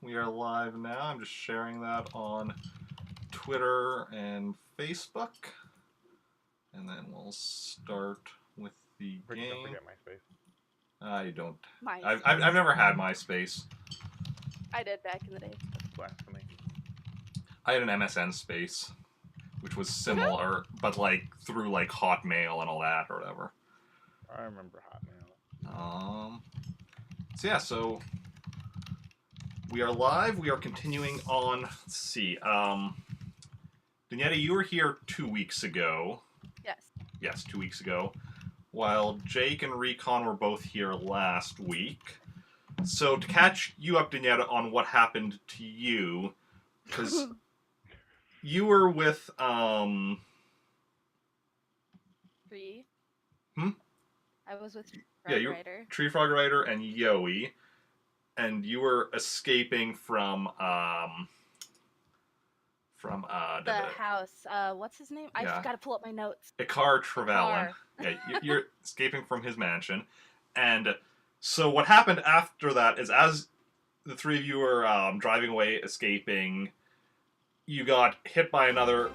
We are live now. I'm just sharing that on Twitter and Facebook. And then we'll start with the game. Don't forget MySpace. I don't. MySpace. I've never had MySpace. I did back in the day. Blasphemy. I had an MSN space, which was similar, but like through like Hotmail and all that or whatever. I remember Hotmail. So yeah, so we are live. We are continuing on. Let's see. Denieta, you were here 2 weeks ago. Yes. Yes, 2 weeks ago. While Jake and Recon were both here last week. So to catch you up, Denieta, on what happened to you, because you were with Tree. Hmm? I was with Tree Frog Rider and Yoey, and you were escaping from the house. What's his name? I just gotta pull up my notes. Icar Trevelyan. Yeah, you're escaping from his mansion, and so what happened after that is, as the three of you were driving away, escaping, you got hit by another.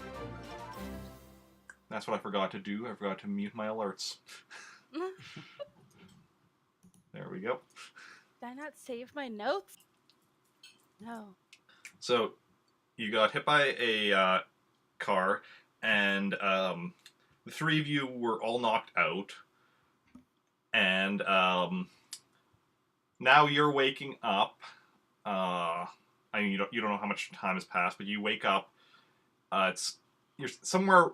That's what I forgot to do. I forgot to mute my alerts. There we go. Did I not save my notes? No. So, you got hit by a car, and the three of you were all knocked out. And now you're waking up. I mean, you don't know how much time has passed, but you wake up. You're somewhere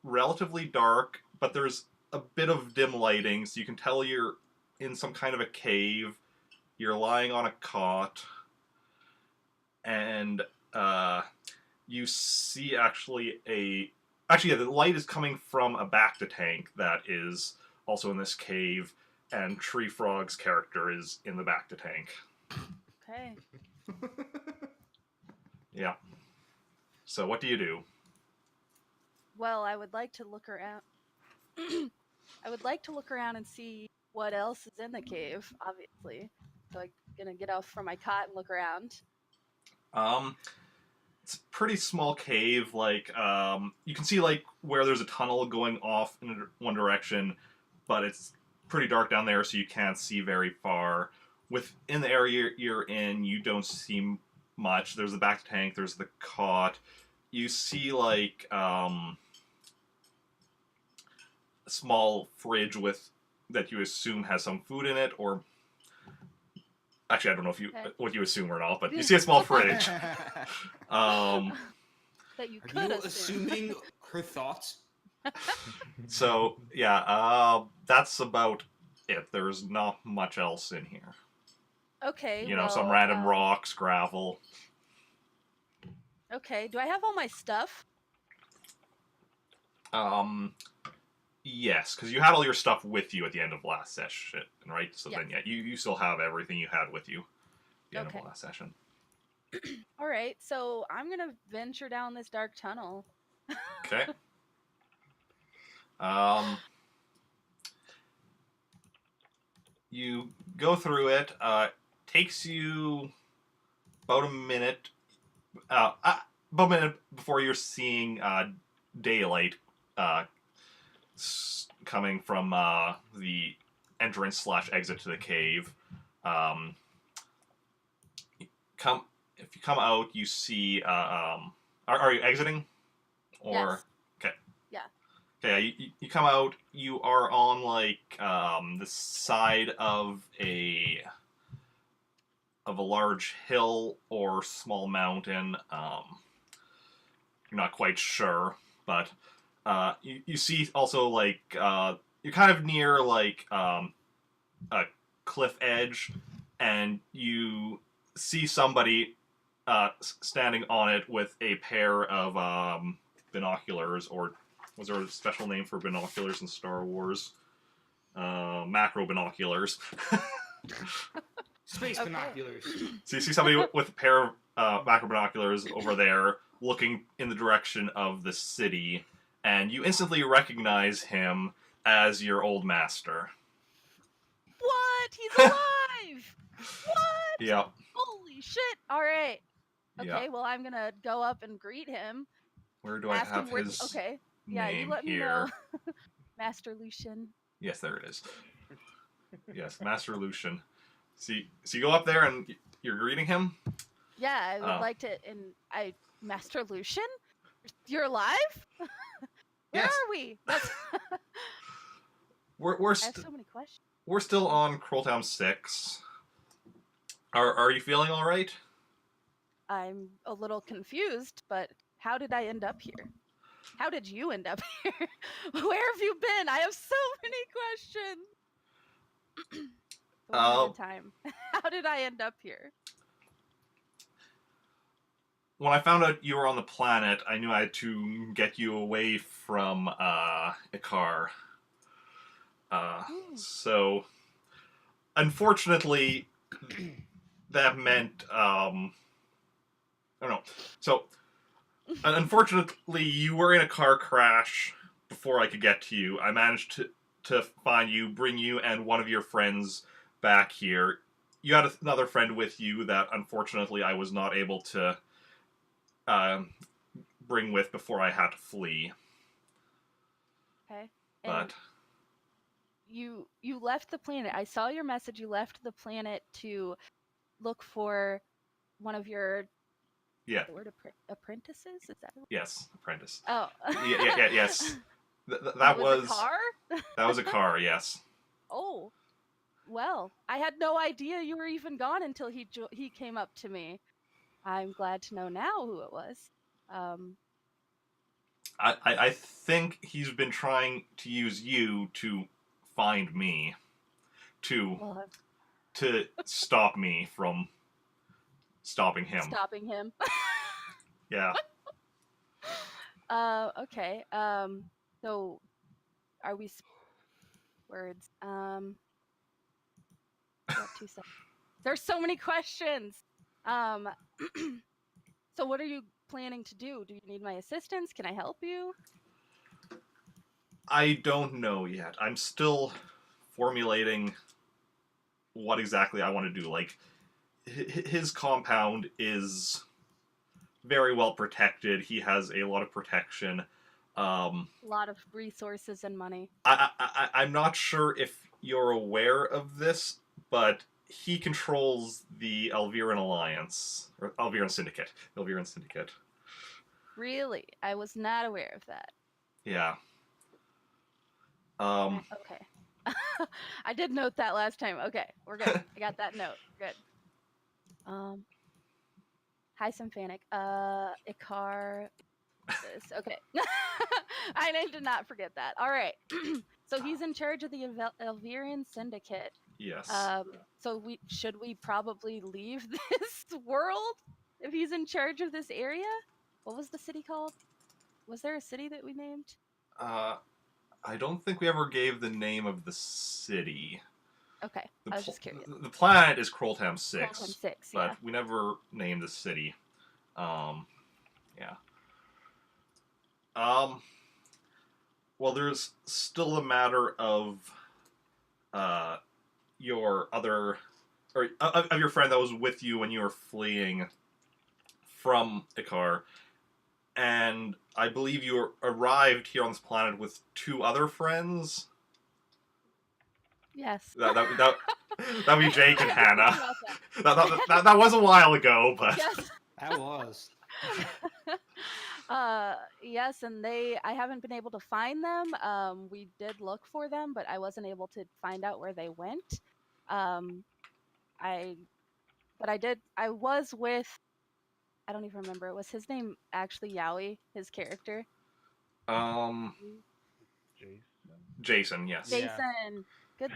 relatively dark, but there's a bit of dim lighting, so you can tell you're in some kind of a cave. You're lying on a cot, and you see the light is coming from a Bacta tank that is also in this cave, and Tree Frog's character is in the Bacta tank. Okay. Yeah. So what do you do? Well, I would like to look around. I would like to look around and see what else is in the cave, obviously. So I'm gonna get off from my cot and look around. It's a pretty small cave. Like, you can see like where there's a tunnel going off in one direction, but it's pretty dark down there, so you can't see very far. Within the area you're in, you don't see much. There's the back tank. There's the cot. You see like a small fridge that you assume has some food in it, or actually I don't know if what you assume or not, but you see a small fridge. That you Are could you assume. assuming her thoughts? So yeah, that's about it. There's not much else in here. Okay. You know, some random rocks, gravel. Okay. Do I have all my stuff? Yes, because you had all your stuff with you at the end of last session, right? So Yeah. then, yeah, you still have everything you had with you at the end Okay. of last session. All right. So I'm gonna venture down this dark tunnel. Okay. You go through it. Takes you about a minute. About a minute before you're seeing daylight coming from the entrance/exit to the cave. If you come out, you see. Are you exiting? Or Yes. okay. Yeah. Okay. You come out. You are on like the side of a large hill or small mountain. You're not quite sure, but you see also like you're kind of near like a cliff edge, and you see somebody standing on it with a pair of binoculars, or was there a special name for binoculars in Star Wars? Macro binoculars. Space binoculars. So you see somebody with a pair of macro binoculars over there looking in the direction of the city, and you instantly recognize him as your old master. What? He's alive! What? Yep. Holy shit! All right. Yeah. Okay, well, I'm gonna go up and greet him. Where do I Ask have him where. his Okay. Yeah, you name let me here? know, Master Lucian. Yes, there it is. Yes, Master Lucian. See, so you go up there and you're greeting him. Yeah, I would Oh. like to. And Master Lucian, you're alive? Where Yes. are we? That's. We're I have so many questions. we're still on Kroltam VI. Are you feeling all right? I'm a little confused, but how did I end up here? How did you end up here? Where have you been? I have so many questions. One at a time. How did I end up here? When I found out you were on the planet, I knew I had to get you away from Ikar. So, unfortunately, that meant I don't know. So, unfortunately, you were in a car crash before I could get to you. I managed to find you, bring you, and one of your friends back here. You had another friend with you that, unfortunately, I was not able to bring with before I had to flee. Okay. But And you left the planet. I saw your message. You left the planet to look for one of your apprentices. Is that? Yes, apprentice. Oh. Yes. That was a car. That was a car. Yes. Oh. Well, I had no idea you were even gone until he came up to me. I'm glad to know now who it was. I think he's been trying to use you to find me, to stop me from stopping him. Stopping him. Yeah. Okay. So, are we words? What 2 seconds? There's so many questions. So what are you planning to do? Do you need my assistance? Can I help you? I don't know yet. I'm still formulating what exactly I want to do. Like, his compound is very well protected. He has a lot of protection. A lot of resources and money. I'm not sure if you're aware of this, but he controls the Elviran Alliance, or Elviran Syndicate. Elviran Syndicate. Really? I was not aware of that. Yeah. Okay. I did note that last time. Okay, we're good. I got that note. Good. Hi, Symphonic. Ikar. Okay. I did not forget that. All right. So he's in charge of the Elviran Syndicate. Yes. So should we probably leave this world if he's in charge of this area? What was the city called? Was there a city that we named? I don't think we ever gave the name of the city. Okay, I was just curious. The planet is Kroltam VI. Kroltam VI, but yeah. we never named the city. Yeah. Well, there's still a matter of your other, or of your friend that was with you when you were fleeing from Ikar, and I believe you arrived here on this planet with 2 other friends. Yes. That'd be Jake and Hannah. That was a while ago, but yes. That was. Yes, and I haven't been able to find them. We did look for them, but I wasn't able to find out where they went. I was with, I don't even remember. Was his name actually Yowie, his character? Jason, yes. Jason. Good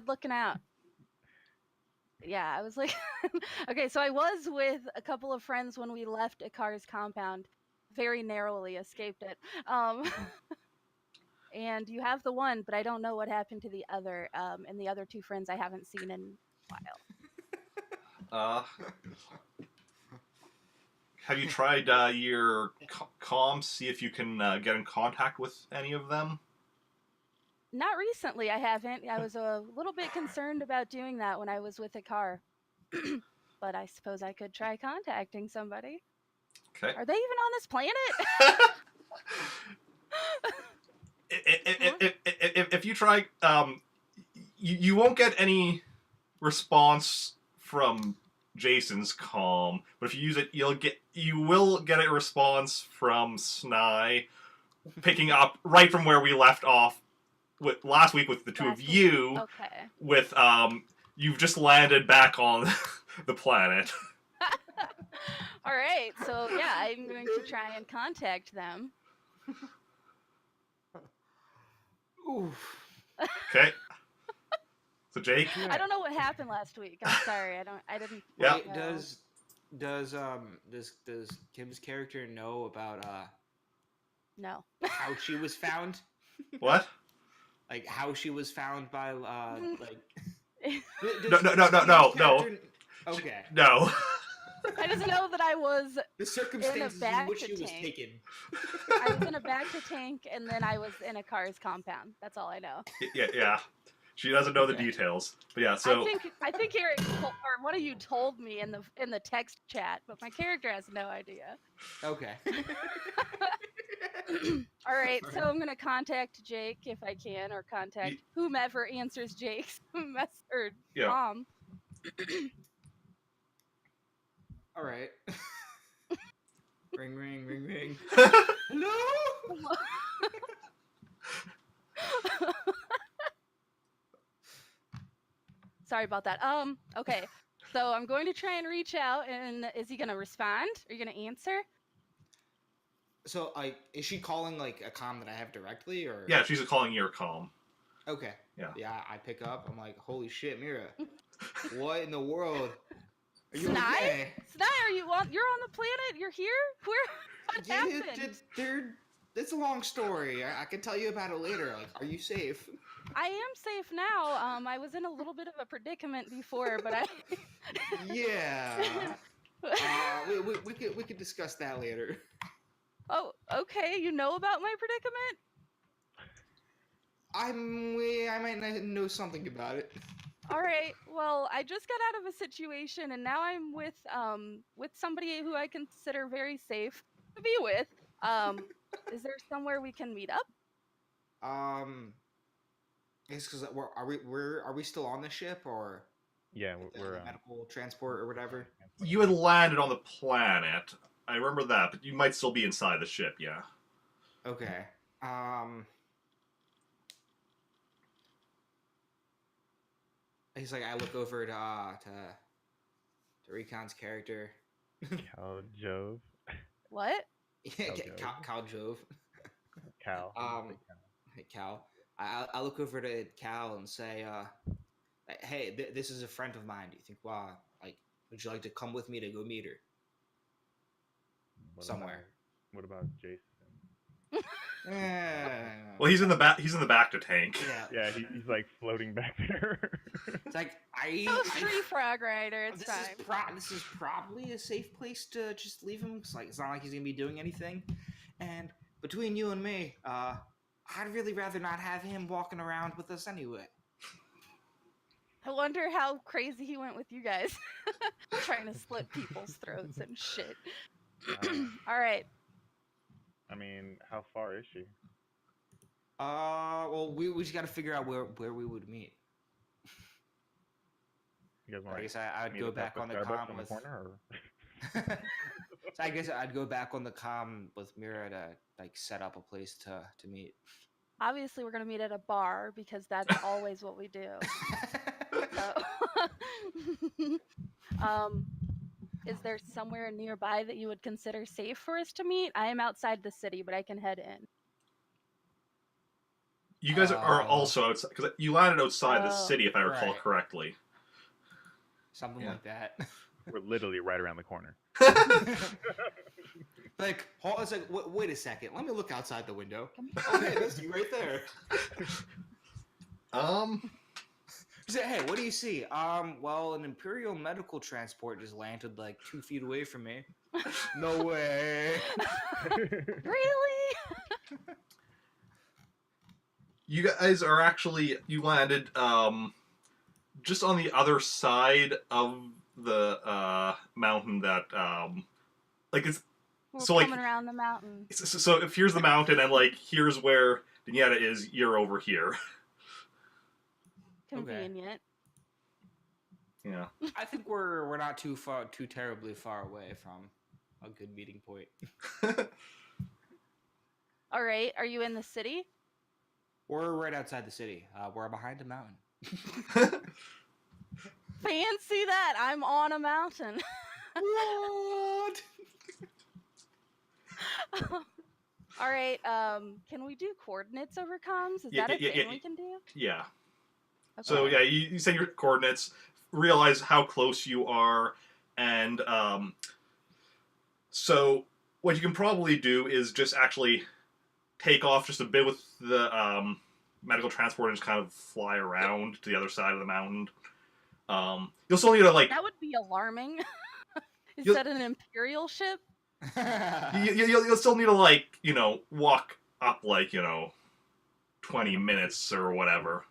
looking out. Yeah, I was like, okay, so I was with a couple of friends when we left Ikar's compound. Very narrowly escaped it. And you have the one, but I don't know what happened to the other. And the other 2 friends I haven't seen in a while. Have you tried your comms, see if you can get in contact with any of them? Not recently, I haven't. I was a little bit concerned about doing that when I was with Ikar. but I suppose I could try contacting somebody. Okay. Are they even on this planet? If you try, you won't get any response from Jason's comm, but if you use it, you will get a response from Snai, picking up right from where we left off with last week with the two of you. Okay. With you've just landed back on the planet. All right. So yeah, I'm going to try and contact them. Oof. Okay. So Jake. I don't know what happened last week. I'm sorry. I didn't. Yeah. Wait, does Kim's character know about No. how she was found? What? Like how she was found by like. No. Okay. No. I just know that I was The circumstances in which she was tank. taken. I was in a Bacta tank, and then I was in a car's compound. That's all I know. Yeah. She doesn't know the Okay. details. But yeah, so I think Eric or one of you told me in the text chat, but my character has no idea. Okay. All right, so I'm gonna contact Jake if I can, or contact whomever answers Jake's or Yeah. Tom. All right. Ring, ring, ring, ring. No. Sorry about that. Okay. So I'm going to try and reach out, and is he gonna respond? Are you gonna answer? So, is she calling like a comm that I have directly, or? yeah, she's calling your comm. Okay. Yeah. Yeah, I pick up. I'm like, holy shit, Mira. What in the world? Are you Snai? okay? Snai, you're on the planet? You're here? What happened? It's a long story. I can tell you about it later. Like, are you safe? I am safe now. I was in a little bit of a predicament before, but I. Yeah. We could discuss that later. Oh, okay. You know about my predicament? I might not know something about it. All right. Well, I just got out of a situation, and now I'm with somebody who I consider very safe to be with. Is there somewhere we can meet up? It's because are we still on the ship, or Yeah, we're medical transport or whatever? You had landed on the planet. I remember that, but you might still be inside the ship, yeah. Okay. He's like, I look over to Recon's character. Cal Jove. What? Yeah, Cal Cal Jove. Cal. Hey, Cal. I look over to Cal and say, hey, this is a friend of mine. Do you think, would you like to come with me to go meet her? Somewhere. What about Jason? Well, he's in the back. He's in the back to tank. Yeah, he's like floating back there. It's like Free frog rider. It's fine. This is probably a safe place to just leave him. It's not like he's gonna be doing anything. And between you and me, I'd really rather not have him walking around with us anyway. I wonder how crazy he went with you guys, trying to slit people's throats and shit. All right. I mean, how far is she? Well, we just got to figure out where we would meet. You guys want? I guess I'd go back on the comm with. So I guess I'd go back on the comm with Mira to set up a place to meet. Obviously, we're gonna meet at a bar because that's always what we do. So, is there somewhere nearby that you would consider safe for us to meet? I am outside the city, but I can head in. You guys are also outside, because you landed outside the city, if I recall correctly. Something like that. We're literally right around the corner. It's like, wait a second. Let me look outside the window. Okay, that's you right there. Say, hey, what do you see? Well, an Imperial medical transport just landed 2 feet away from me. No way. Really? You guys are you landed just on the other side of the mountain that like it's We're So, like- coming around the mountain. so if here's the mountain and like here's where Denieta is, you're over here. Convenient. Yeah. I think we're not too terribly far away from a good meeting point. All right. Are you in the city? We're right outside the city. We're behind a mountain. Fancy that! I'm on a mountain. What? All right. Can we do coordinates over comms? Is Yeah, that a yeah, thing yeah, we can do? Yeah. Okay. So yeah, you send your coordinates, realize how close you are, and so what you can probably do is just actually take off just a bit with the medical transport and just kind of fly around to the other side of the mountain. You'll still need to like That would be alarming. Is You'll- that an Imperial ship? you'll still need to like walk up like 20 minutes or whatever.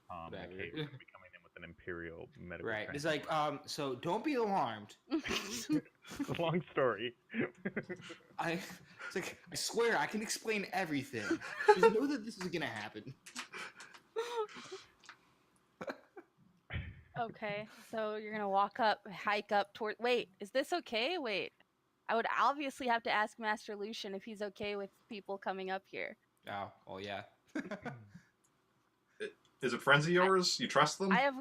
The Whatever. cave would be coming in with an imperial medical. Right. It's like, so don't be alarmed. It's a long story. It's like, I swear I can explain everything. Just know that this is gonna happen. Okay, so you're gonna walk up, hike up toward. Wait, is this okay? Wait, I would obviously have to ask Master Lucian if he's okay with people coming up here. Oh yeah. Is it friends of yours? You trust them? I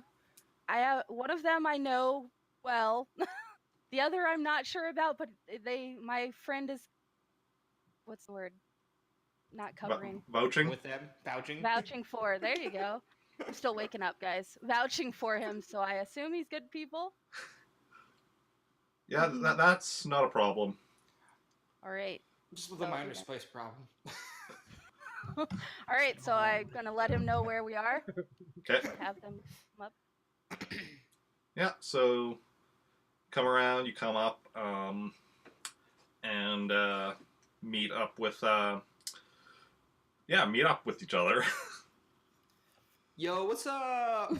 have one of them I know well. The other I'm not sure about, but my friend is. What's the word? Not covering. Vouching? With them, vouching. Vouching for. There you go. I'm still waking up, guys. Vouching for him, so I assume he's good people. Yeah, that's not a problem. All right. Just with a So, minor yeah. spice problem. All right, so I'm gonna let him know where we are. Okay. Have them come up. Yeah, so come around, you come up, and meet up with each other. Yo, what's up?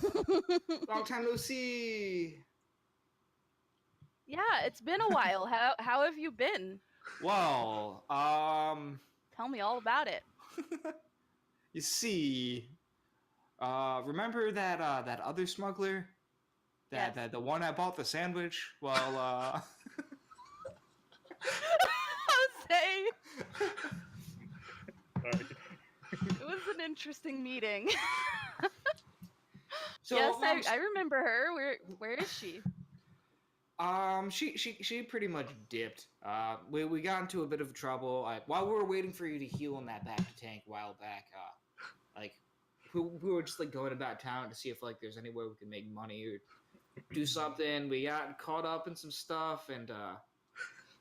Long time no see. Yeah, it's been a while. How have you been? Well, Tell me all about it. you see, remember that that other smuggler? That the one I bought the sandwich? Well, Jose, Sorry. it was an interesting meeting. so yes, long I remember her. Where is she? She pretty much dipped. We got into a bit of trouble. While we were waiting for you to heal in that back to tank a while back, like we were just like going about town to see if like there's anywhere we could make money or do something. We got caught up in some stuff, and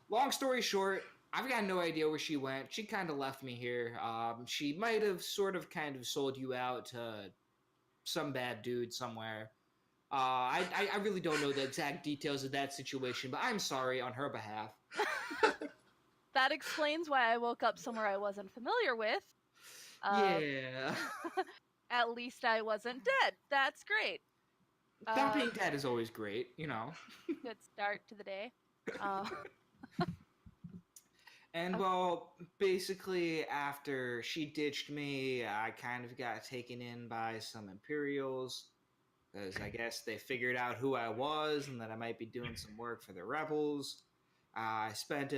long story short, I've got no idea where she went. She kind of left me here. She might have kind of sold you out to some bad dude somewhere. I really don't know the exact details of that situation, but I'm sorry on her behalf. That explains why I woke up somewhere I wasn't familiar with. Yeah. At least I wasn't dead. That's great. Not being dead is always great, you know. Good start to the day. And well, basically after she ditched me, I kind of got taken in by some Imperials. Because I guess they figured out who I was and that I might be doing some work for the rebels. I spent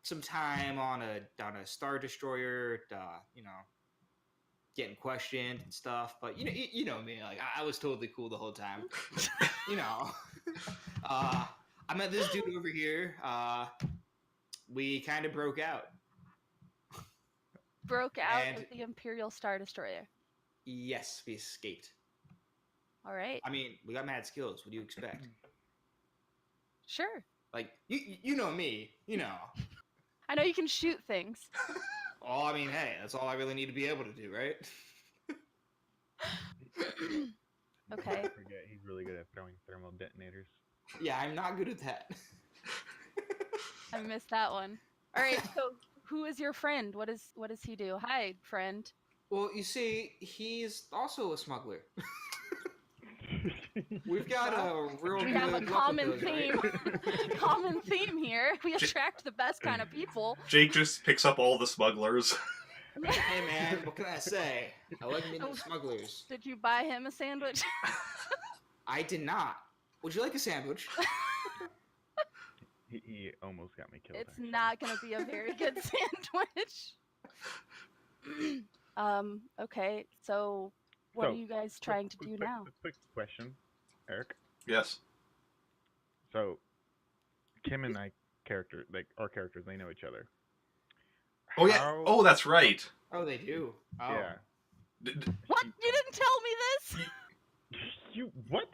some time on a Star Destroyer, getting questioned and stuff. But you know me, like I was totally cool the whole time. I met this dude over here. We kind of broke out. Broke out And- of the Imperial Star Destroyer. Yes, we escaped. All right. I mean, we got mad skills. What do you expect? Sure. Like, you know me, you know. I know you can shoot things. Oh, I mean, hey, that's all I really need to be able to do, right? Okay. Forget he's really good at throwing thermal detonators. Yeah, I'm not good at that. I missed that one. All right. So, who is your friend? What does he do? Hi, friend. Well, you see, he's also a smuggler. We've got a real We good have a luck with common those, right? theme. Common theme here. We attract the best kind of people. Jake just picks up all the smugglers. Hey man, what can I say? I like meeting smugglers. Did you buy him a sandwich? I did not. Would you like a sandwich? He almost got me killed. It's actually. not going to be a very good sandwich. Okay, so what are So, you guys trying to do now? Quick question, Eric. Yes. So, Kim and I character, like our characters, they know each other. Oh yeah. How- Oh, that's right. Oh, they do. Oh. Yeah. What? You didn't tell me this? You what?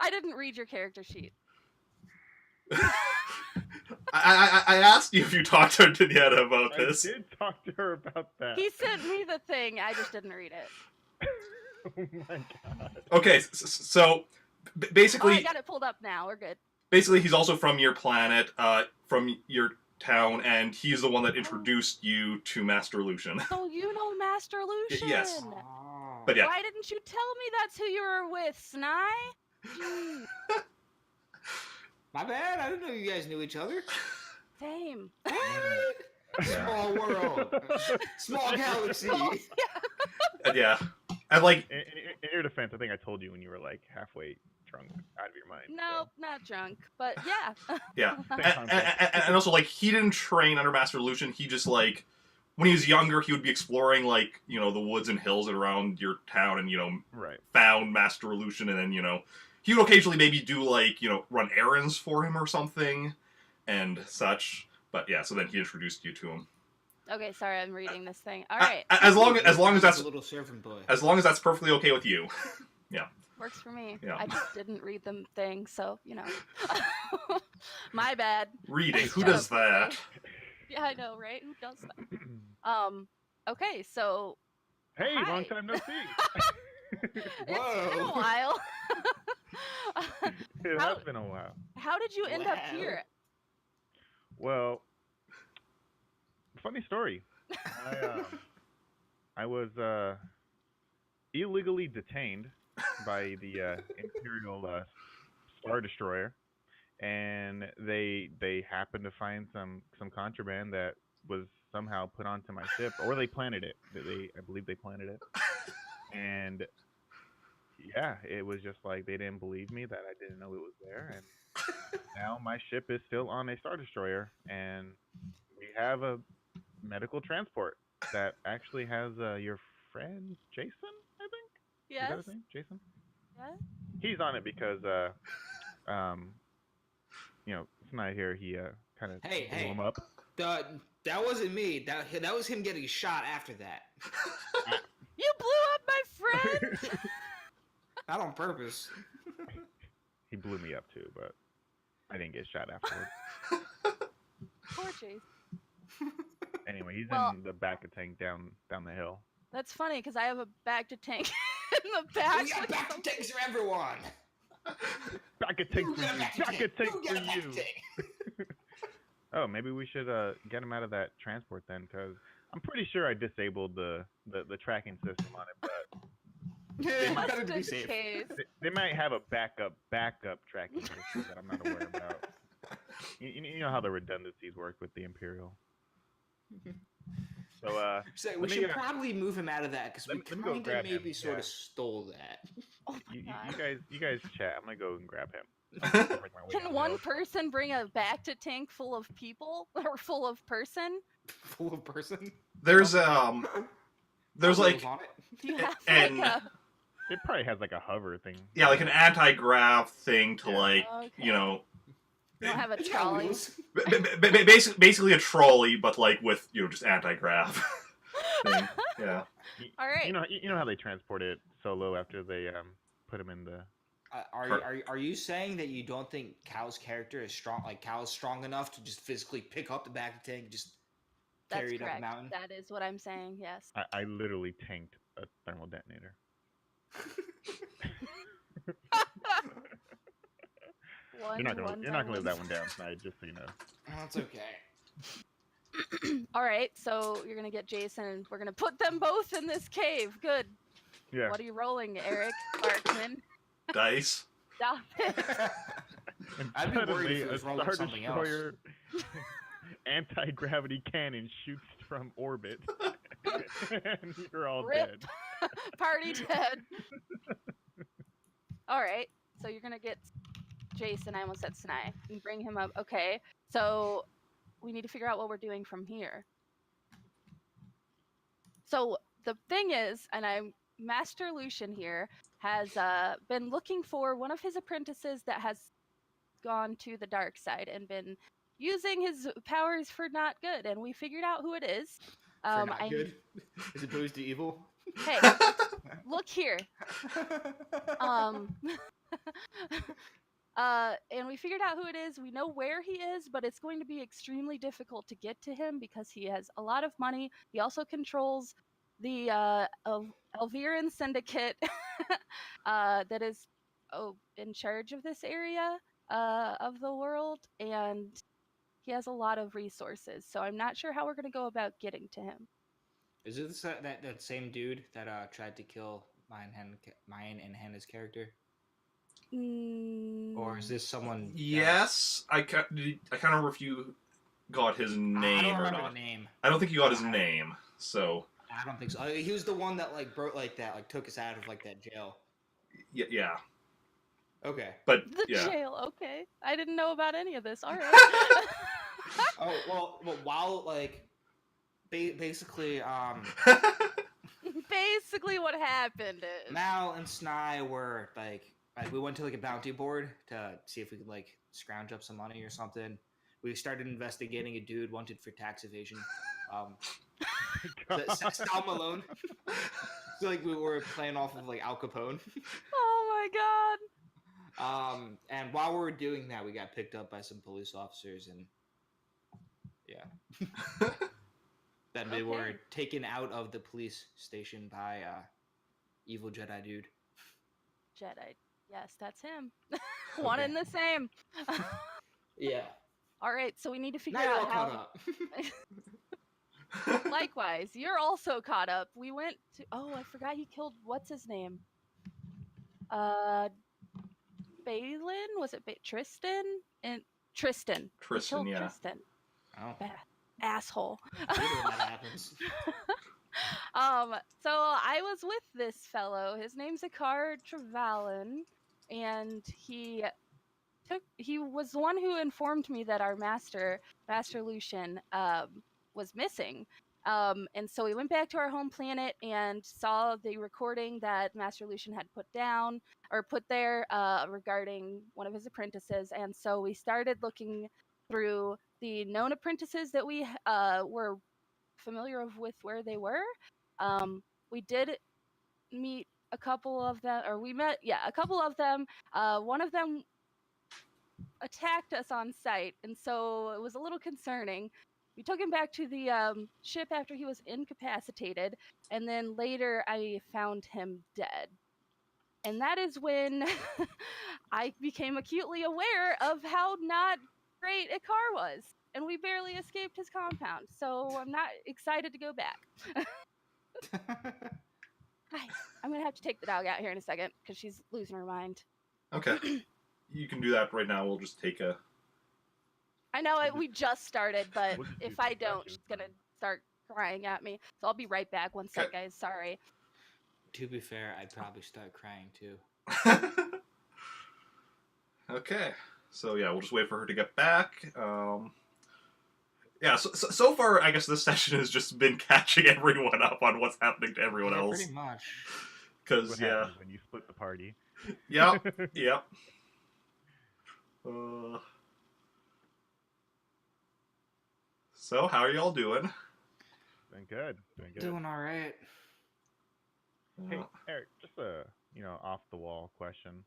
I didn't read your character sheet. I asked you if you talked to Denieta about I this. did talk to her about that. He sent me the thing, I just didn't read it. Oh my god. Okay, so Oh, I basically, got it pulled up now. We're good. he's also from your planet, from your town, and he's the one that introduced you to Master Lucian. So you know Master Lucian. yes. Oh. But yeah. Why didn't you tell me that's who you were with, Snai? Jeez. My bad. I didn't know you guys knew each other. Same. Small world. Small galaxy. And yeah, and like, In your defense, I think I told you when you were like halfway drunk out of your mind. No, not drunk, but yeah. yeah, Same concept. and also like he didn't train under Master Lucian. He just like when he was younger, he would be exploring like the woods and hills around your town, and Right. found Master Lucian, and then he would occasionally maybe do like run errands for him or something, and such. But yeah, so then he introduced you to him. Okay, sorry, I'm reading this thing. All right, As long as that's a little servant boy. as long as that's perfectly okay with you. works for me. Yeah. I just didn't read the thing, so my bad. Reading, who Shut does up, that? okay. Yeah, I know, right? Who does that? Okay, so Hey, Hi. long time no see. it's been a Whoa. while. It How- has been a while. How did you end up Wow. here? Well, funny story. I was illegally detained by the Imperial Star Destroyer, and they happened to find some contraband that was somehow put onto my ship, or they planted it. I believe they planted it, and yeah, it was just like they didn't believe me that I didn't know it was there, and now my ship is still on a Star Destroyer, and we have a medical transport that actually has your friend Jason, I think. Is that Yes. his name? Jason? Yeah. He's on it because tonight here he kind of Hey, blew hey. him up. That wasn't me. That was him getting shot after that. You blew up my friend. Not on purpose. He blew me up too, but I didn't get shot afterwards. Poor Chase. Anyway, he's Well- in the back of tank down the hill. That's funny because I have a bag to tank in the back. We got with back some- tanks for everyone. Back of tank for Get a you. back Back of tank Who for got a back you. tank? Oh, maybe we should get him out of that transport then, because I'm pretty sure I disabled the tracking system on it, but Yeah, might- better to be Just in safe. case. they might have a backup tracking system that I'm not aware about. You know how the redundancies work with the Imperial. So So we Let me, should probably move him out of that because we let me go kind of grab him, maybe sort yeah. of stole that. Oh my you god. guys chat. I'm gonna go and grab him. I'm gonna make my way down Can the one hill. person bring a back to tank full of people or full of person? Full of person. There's like On it. Do you have And- like It probably has like a hover thing. like an anti-grav thing to Yeah. like a? Okay. you know, You don't have a It's got trolley. wheels. basically a trolley, but like with just anti-grav thing. Yeah. All right. You know how they transport it solo after they put him in the. Are you saying that you don't think Cal's character is strong? Like Cal's strong enough to just physically pick up the back of the tank and just That's carry it up correct. the mountain? That is what I'm saying. Yes. I literally tanked a thermal detonator. One, You're not gonna live that one down one. tonight, just so you know. That's okay. All right. So you're gonna get Jason, and we're gonna put them both in this cave. Good. Yeah. What are you rolling, Eric Barkman? Dice. Stop it. And I'd be worried if suddenly it a was rolling Star something else. Destroyer anti-gravity cannon shoots from orbit. And you're all Rip. dead. Party dead. All right. So you're gonna get Jason. I almost said Snai. And bring him up. Okay. So we need to figure out what we're doing from here. So the thing is, and Master Lucian here has been looking for one of his apprentices that has gone to the dark side and been using his powers for not good, and we figured out who it is. For not good, as opposed to evil. Hey, look here. And we figured out who it is. We know where he is, but it's going to be extremely difficult to get to him because he has a lot of money. He also controls the Elviran Syndicate that is in charge of this area of the world, and he has a lot of resources. So I'm not sure how we're going to go about getting to him. Is it that same dude that tried to kill Mayan and Hannah's character? Or is this someone? Yes, I can't remember if you got his name I don't or remember not. the name. I don't think you got his name. So I don't think so. He was the one that broke took us out of that jail. yeah. Okay. But The yeah. jail. Okay, I didn't know about any of this. All right. Oh well. While basically Basically, what happened is Mal and Snai were we went to a bounty board to see if we could scrounge up some money or something. We started investigating a dude wanted for tax evasion. Sal Malone. So we were playing off of Al Capone. Oh my god. And while we were doing that, we got picked up by some police officers, and yeah. Then they were taken out of the police station by evil Jedi dude. Jedi. Yes, that's him. One and the same. Yeah. All right, so we need to figure Now you're out all how. caught up. Likewise, you're also caught up. We went to. Oh, I forgot he killed. What's his name? Balin? Was it Tristan? And Tristan. Tristan, He killed yeah. Tristan. Oh. Bad asshole. That happens. So I was with this fellow. His name's Akar Trevalin, and he was the one who informed me that our Master Lucian, was missing. And so we went back to our home planet and saw the recording that Master Lucian had put there regarding one of his apprentices. And so we started looking through the known apprentices that we were familiar with where they were. We did meet a couple of them, or we met, a couple of them. One of them attacked us on sight, and so it was a little concerning. We took him back to the ship after he was incapacitated, and then later I found him dead. And that is when I became acutely aware of how not great Ikar was. And we barely escaped his compound, so I'm not excited to go back. Hi, I'm going to have to take the dog out here in a second, because she's losing her mind. Okay. You can do that right now. We'll just take a... I know we just started, but We'll just if do I some don't, questions. she's gonna start crying at me. So I'll be right back. One sec, guys. Sorry. To be fair, I'd probably start crying too. Okay. So yeah, we'll just wait for her to get back. Yeah, so far, I guess this session has just been catching everyone up on what's happening to everyone else. Pretty much. Because, What yeah. happens when you split the party? Yep. So, how are y'all doing? Doing good. Doing all right. Hey, Eric, just a off the wall question.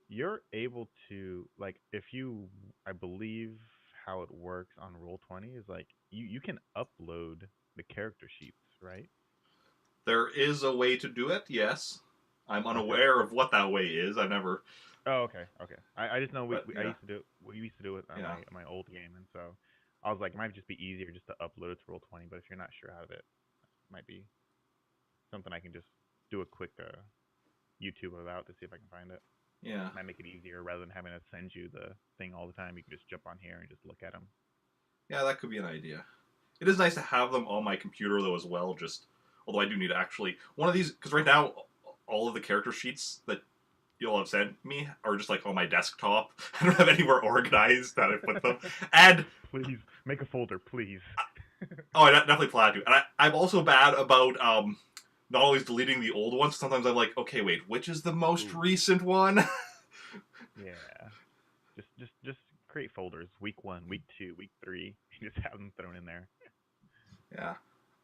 You're able to I believe how it works on Roll20 is you can upload the character sheets, right? There is a way to do it, yes. I'm unaware of what that way is. I've never... Oh, okay. I just know we yeah. we used to do it on Yeah. my old game, and so I was like, it might just be easier just to upload it to Roll20. But if you're not sure how to, it might be something I can just do a quick YouTube about to see if I can find it. Yeah. Might make it easier rather than having to send you the thing all the time. You can just jump on here and just look at them. Yeah, that could be an idea. It is nice to have them on my computer though as well. Just although I do need to actually one of these because right now all of the character sheets that you'll have sent me are just like on my desktop. I don't have anywhere organized that I put them. And Please make a folder, please. I definitely plan to. And I'm also bad about not always deleting the old ones. Sometimes I'm like, okay, wait, which is the most recent one? Yeah. Just create folders. Week 1, week 2, week 3. Just have them thrown in there. Yeah,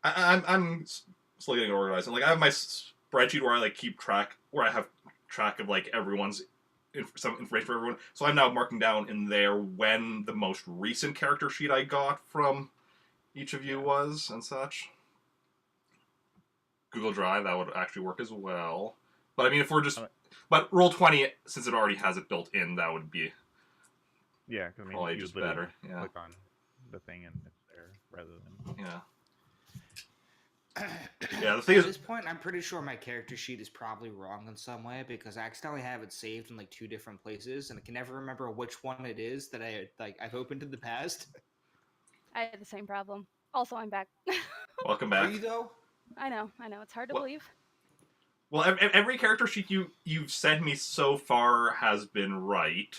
I'm slowly getting organized. And like I have my spreadsheet where I like keep track, where I have track of like everyone's some information for everyone. So I'm now marking down in there when the most recent character sheet I got from each of you was and such. Google Drive, that would actually work as well. But I mean, if we're just but Roll20, since it already has it built in, that would be Yeah, because I mean, probably you just literally better. Yeah. click on the thing and it's there rather than. Yeah. Yeah, the thing At is, this point, I'm pretty sure my character sheet is probably wrong in some way because I accidentally have it saved in like 2 different places, and I can never remember which one it is that I've opened in the past. I had the same problem. Also, I'm back. welcome Are back. you though? I know. It's hard to What? believe. Well, every character sheet you've sent me so far has been right.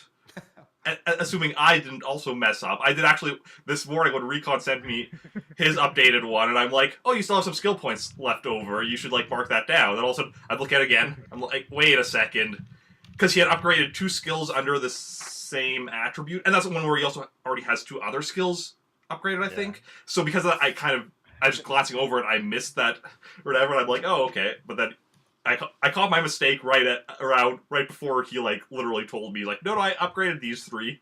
Assuming I didn't also mess up. I did actually, this morning when Recon sent me his updated one, and I'm like, oh, you still have some skill points left over. You should, like, mark that down. Then all of a sudden, I look at it again. I'm like, wait a second. Because he had upgraded 2 skills under the same attribute. And that's the one where he also already has 2 other skills upgraded, I think. So because of that, I was just glancing over it, I missed that or whatever, and I'm like, oh, okay. But then I caught my mistake right before he like literally told me like, no, I upgraded these 3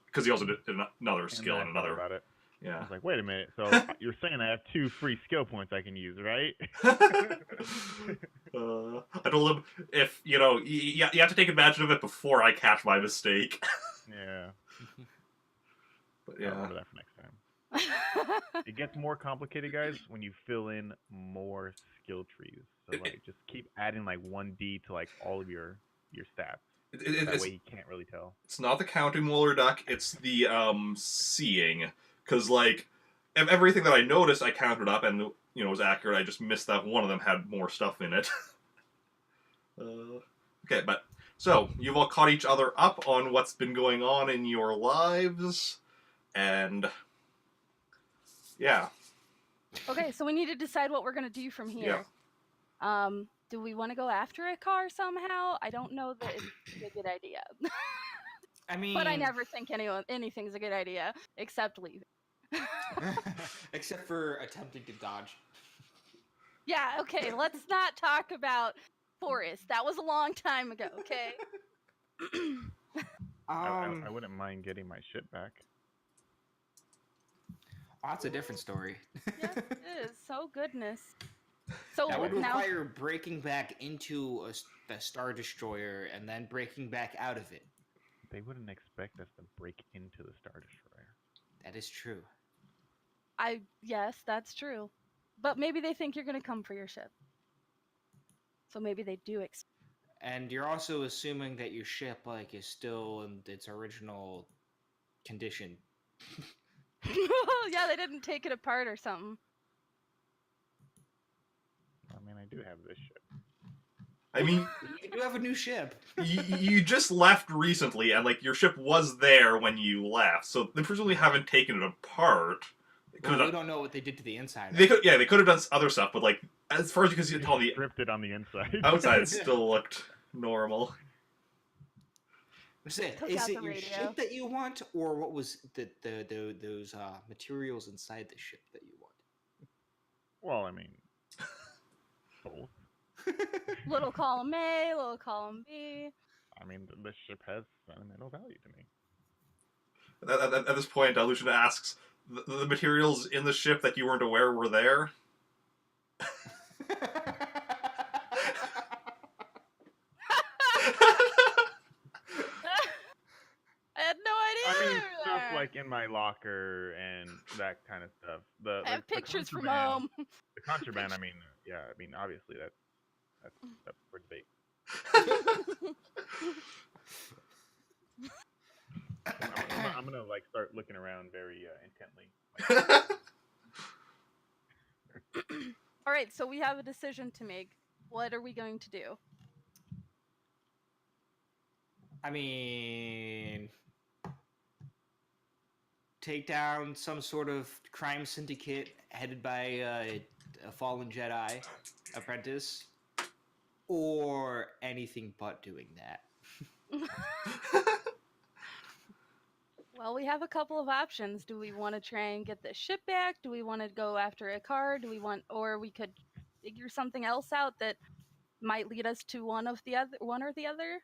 because he also did another skill and another. About it. I Yeah. was like, wait a minute. So you're saying I have 2 free skill points I can use, right? I told him if you have to take advantage of it before I catch my mistake. Yeah. But I'll yeah. remember that for next time. It gets more complicated, guys, when you fill in more skill trees. So like, just keep adding like 1D to like all of your stats. That way you can't really tell. It's not the counting Molar Duck. It's the seeing, because like everything that I noticed, I counted up and was accurate. I just missed that one of them had more stuff in it. Okay, but so you've all caught each other up on what's been going on in your lives, and yeah. Okay, so we need to decide what we're gonna do from here. Yeah. Do we want to go after a car somehow? I don't know that it's a good idea. I mean, but I never think anything's a good idea except leaving. Except for attempting to dodge. Yeah, okay, let's not talk about Forest. That was a long time ago, okay? I wouldn't mind getting my ship back. Oh, that's a different story. Yes, it is. So goodness. So that would now, require breaking back into the Star Destroyer and then breaking back out of it. They wouldn't expect us to break into the Star Destroyer. That is true. Yes, that's true. But maybe they think you're going to come for your ship. So maybe they do expect. And you're also assuming that your ship like is still in its original condition. Yeah, they didn't take it apart or something. I mean, I do have this ship. I mean, you do have a new ship. you just left recently, and like your ship was there when you left, so they presumably haven't taken it apart. Well, we don't know what they did to the inside. They could have done other stuff, but like as far as you can tell, the stripped it on the inside. Outside, it still looked normal. Is it your ship that you want, or what was those materials inside the ship that you want? Well, I mean, both. Little column A, little column B. I mean, this ship has sentimental value to me. At this point, Lucian asks, the materials in the ship that you weren't aware were there? I had no idea. I mean, stuff like in my locker and that kind of stuff. I have pictures from home. The contraband, I mean, yeah, I mean, obviously that's for debate. I'm gonna like start looking around very intently. All right, so we have a decision to make. What are we going to do? I mean, take down some sort of crime syndicate headed by a fallen Jedi apprentice, or anything but doing that. Well, we have a couple of options. Do we want to try and get the ship back? Do we want to go after a car? Or we could figure something else out that might lead us to one or the other.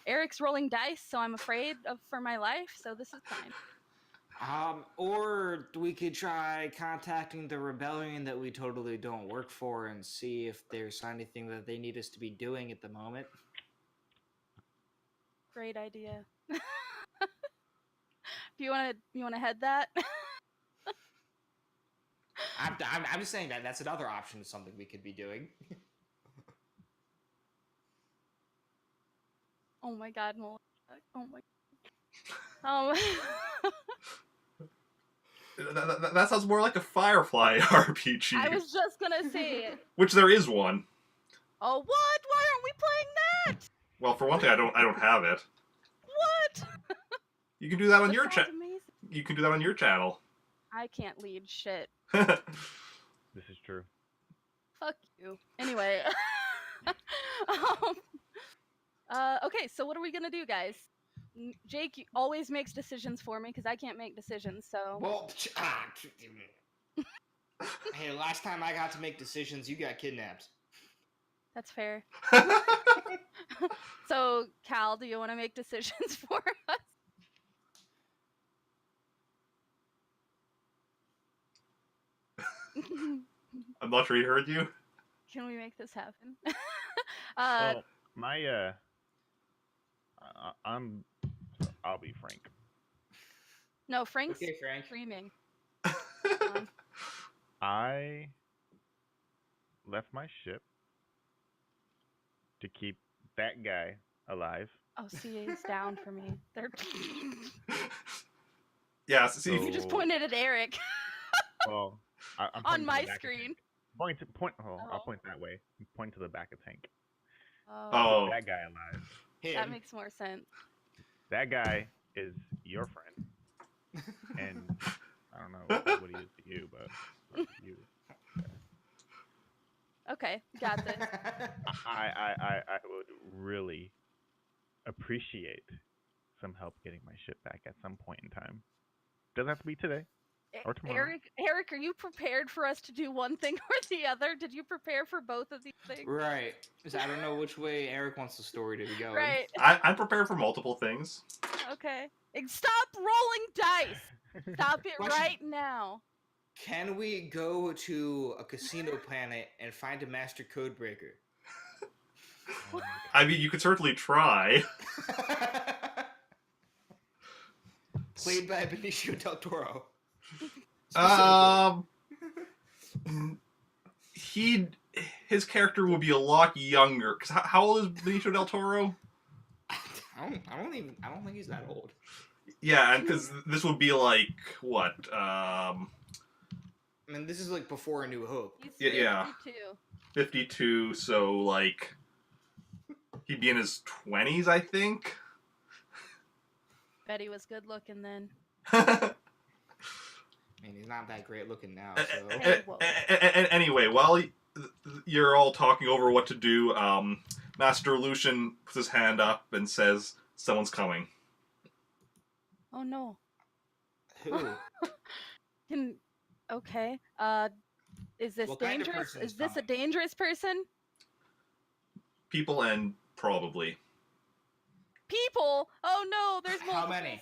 Eric's rolling dice, so I'm afraid for my life. So this is fine. Or we could try contacting the rebellion that we totally don't work for and see if there's anything that they need us to be doing at the moment. Great idea. Do you want to head that? I'm just saying that's another option, something we could be doing. Oh my God, Melissa. Oh my. That sounds more like a Firefly RPG. I was just gonna say it. Which there is one. Oh, what? Why aren't we playing that? Well, for one thing, I don't have it. What? You can do that on That your sounds channel. amazing. You can do that on your channel. I can't lead shit. This is true. Fuck you. Anyway. Okay, so what are we gonna do, guys? Jake always makes decisions for me because I can't make decisions. So. Well, hey, last time I got to make decisions, you got kidnapped. That's fair. So, Cal, do you want to make decisions for us? I'm not sure he heard you. Can we make this happen? Well, my I'll be frank. No, Frank's Okay, Frank. screaming. I left my ship to keep that guy alive. Oh, CA's down for me. They're. Yeah, see, You just pointed at Eric. Well, I'm On pointing to my the back of screen. tank. Point. Oh, I'll Oh. point that way. Point to the back of tank. Oh. That guy alive. That Him. makes more sense. That guy is your friend, and I don't know what he is to you, but you. Okay, got this. I would really appreciate some help getting my ship back at some point in time. Doesn't have to be today or tomorrow. Eric, are you prepared for us to do one thing or the other? Did you prepare for both of these things? Right. 'Cause I don't know which way Eric wants the story to go. Right. I'm prepared for multiple things. Okay. And stop rolling dice. Stop it Question. right now. Can we go to a casino planet and find a master code breaker? I mean, you could certainly try. Played by Benicio del Toro. His character would be a lot younger. 'Cause how old is Benicio del Toro? I don't think he's that old. Yeah, and because this would be like what? I mean, this is like before A New Hope. He's Yeah. 52. 52. So like, he'd be in his 20s, I think. Bet he was good looking then. I mean, he's not that great looking now. So Hey, whoa. Anyway, while you're all talking over what to do, Master Lucian puts his hand up and says, "Someone's coming." Oh no. who? Okay. Is this What kind of dangerous? person Is is this a coming? dangerous person? People and probably. People? Oh no, there's multiple. How many?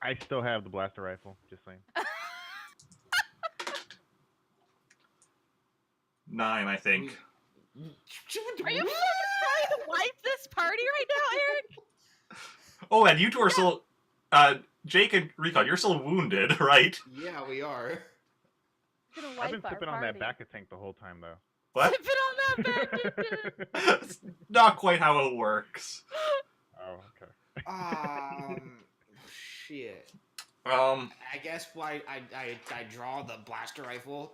I still have the blaster rifle. Just saying. 9, I think. Are you fucking trying to wipe this party right now, Eric? Oh, and you two are still. Jake and Recon, you're still wounded, right? Yeah, we are. You're gonna I've wipe been our sipping on party. that back of tank the whole time though. What? Sip it on that Badminton. That's not quite how it works. Oh, okay. Shit. Um, I guess why I draw the blaster rifle.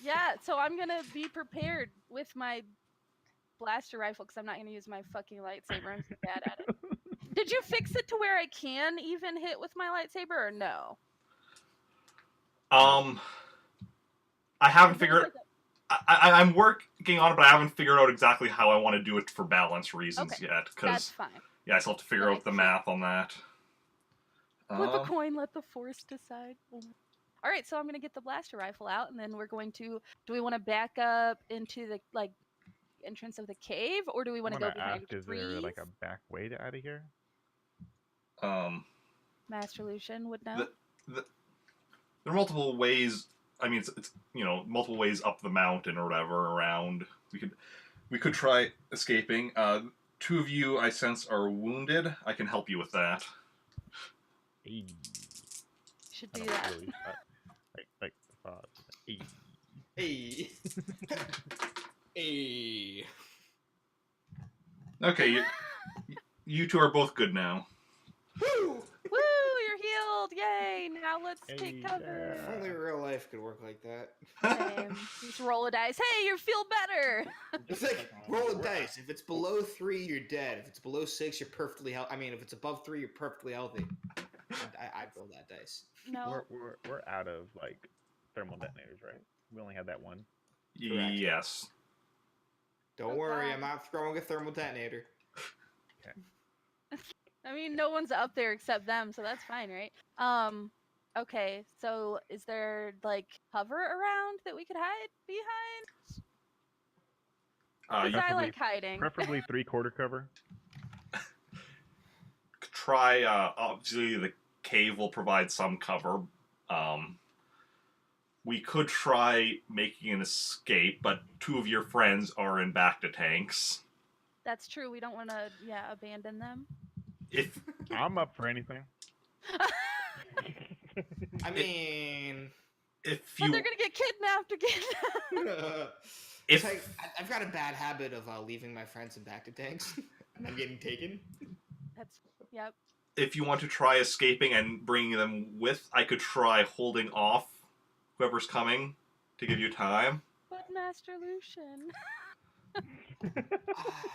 Yeah, so I'm gonna be prepared with my blaster rifle because I'm not gonna use my fucking lightsaber. I'm so bad at it. Did you fix it to where I can even hit with my lightsaber or no? I haven't There was figured. I'm working on it, but I haven't figured out exactly how I want to do it for balance reasons Okay, yet. that's Because fine. yeah, I still have to figure out the math on that. Flip a coin, let the force decide. All right, so I'm gonna get the blaster rifle out, and then we're going to. Do we want to back up into the entrance of the cave, or do we want to go I behind ask, is trees? there like a back way to out of here? Master Lucian would know. There are multiple ways. I mean, it's multiple ways up the mountain or whatever around. We could try escaping. Two of you, I sense, are wounded. I can help you with that. Hey. Should I do don't that. really like the thought. Hey. Hey. Hey. Okay, you two are both good now. Woo! Woo! You're healed! Yay! Now let's Hey, take cover. If only real life could work like that. Same. Just roll a dice. Hey, you feel better. It's like roll a dice. If it's below 3, you're dead. If it's below 6, you're perfectly healthy. I mean, if it's above 3, you're perfectly healthy. I'd roll that dice. No. We're out of like thermal detonators, right? We only had that one. Correct. Yes. Don't Oh, worry, God. I'm not throwing a thermal detonator. I mean, no one's up there except them, so that's fine, right? Okay, so is there like cover around that we could hide behind? Because I like hiding. Preferably 3/4 cover. Try. Obviously, the cave will provide some cover. We could try making an escape, but two of your friends are in back to tanks. That's true. We don't want to, abandon them. If I'm up for anything. I mean, if But you they're gonna get kidnapped again. it's like I've got a bad habit of leaving my friends in back to tanks, and I'm getting taken. Yep. if you want to try escaping and bringing them with, I could try holding off whoever's coming to give you time. But Master Lucian.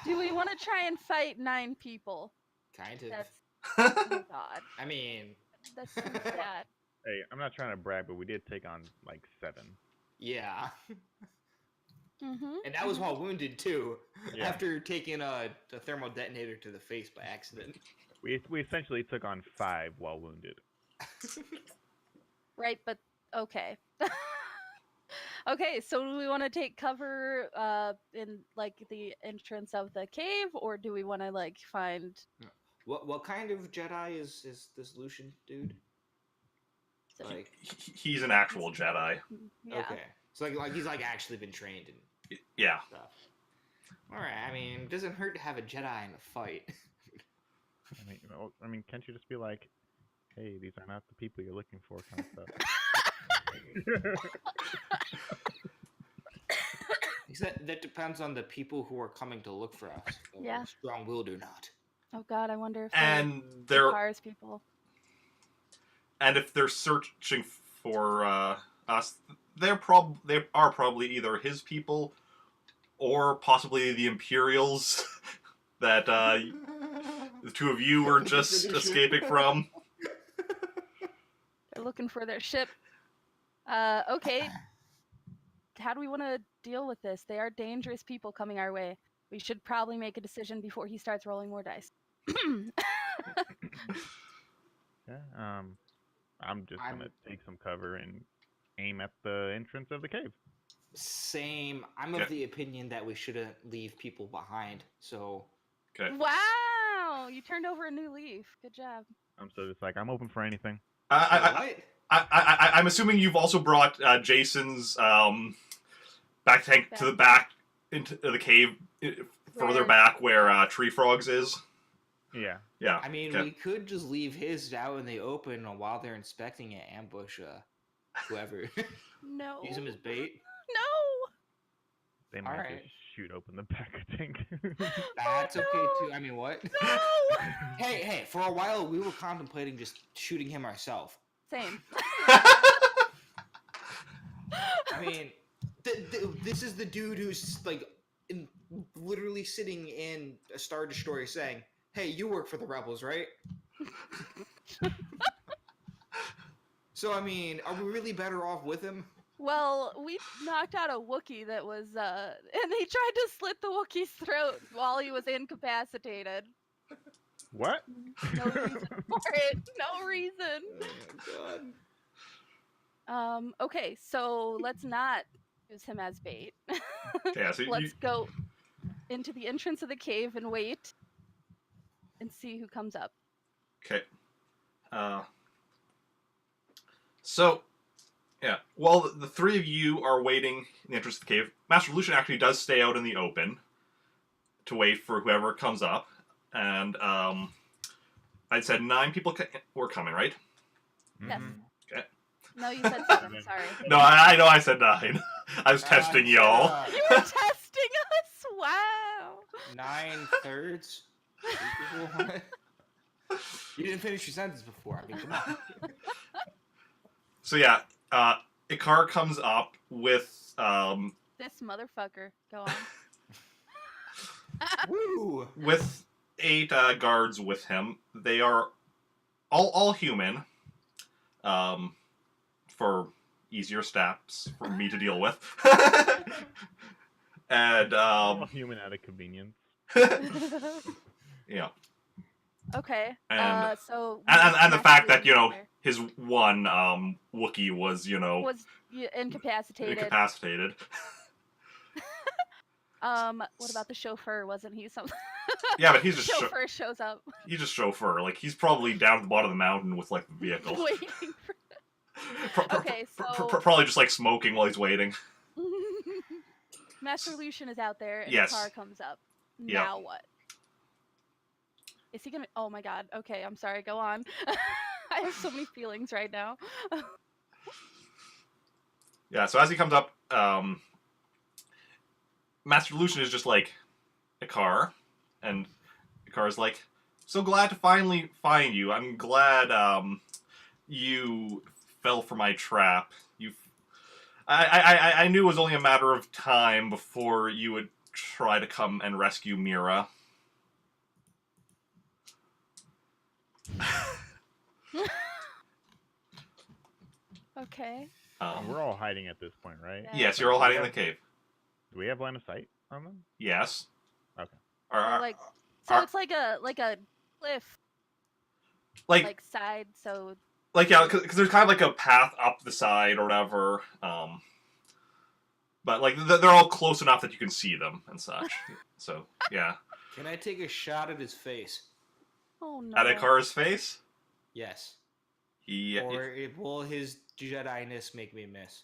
Do we want to try and fight 9 people? Kind of. That's oh god. I mean, That's so sad. Hey, I'm not trying to brag, but we did take on like 7. yeah. Mm-hmm. And that was while wounded too. Yeah. After taking a thermal detonator to the face by accident. We essentially took on 5 while wounded. Right, but okay. Okay, so do we want to take cover in like the entrance of the cave, or do we want to like find? What kind of Jedi is this Lucian dude? Like, He's an actual Jedi. Yeah. okay, so like he's like actually been trained and Yeah. stuff. All right, I mean, it doesn't hurt to have a Jedi in a fight. I mean, can't you just be like, "Hey, these are not the people you're looking for," kind of stuff. That depends on the people who are coming to look for us. Whether Yeah. they're strong-willed or not. Oh god, I wonder if And they're they're Cars people. and if they're searching for us, they are probably either his people or possibly the Imperials that the two of you were just escaping from. They're looking for their ship. Okay. How do we want to deal with this? They are dangerous people coming our way. We should probably make a decision before he starts rolling more dice. Yeah. I'm just gonna take some cover and aim at the entrance of the cave. Same. I'm of the opinion that we shouldn't leave people behind. So. Okay. Wow! You turned over a new leaf. Good job. I'm so just like I'm open for anything. I'm assuming you've also brought Jason's back tank to the back into the cave, further back where Tree Frogs is. Yeah. Yeah. I mean, we could just leave his out in the open while they're inspecting it, ambush whoever. No. Use him as bait. They might Alright. just shoot open the back of tank. That's okay no. too. I mean, what? No. Hey, for a while we were contemplating just shooting him ourselves. Same. I mean, this is the dude who's like literally sitting in a Star Destroyer saying, "Hey, you work for the rebels, right?" So I mean, are we really better off with him? Well, we knocked out a Wookiee that was, and he tried to slit the Wookiee's throat while he was incapacitated. What? No reason for it. No reason. Oh my god. Okay, so let's not use him as bait. Yeah, so Let's go into the entrance of the cave and wait and see who comes up. Okay. So, yeah. While the three of you are waiting in the entrance of the cave, Master Lucian actually does stay out in the open to wait for whoever comes up. And I'd said 9 people were coming, right? Yes. Okay. No, you said 7. Sorry. No, I know I said 9. I was testing y'all. You were testing us. Wow. 9/3. You didn't finish your sentence before. I mean, come on. So yeah, Ikar comes up with This motherfucker. Go on. Woo! with 8 guards with him. They are all human, for easier stats for me to deal with. And All human out of convenience. yeah, Okay. And- So and the fact that there his one Wookiee was was incapacitated. incapacitated. What about the chauffeur? Wasn't he something? Yeah, but he's just chauffeur shows up he's just chauffeur. Like he's probably down at the bottom of the mountain with like the vehicle. waiting for. Okay, so Probably just like smoking while he's waiting. Master Lucian is out there, and Yes. the car comes up. Yep. Now what? Is he gonna? Oh my God. Okay, I'm sorry. Go on. I have so many feelings right now. Yeah, so as he comes up, Master Lucian is just like Ikar, and Ikar's like, "So glad to finally find you. I'm glad you fell for my trap. I knew it was only a matter of time before you would try to come and rescue Mira." Okay. We're all hiding at this point, right? Yeah. Yes, you're all hiding in the cave. Do we have line of sight on them? Yes. Okay. So, like, so are- it's like a cliff, like like side. So yeah, because there's kind of like a path up the side or whatever. But like they're all close enough that you can see them and such. So yeah, Can I take a shot at his face? oh no. at Ikar's face, Yes. he. Or will his Jedi-ness make me miss?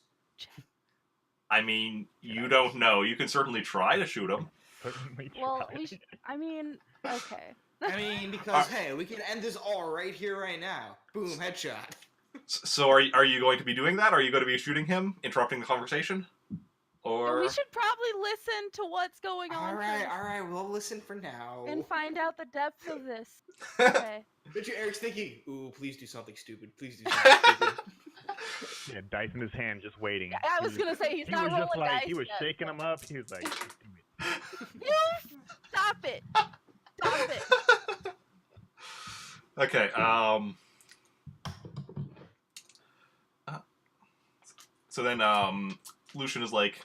I mean, you don't know. You can certainly try to shoot him. Certainly Well, try. we I mean, okay. I mean, because hey, we can end this all right here, right now. Boom, headshot. So are you going to be doing that? Are you going to be shooting him, interrupting the conversation, or? We should probably listen to what's going on All right, first all right. We'll listen for now. and find out the depth of this. Okay. Bet you Eric's thinking, ooh, please do something stupid. Please do something stupid. Yeah, dice in his hand, just waiting. I was gonna say he's He not was rolling just like dice he was yet. shaking them up. He was like, You stop it! Stop it! Okay. So then, Lucian is like,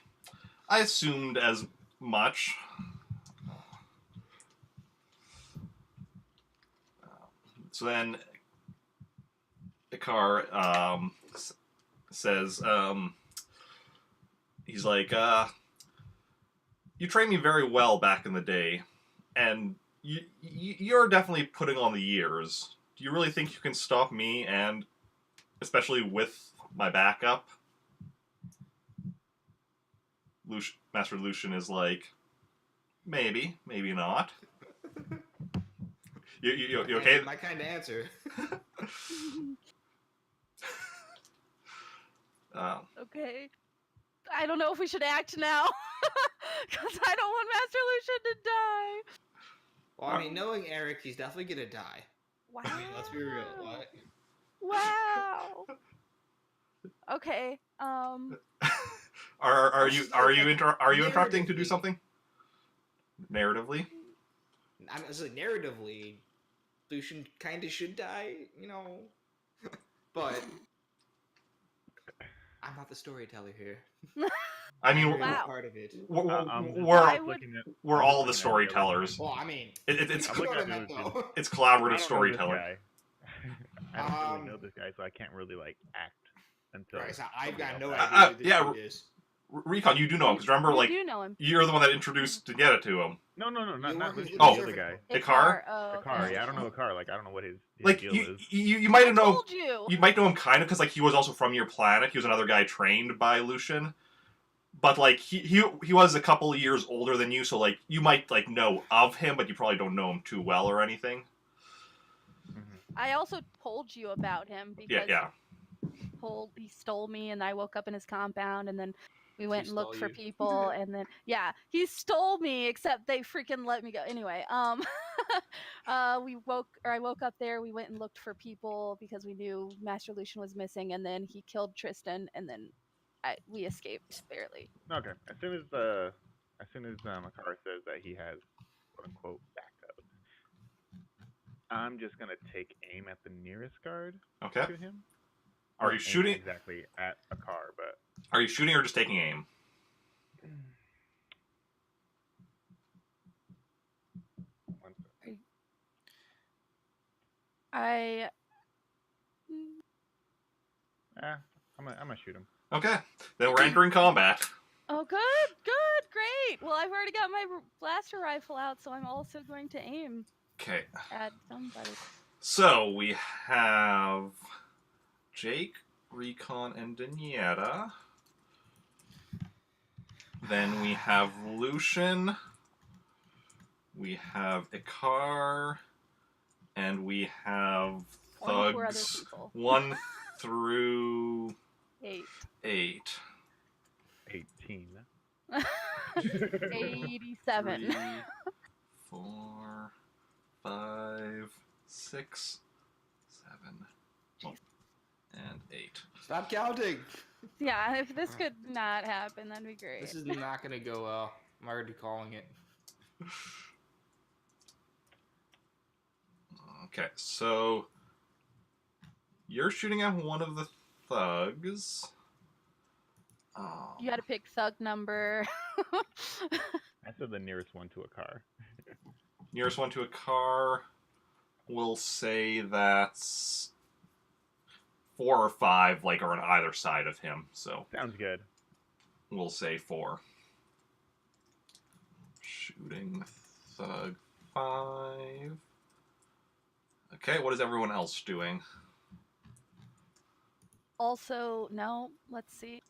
I assumed as much. So then, Ikar says, he's like, you trained me very well back in the day, and you're definitely putting on the years. Do you really think you can stop me, and especially with my backup? Master Lucian is like, maybe not. You okay? My kind of answer. Okay. I don't know if we should act now. Because I don't want Master Lucian to die. Well, I mean, knowing Eric, he's definitely gonna die. Wow. I mean, let's be real. What? Wow. Okay. Are you interrupting to do narratively- something? Narratively? I mean, it's like narratively, Lucian kind of should die, but I'm not the storyteller here. I mean, I'm Wow. part of it. we're I would- we're all the storytellers. Well, I mean, It's I'm you know looking what I at meant, Lucian. though. it's I collaborative don't know this storytelling. guy. I don't really Um, know this guy, so I can't really like act until. Right, so I've got no somebody idea else who this yeah, dude is. Recon, you do know him because remember, You like do know him. you're the one that introduced Denieta to him. No, You not work Lucian. with Oh. The other guy. Ikar? Oh, Ikar, okay. yeah, I don't know Ikar. Like, I don't know what his Like deal you, is. you might I know. told you. You might know him kind of because like he was also from your planet. He was another guy trained by Lucian, but like he was a couple of years older than you, so like you might like know of him, but you probably don't know him too well or anything. Mhm. I also told you about him because Yeah. he stole me, and I woke up in his compound, and then we went He and looked stole for you? people, and then he stole me. Except they freaking let me go. Anyway, I woke up there. We went and looked for people because we knew Master Lucian was missing, and then he killed Tristan, and then we escaped barely. Okay. As soon as Ikar says that he has quote unquote backup, I'm just gonna take aim at the nearest guard Okay. to him. Are you Not aim shooting? exactly at Ikar, but Are you shooting or just taking aim? one second. I'm gonna shoot him. Okay. Then we're entering combat. Oh, good, great. Well, I've already got my blaster rifle out, so I'm also going to aim Okay. at somebody. So we have Jake, Recon, and Denieta. Then we have Lucian. We have Ikar. And we have 1 to 4 other thugs people. 1 through 8. 8. 18. 87. 3, 4, 5, 6, 7, Jeez. and 8. Stop counting. Yeah, if this could not happen, that'd be great. This is not gonna go well. I'm already calling it. Okay, so you're shooting at one of the thugs. You got to pick thug number. I said the nearest one to Ikar. Nearest one to a car, we'll say that's 4 or 5, like, are on either side of him. So Sounds good. we'll say 4. Shooting thug 5. Okay, what is everyone else doing? Also, no, let's see.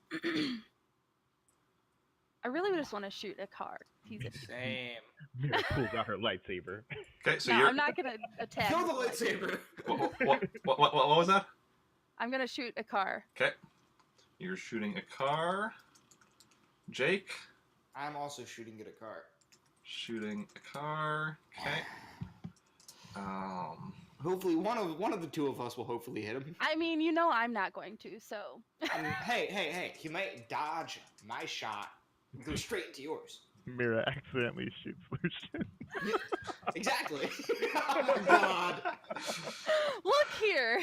I really just want to shoot a car. He's a... Same. Mira pulls out her lightsaber. Okay, so No, you're. I'm not going to attack. Kill the with lightsaber. What was that? I'm going to shoot a car. Okay. You're shooting a car. Jake? I'm also shooting at a car. Shooting a car. Okay. Hopefully, one of the two of us will hopefully hit him. I mean, I'm not going to, so... I mean, hey, he might dodge my shot and go straight into yours. Mira accidentally shoots Lucian. Yeah, exactly. Oh my god. Look here!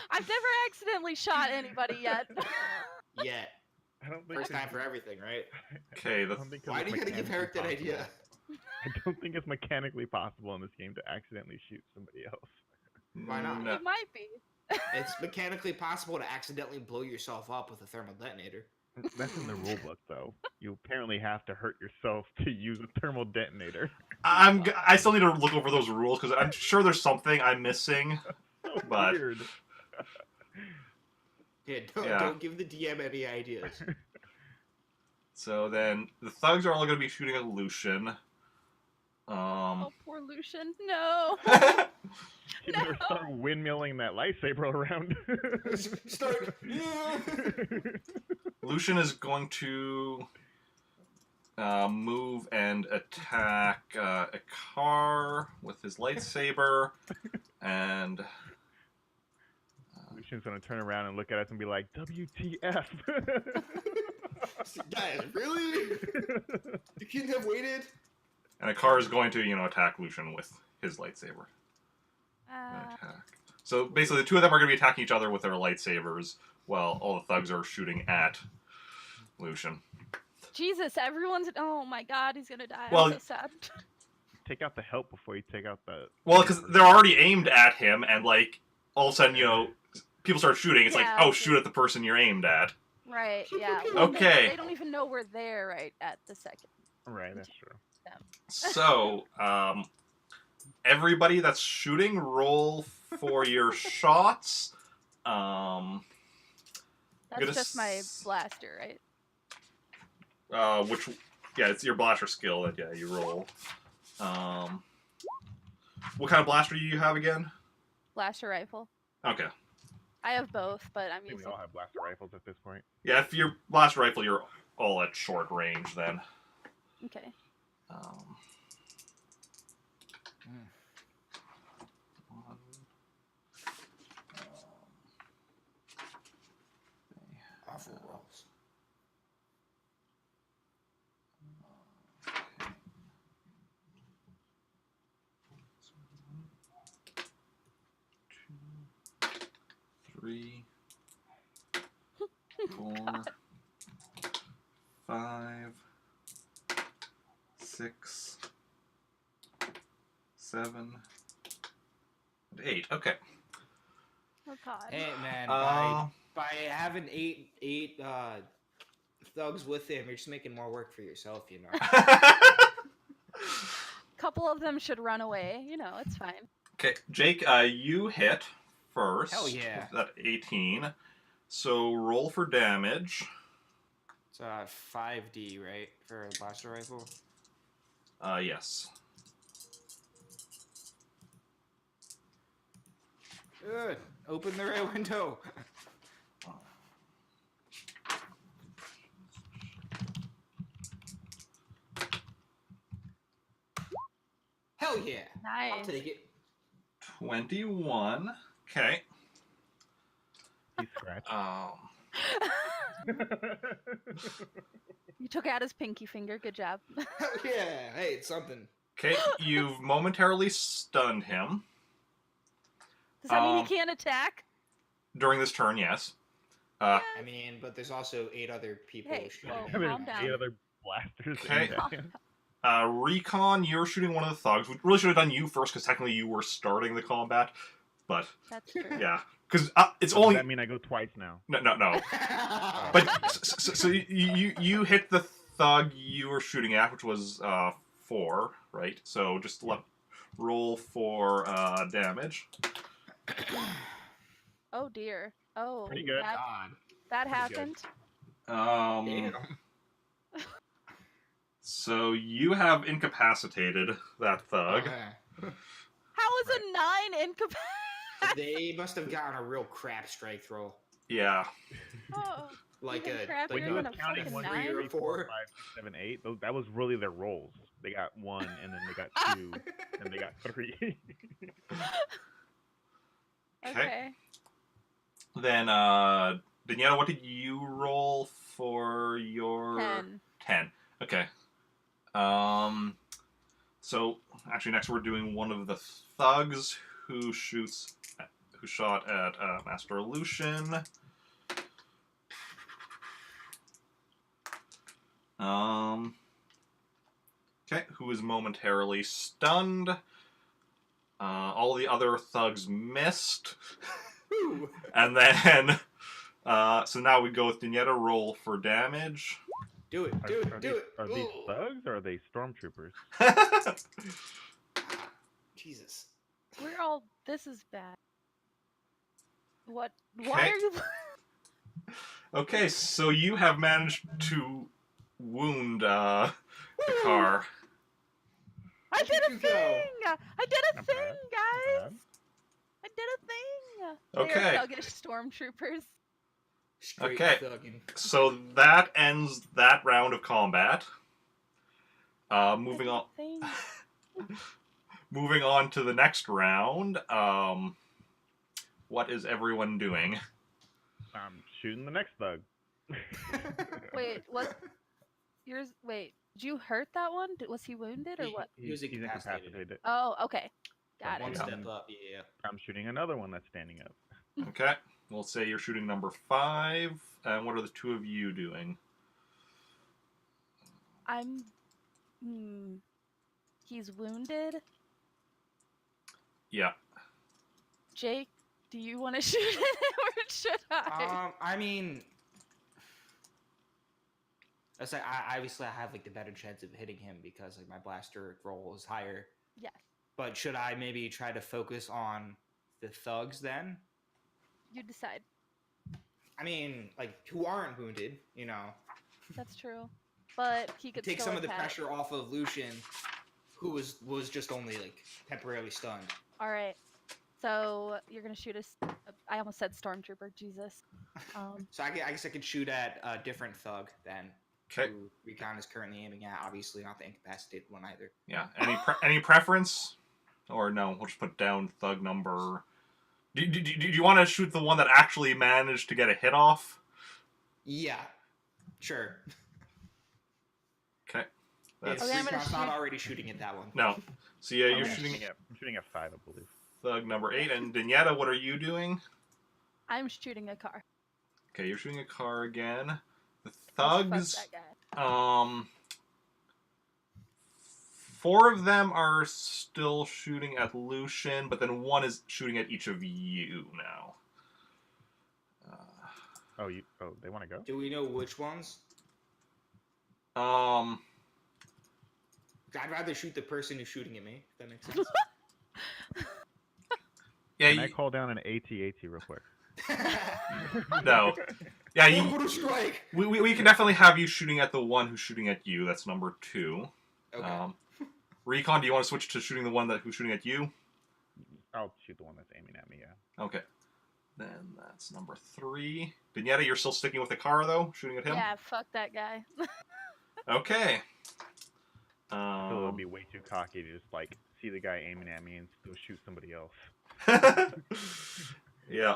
I've never accidentally shot anybody yet. Yeah. I don't think First it's- time for everything, right? Okay, I the don't think Why it's do you gotta give Herrick that mechanically idea? possible. I don't think it's mechanically possible in this game to accidentally shoot somebody else. Why not? No. It might be. It's mechanically possible to accidentally blow yourself up with a thermal detonator. That's in the rulebook, though. You apparently have to hurt yourself to use a thermal detonator. I still need to look over those rules because I'm sure there's something I'm missing. So But- weird. Yeah, Yeah. don't give the DM any ideas. So then the thugs are all going to be shooting at Lucian. Oh, poor Lucian. No. You better start windmilling that lightsaber around. Start. Lucian is going to move and attack a car with his lightsaber, and Lucian's gonna turn around and look at us and be like, "WTF?" Guys, really? You couldn't have waited? and a car is going to attack Lucian with his lightsaber. Attack. So basically, the two of them are going to be attacking each other with their lightsabers, while all the thugs are shooting at Lucian. Jesus, everyone's. Oh my God, he's gonna die. Well, I'm so sad. Take out the help before you take out the. Well, because they're already aimed at him, and like all of a sudden, people start shooting. It's like, oh, shoot at the person you're aimed at. Right. Yeah. Well, Okay. They don't even know we're there right at the second. Right, that's true. So, everybody that's shooting, roll for your shots. That's just my blaster, right? It's your blaster skill that you roll. What kind of blaster do you have again? Blaster rifle. Okay. I have both, but I'm I think we using. all have blaster rifles at this point. Yeah, if your blaster rifle, you're all at short range then. Okay. Awful rolls. Three, 4, 5, 6, 7, and 8. Okay. Oh God. Hey man, by having eight thugs with him, you're just making more work for yourself, you know. Couple of them should run away. It's fine. Okay, Jake, you hit first. Hell yeah. With that 18. So roll for damage. It's 5D, right, for a blaster rifle? Yes. Good. Open the rear window. Hell yeah. Nice. I'll take it. 21. Okay. He's scratched. You took out his pinky finger. Good job. Hell yeah. Hey, it's something. Okay, you've momentarily stunned him. Does that mean he can't attack? During this turn, yes. I mean, but there's also 8 other people Hey, shooting. well, There's calm down. 8 other blasters. Okay. in there. Recon, you're shooting one of the thugs. We really should have done you first, because technically you were starting the combat. But, That's true. yeah. Because it's Does only... that mean I go twice now? No. But, so you hit the thug you were shooting at, which was 4, right? So just roll for damage. Oh dear. Oh. Pretty good. God. That Pretty good. happened. Damn. So you have incapacitated that thug. How is a 9 incapacitated? They must have gotten a real crap strike throw. Yeah. Oh. Like Even a crappier When you than was a counting fucking 1, 2, 9? 3, 4, 5, 4. 6, 7, 8, that was really their rolls. They got 1, and then they got 2, and they got 3. Okay. Then, Denieta, what did you roll for your... 10. 10. Okay. So, actually, next we're doing one of the thugs who shot at Master Lucian. Okay, who is momentarily stunned. All the other thugs missed. And then, so now we go with Denieta, roll for damage. Do it. Are these thugs or are they stormtroopers? Jesus. We're all. This is bad. What? Why Okay. are you? Okay, so you have managed to wound the car. I did a you thing! go? I did a Not thing, bad, guys! bad. I did a thing! Okay. They are thuggish stormtroopers. Straight Okay. thugging. So that ends that round of combat. Moving on. Thing. Moving on to the next round. What is everyone doing? I'm shooting the next thug. Wait, what? Yours? Wait, did you hurt that one? Was he wounded or what? He was He's incapacitated. incapacitated. Oh, okay. Got One it. Yeah. step up, yeah. I'm shooting another one that's standing up. Okay. We'll say you're shooting number 5. And what are the two of you doing? I'm. He's wounded. Yeah. Jake, do you want to shoot at him or should I? I mean, it's like obviously I have like the better chance of hitting him because like my blaster roll is higher. Yes. But should I maybe try to focus on the thugs then? You decide. I mean, like who aren't wounded, you know? That's true. But he could Take still some of the attack. pressure off of Lucian, who was just only like temporarily stunned. All right. So you're gonna shoot I almost said stormtrooper. Jesus. So I guess I could shoot at a different thug then. Okay. Who Recon is currently aiming at. Obviously not the incapacitated one either. Yeah. Any preference? Or no? We'll just put down thug number. Do you want to shoot the one that actually managed to get a hit off? Yeah. Sure. Okay. If Okay, I'm gonna Recon's not shoot- already shooting at that one. No. So yeah, you're I'm shooting shooting at 5, I believe. thug number 8. And Denieta, what are you doing? I'm shooting a car. Okay, you're shooting a car again. The Fuck thugs. that guy. 4 of them are still shooting at Lucian, but then 1 is shooting at each of you now. Oh, they want to go? Do we know which ones? Um, I'd rather shoot the person who's shooting at me, if that makes sense. yeah, Can I call down an AT-AT real quick? no. Yeah, Orbital strike! we can definitely have you shooting at the one who's shooting at you. That's number 2. Okay. Recon, do you want to switch to shooting the one who's shooting at you? I'll shoot the one that's aiming at me, yeah. Okay. Then that's number 3. Denieta, you're still sticking with the car, though? Shooting at him? Yeah, fuck that guy. Okay. I feel it would be way too cocky to just, like, see the guy aiming at me and still shoot somebody else. Yeah.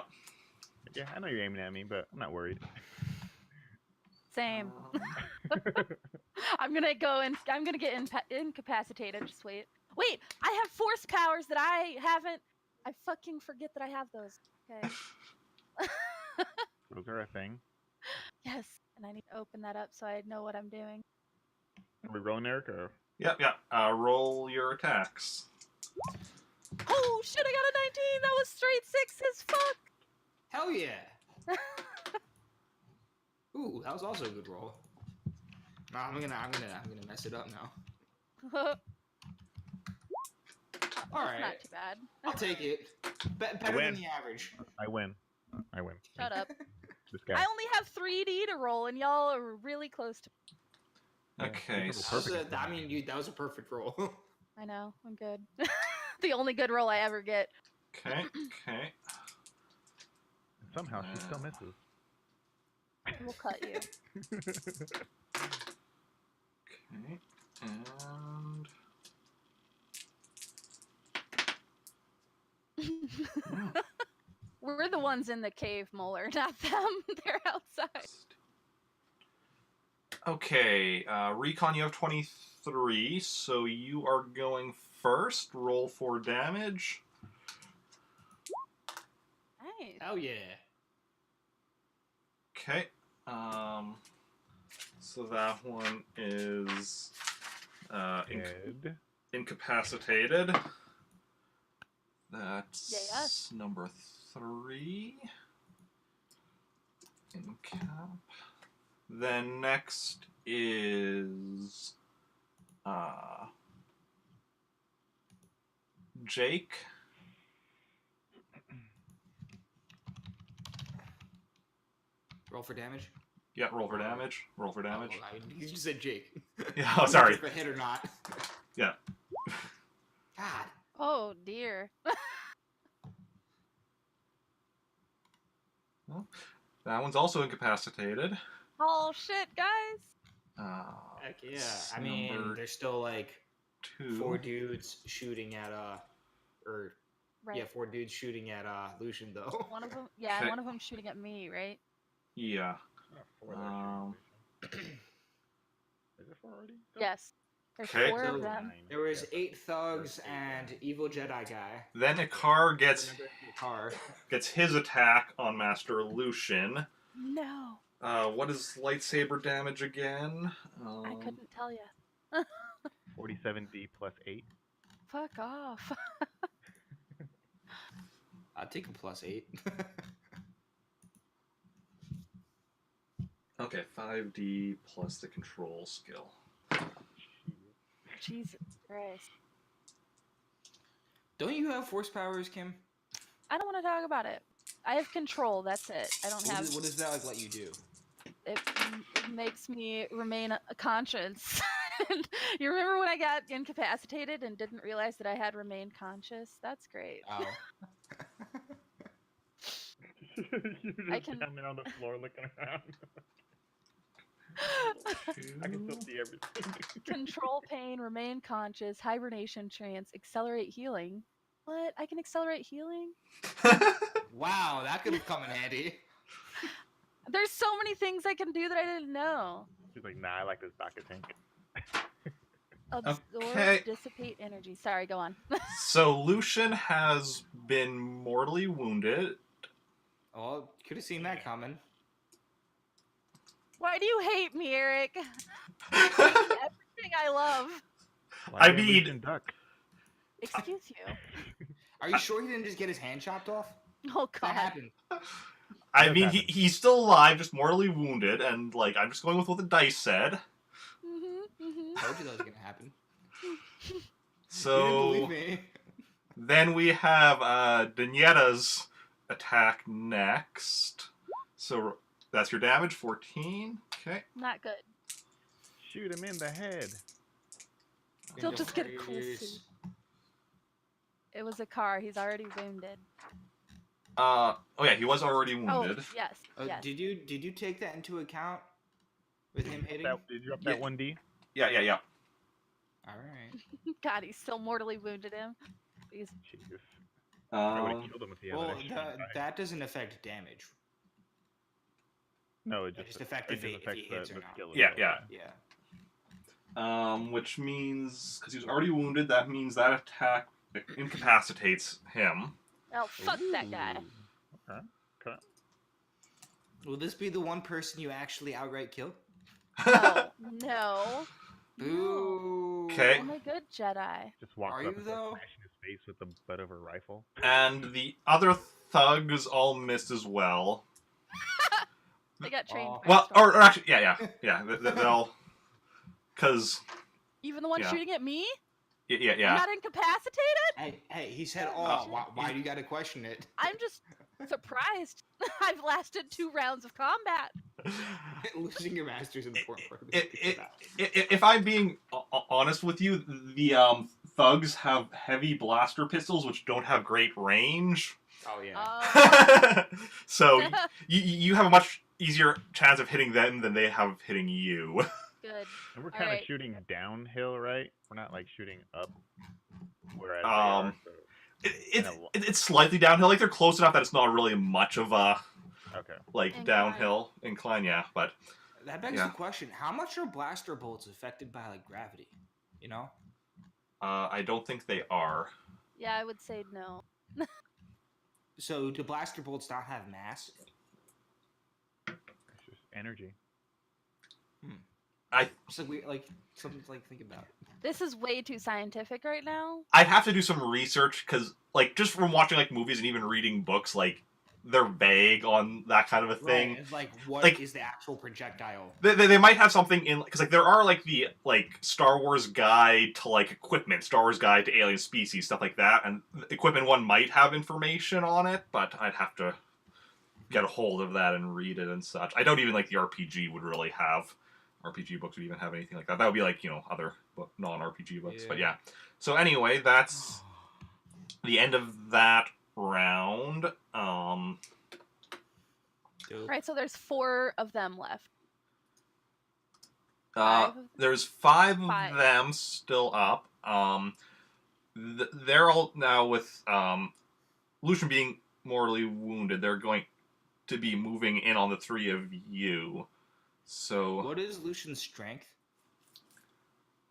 Yeah, I know you're aiming at me, but I'm not worried. Same. I'm gonna go and I'm gonna get incapacitated. Just wait. Wait, I have force powers that I haven't. I fucking forget that I have those. Okay. Those are a thing. Yes, and I need to open that up so I know what I'm doing. Are we rolling, Eric, or? Yep. Roll your attacks. Oh shit! I got a 19. That was straight 6s. Fuck. Hell yeah! Ooh, that was also a good roll. No, I'm gonna mess it up now. That's Alright. not too bad. I'll take it. Better win. than the average. I win. Shut up. This guy. I only have 3D to roll, and y'all are really close to. Okay. these are So, perfect. That was a perfect roll. I know. I'm good. The only good roll I ever get. okay. Somehow she still misses. We'll cut you. Okay. And We're the ones in the cave, Molar, not them. They're outside. okay. Recon, you have 23, so you are going first. Roll for damage. Nice. Hell yeah. Okay. So that one is Dead. incapacitated. That's Yes. number 3. Incap. Then next is Jake. Roll for damage. Yeah, roll for damage. Roll for damage. Oh, you just said Jake. Yeah, oh, sorry. If a hit or not. Yeah. God. Oh dear. That one's also incapacitated. Oh shit, guys. Heck yeah. It's I mean, number there's still like 2. 4 dudes shooting at or Right. yeah, 4 dudes shooting at Lucian though. One of them, yeah, and Okay. one of them shooting at me, right? Yeah. Four that are shooting Lucian. Is it 4 already? Nope. Yes. There's Okay. 4 So, of them. 9. There was Yeah, 8 thugs there's eight, and yeah. evil Jedi guy. Then Ikar gets Remember the car. his attack on Master Lucian. No, What is lightsaber damage again? I couldn't tell you. 47d plus 8. Fuck off. I'll take a +8. Okay, 5d plus the control skill. Jesus Christ. Don't you have force powers, Kim? I don't want to talk about it. I have control. That's it. I don't have. What does that like let you do? It makes me remain conscious. You remember when I got incapacitated and didn't realize that I had remained conscious? That's great. Oh. You're just I can- down there on the floor looking around. I can still see everything. Control pain, remain conscious, hibernation trance, accelerate healing. What? I can accelerate healing? Wow, that could have come in handy. There's so many things I can do that I didn't know. She's like, nah, I like this back tank. Absorb, Okay. dissipate energy. Sorry, go on. So Lucian has been mortally wounded. Oh, could have seen that coming. Why do you hate me, Eric? Everything I love. Why I did mean- Lucian duck? Excuse you. Are you sure he didn't just get his hand chopped off? Oh That God. happened. I Does mean, happen. he's still alive, just mortally wounded, and like I'm just going with what the dice said. Told you that was gonna happen. You didn't So believe me. then we have Denieta's attack next. So that's your damage, 14. Okay. Not good. Shoot him in the head. He'll just get a cool Please. suit. It was a car. He's already wounded. Oh yeah, he was already wounded. Oh yes, yes. Did you take that into account with him hitting? Did you drop that 1d? Yeah. All right. God, he still mortally wounded him. He's Jesus. I would have killed him if he had Well, an extra die. that doesn't affect damage. No, It just affects if he hits or the not. skill. Yeah, as yeah. well. Which means because he was already wounded, that means that attack incapacitates him. oh fuck that guy. Ooh. Okay. Will this be the one person you actually outright kill? Oh no. No. Boo. Okay. I'm a good Jedi. Just walks Are up you, and starts though? smashing his face with the butt of a rifle. And the other thugs all missed as well. They got trained. Oh. for Well, storm. or actually, yeah. They'll, because Even the one yeah. shooting at me? I'm yeah. not incapacitated? Hey, he said, Oh, "Oh, why do you gotta question it?" I'm just surprised. I've lasted 2 rounds of combat. Losing your master is an important part of If I'm being honest with you, the thugs have heavy blaster pistols which don't have great range. Oh yeah. Oh. So you have a much easier chance of hitting them than they have of hitting you. Good. And we're kind of Alright. shooting downhill, right? We're not like shooting up. Whereas they are, so. It's slightly downhill. Like they're close enough that it's not really much of a Okay. like Incline. downhill incline. Yeah, but That begs Yeah. the question: how much are blaster bolts affected by like gravity? You know? I don't think they are. Yeah, I would say no. So do blaster bolts not have mass? It's just energy. It's like something to think about. This is way too scientific right now. I'd have to do some research because, like, just from watching like movies and even reading books, like they're vague on that kind of a thing. Right. It's like what Like- is the actual projectile? They might have something in because like there are like the like Star Wars guide to like equipment, Star Wars guide to alien species, stuff like that, and equipment one might have information on it, but I'd have to get a hold of that and read it and such. I don't even like the RPG would really have. RPG books would even have anything like that. That would be like, other non-RPG books. But yeah. So anyway, that's the end of that round. Dope. Right, so there's 4 of them left. 5 of them? There's 5 5. of them still up. They're all now with Lucian being mortally wounded. They're going to be moving in on the 3 of you. So, What is Lucian's strength?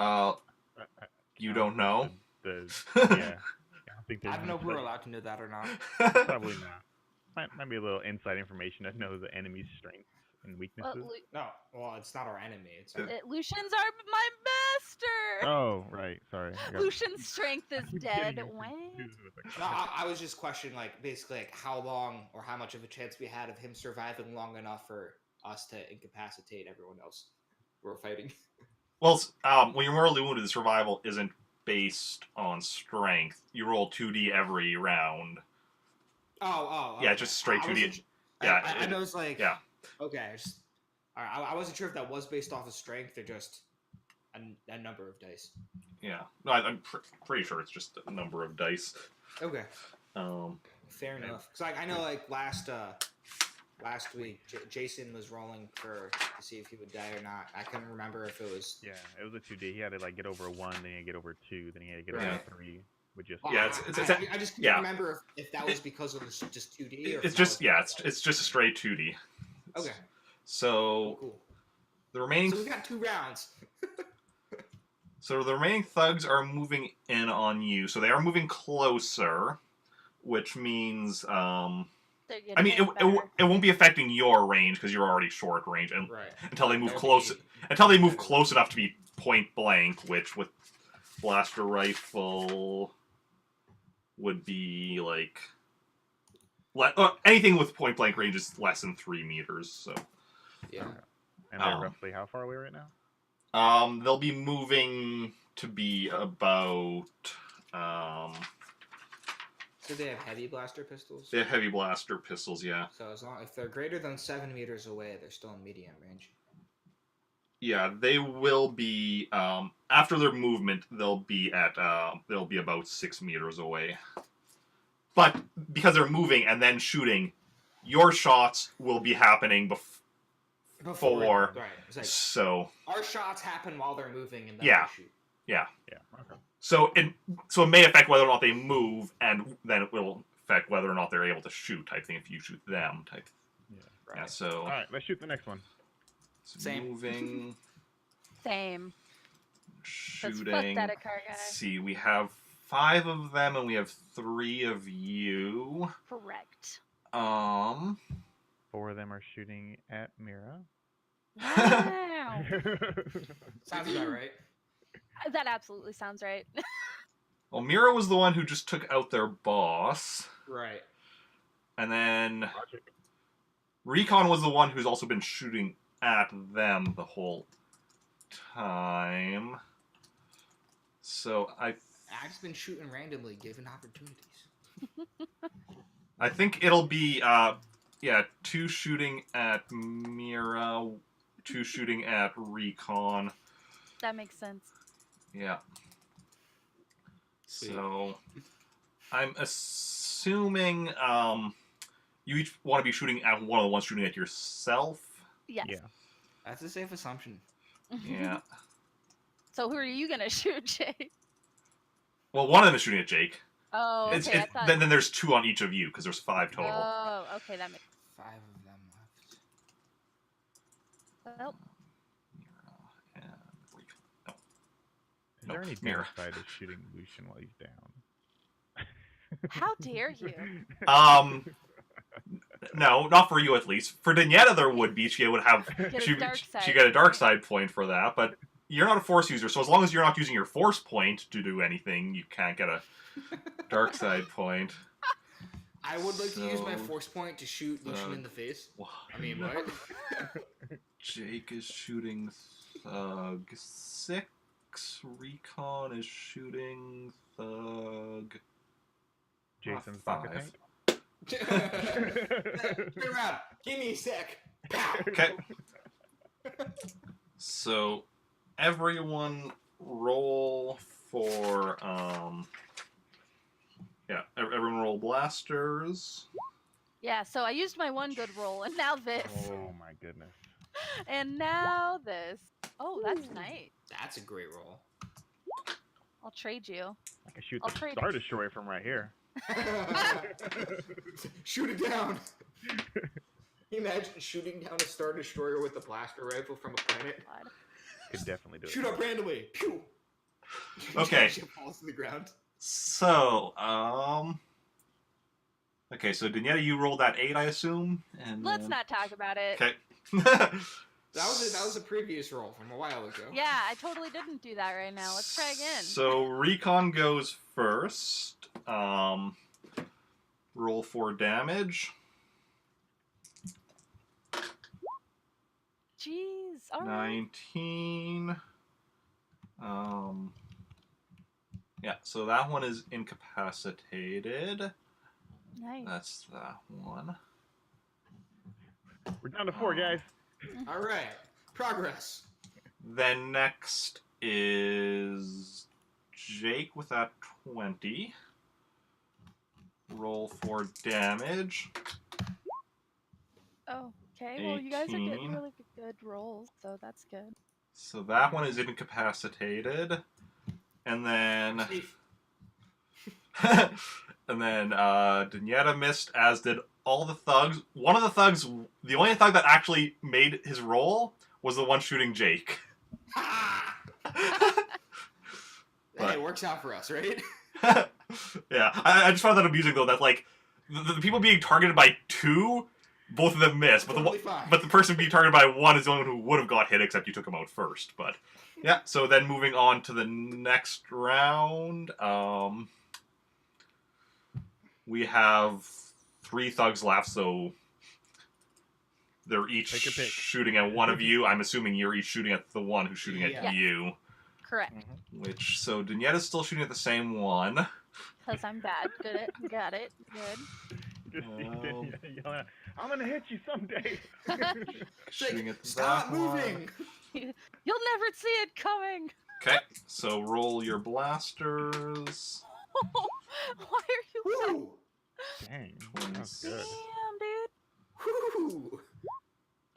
you don't know? Yeah. I don't think I there's don't know if we're much- allowed to know that or not. Probably not. Might be a little inside information to know the enemy's strengths and weaknesses. No, well, it's not our enemy. It's Lucian's my master! Oh, right. Sorry. I got- Lucian's strength is I'm dead. getting What? confused with the- No, I was just questioning, like, basically, like, how long or how much of a chance we had of him surviving long enough for us to incapacitate everyone else we're fighting. Well, when you're mortally wounded, the survival isn't based on strength. You roll 2d every round. Oh. Yeah, okay. just straight I 2d. wasn't- Yeah, I know it's like, yeah. Okay, all right. I wasn't sure if that was based off of strength or just a number of dice. Yeah. No, I'm pretty sure it's just a number of dice. Okay, fair Yeah. enough. Because I know, like last week, Jason was rolling to see if he would die or not. I couldn't remember if it was. Yeah, it was a 2D. He had to like get over 1, then he had to get over 2, then he had to get Right. over 3. With just Yeah, I just couldn't yeah. remember if that was because it was just 2D. Or if It's that just was it's just a straight 2d. Okay. So Cool. the remaining So we got 2 rounds. So the remaining thugs are moving in on you. So they are moving closer, which means They're I mean getting better. it won't be affecting your range because you're already short range and Right. until they move That'll close be- until they move close enough to be point blank, which with blaster rifle would be like anything with point blank range is less than 3 meters. So Yeah. And they're roughly how far away right now? they'll be moving to be about So they have heavy blaster pistols. they have heavy blaster pistols, yeah. So if they're greater than 7 meters away, they're still in medium range. Yeah, they will be after their movement. They'll be about 6 meters away. But because they're moving and then shooting, your shots will be happening before. Right. It's like So our shots happen while they're moving, and then Yeah. we shoot. Yeah. Okay. so it may affect whether or not they move, and then it will affect whether or not they're able to shoot. Type thing if you shoot them. Type. Yeah. Right. Yeah. So All right, let's shoot the next one. Same. moving, Same. That's shooting. pathetic, car guy. Let's see, we have 5 of them, and we have 3 of you. Correct. 4 of them are shooting at Mira. Wow. Sounds about right. That absolutely sounds right. Well, Mira was the one who just took out their boss, Right. and then Logic. Recon was the one who's also been shooting at them the whole time. So I've just been shooting randomly, given opportunities. I think it'll be 2 shooting at Mira, 2 shooting at Recon. That makes sense. Yeah. Sweet. So I'm assuming you each want to be shooting at one of the ones shooting at yourself. Yes. Yeah. That's a safe assumption. Yeah. So who are you gonna shoot, Jay? Well, one of them is shooting at Jake. Oh, okay. I thought... Then there's 2 on each of you because there's 5 total. Oh, okay. That makes. 5 of them left. Well, And Recon. No. Is there Nope, any Mira. downside to shooting Lucian while he's down? how dare you? No, not for you at least. For Denieta, there would be. She would have. Get She a dark side. she got a dark side point for that, but you're not a force user, so as long as you're not using your force point to do anything, you can't get a dark side point. I would like to use my So, force point to shoot Lucian in the face. I mean, what? Jake is shooting Thug 6. Recon is shooting Thug. Jason's 5. pocket tank. Turn around. Give me a sec. Pow. Okay. So, everyone roll for everyone roll blasters. Yeah. So I used my one good roll, and now this, Oh my goodness. and now this. Oh, that's Ooh. nice. That's a great roll. I'll trade you. I can shoot I'll the trade Star Destroyer from right here. Shoot it down. Can you imagine shooting down a Star Destroyer with a blaster rifle from a planet? God. Could definitely do it. Shoot up randomly. Pew. Okay. Ship falls to the ground. So, okay, so Denieta, you rolled that 8, I assume? And Let's not talk about it. Okay. That was a previous roll from a while ago. Yeah, I totally didn't do that right now. Let's try again. So, Recon goes first. Roll for damage. Jeez. All right. 19. Yeah, so that one is incapacitated. Nice. That's that one. We're down to 4, guys. All right. Progress. Then next is Jake with that 20. Roll for damage. Oh, okay. Well, you guys are getting 18. really good rolls, so that's good. So that one is incapacitated. And then and then Denieta missed, as did all the thugs. One of the thugs, the only thug that actually made his roll was the one shooting Jake. Hey, it works out for us, right? Yeah, I just found that amusing though, that like the people being targeted by 2, both of them missed, but Totally fine. the person being targeted by 1 is the only one who would have got hit, except you took him out first. But yeah, so then moving on to the next round, we have 3 thugs left, so they're each Take your pick. shooting at one of you. I'm assuming you're each shooting at the one who's shooting Yeah. at you. Correct. Which, so Denieta's still shooting at the same one. Because I'm bad. Got it. Good. Just Um, yelling out, I'm gonna hit you someday. Shooting at Stop that one. moving. You'll never see it coming. Okay, so roll your blasters. Why are you so... Woo. Dang, that's good. Damn, dude. Woo.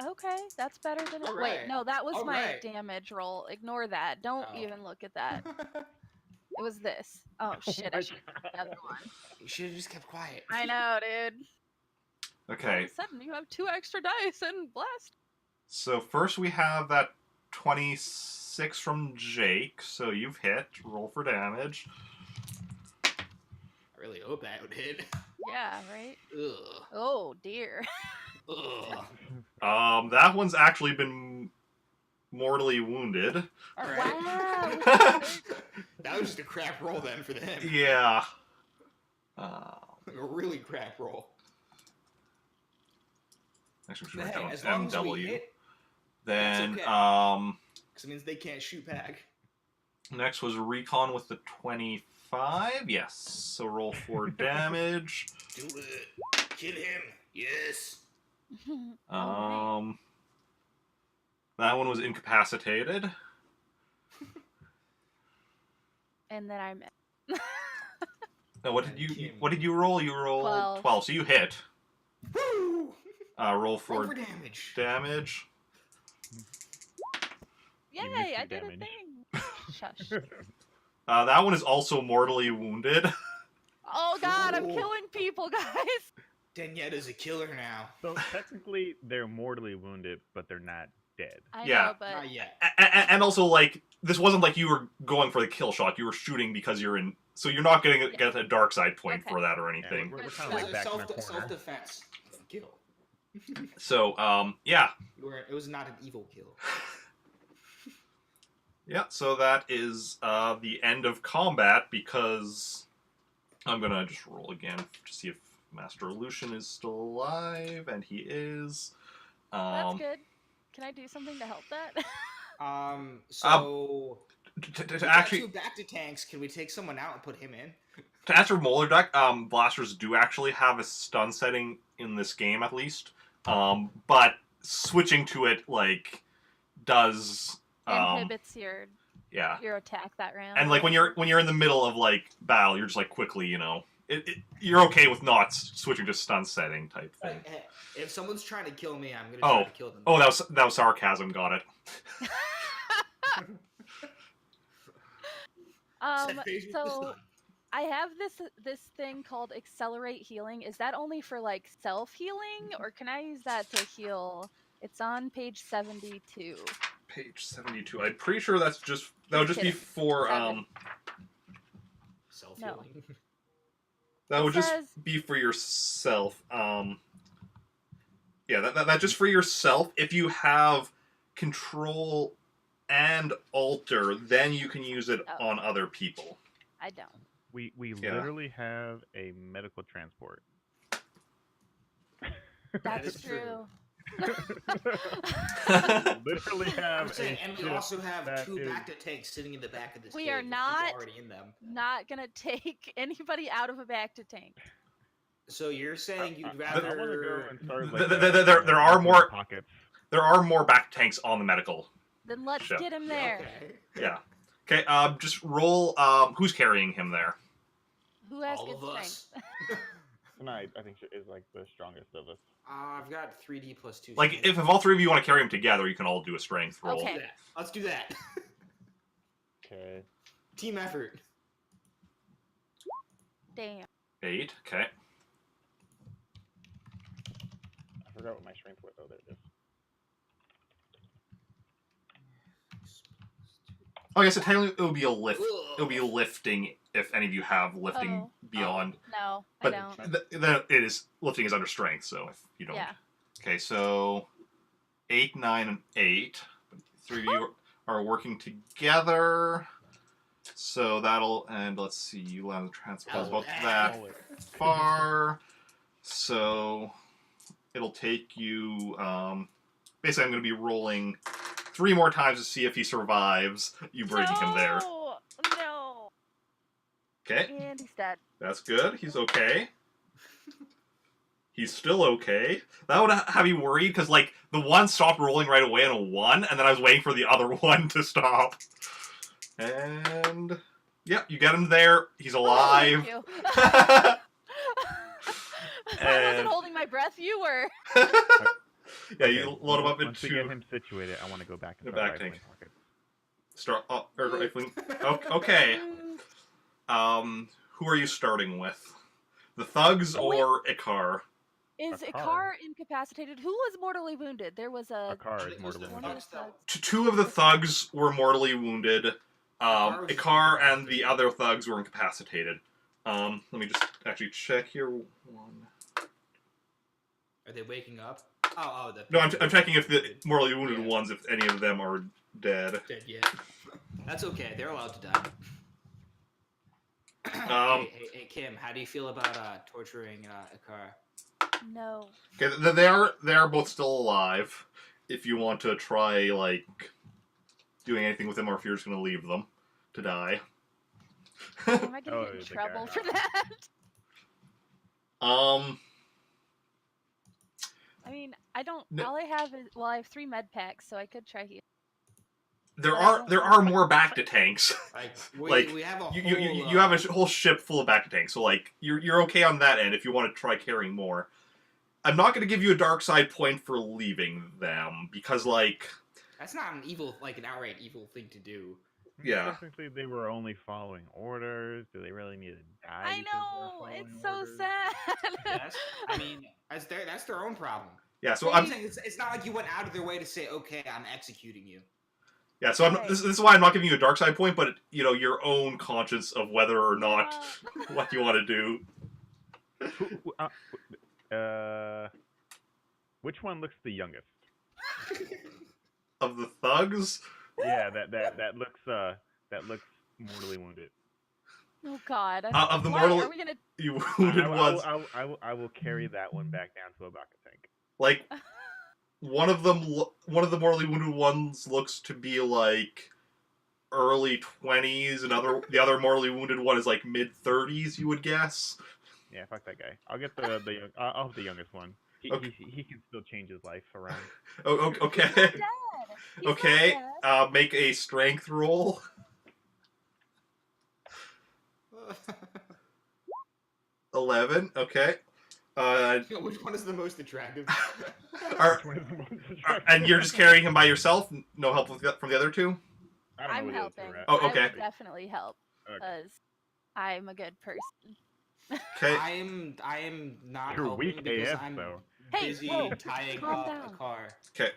Okay, that's better than it. All Wait, right. no, that was All my right. damage roll. Ignore that. Don't Oh. even look at that. It was this. Oh shit! I my should have the other one. You should have just kept quiet. I know, dude. All Okay, of a sudden, you have 2 extra dice and blast. so first we have that 26 from Jake, so you've hit. Roll for damage. I really hope that would hit. Yeah, right. Ugh. Oh dear. Ugh. That one's actually been mortally wounded. All right. Wow. That was just a crap roll then for them. Yeah. A really crap roll. Actually, But I'm hey, sure as long as we MW. hit, Then, that's okay. 'cause it means they can't shoot back. next was Recon with the 25. Yes. So roll for damage. Do it. Kill him. Yes. Alright. That one was incapacitated. And then I'm. No, what And did you Kim. what did you roll? You rolled 12. 12, so you hit. Woo! Roll Roll for for damage. damage. Yay! missed I your did a damage. thing. Shush. That one is also mortally wounded. Oh god, I'm Ooh. killing people, guys. Denieta's a killer now. So technically, they're mortally wounded, but they're not dead. I Yeah. know, but Not yet. And also, like, this wasn't like you were going for the kill shot. You were shooting because you're in. So you're not getting get a dark side point Okay. for that or Yeah, anything. we're Good kind of stuff. like back in our corner. Self-defense. Kill. So, yeah. It was not an evil kill. Yeah, so that is the end of combat, because I'm going to just roll again to see if Master Lucian is still alive, and he is. that's good. Can I do something to help that? So we To got actually, 2 back to tanks. Can we take someone out and put him in? to answer Molar Duck, blasters do actually have a stun setting in this game, at least. But switching to it, like, does... Inhibits yeah. your attack that round. And, like, when you're in the middle of, like, battle, you're just, like, quickly, you know... you're okay with not switching to stun setting type thing. Hey, if someone's trying to kill me, I'm gonna try to kill them. Oh, that was sarcasm. Got it. Set phase with the So sun. I have this thing called accelerate healing. Is that only for like self healing, or can I use that to heal? It's on page 72. Page 72. I'm pretty sure that would just be Kidding. for Seven. Self-healing. that It would just says- be for yourself. Yeah, that just for yourself. If you have control and alter, then you can use it Oh. on other people. I don't. We Yeah. literally have a medical transport. That That's is true. Literally have I'm saying, a and we ship also have that 2 is- Bacta tanks sitting in the back of this We cave are with people not- already in them. Not gonna take anybody out of a Bacta tank. So you're saying you'd I wanna rather... go and start There- like there are more- pockets. There are more back tanks on the medical. Then let's Ship. get him Yeah, there. okay. Yeah. Okay. Just roll. Who's carrying him there? Who has All good of strength? us. Tonight, I think she is like the strongest of us. I've got 3D plus 2. Like, if all three of you want to carry him together, you can all do a strength roll. Okay. Let's do that. Okay. Team effort. Damn. 8. Okay. I forgot what my strength was. Oh, there it is. Oh, I guess technically it would be a lift. Ugh. It would be lifting if any of you have lifting Oh. beyond. No, But I don't. it is lifting is under strength. So if you don't. Yeah. Okay, so 8, 9, and 8. 3 of you are working together. So that'll, and let's see, you land the transpose about that far. So it'll take you, basically I'm going to be rolling 3 more times to see if he survives you bringing him there. No. Okay, And he's dead. that's good. He's okay. He's still okay. That would have you worried, because, like, the one stopped rolling right away on a 1, and then I was waiting for the other one to stop. And, yeah, you get him there. He's alive. Oh, thank you. I wasn't And- holding my breath. You were. Yeah, you load him up Once we get into him situated, I want to go back and the start back rifling tank. pockets. start rifling. Okay. Who are you starting with? The thugs Oh, wait. or Ikar? Is Akar. Ikar incapacitated? Who was mortally wounded? There was A a. car I is think it was mortally the One wounded. of the thugs thugs. 2 of the thugs were mortally wounded. Ikar was Ikar and the incapacitated. other thugs were incapacitated. Let me just actually check here. One. Are they waking up? Oh, No, I'm checking if the mortally wounded ones, if any of them are dead. Dead yet. That's okay. They're allowed to die. Hey, Kim, how do you feel about torturing Ikar? No. Okay, they are both still alive. If you want to try, like, doing anything with them, or if you're just going to leave them to die. Am I gonna Oh, get in the trouble guy. for that? I mean, I don't. No. All I have is I have 3 med packs, so I could try heal. There But I are don't there want- are more Bacta tanks. Like Like, we have a You whole, have a whole ship full of Bacta tanks, so, like, you're okay on that end if you want to try carrying more. I'm not going to give you a dark side point for leaving them, because, like, That's not an evil, like an outright evil thing to do. Yeah. Technically, they were only following orders. Do they really need to die? I because they're know. following It's so orders? sad. Yes, I mean that's their own problem. yeah. So I'm I'm saying it's not like you went out of their way to say, okay, I'm executing you. yeah. So I'm Right. this is why I'm not giving you a dark side point, but your own conscience of whether or not what you want to do. Which one looks the youngest? Of the thugs, Yeah, that looks mortally wounded. Oh God. Of the Why mortal- are we gonna? you wounded ones. I will carry that one back down to a Baka tank. Like, one of the mortally wounded ones looks to be like early 20s, and the other mortally wounded one is like mid 30s. You would guess. Yeah, fuck that guy. I'll get I'll have the youngest one. Okay. He can still change his life around. He's Okay. not dead. He's not Okay. dead. Make a strength roll. 11. Okay. Which one is the most attractive? Are, Which one is the most attractive? and you're just carrying him by yourself? No help from the other 2? I don't know I'm who the other two helping. are at. Oh, I okay. would definitely help Okay. because I'm a good person. Okay. I am not You're helping weak because AF, I'm though. Hey, busy whoa, tying calm up a down. car Okay.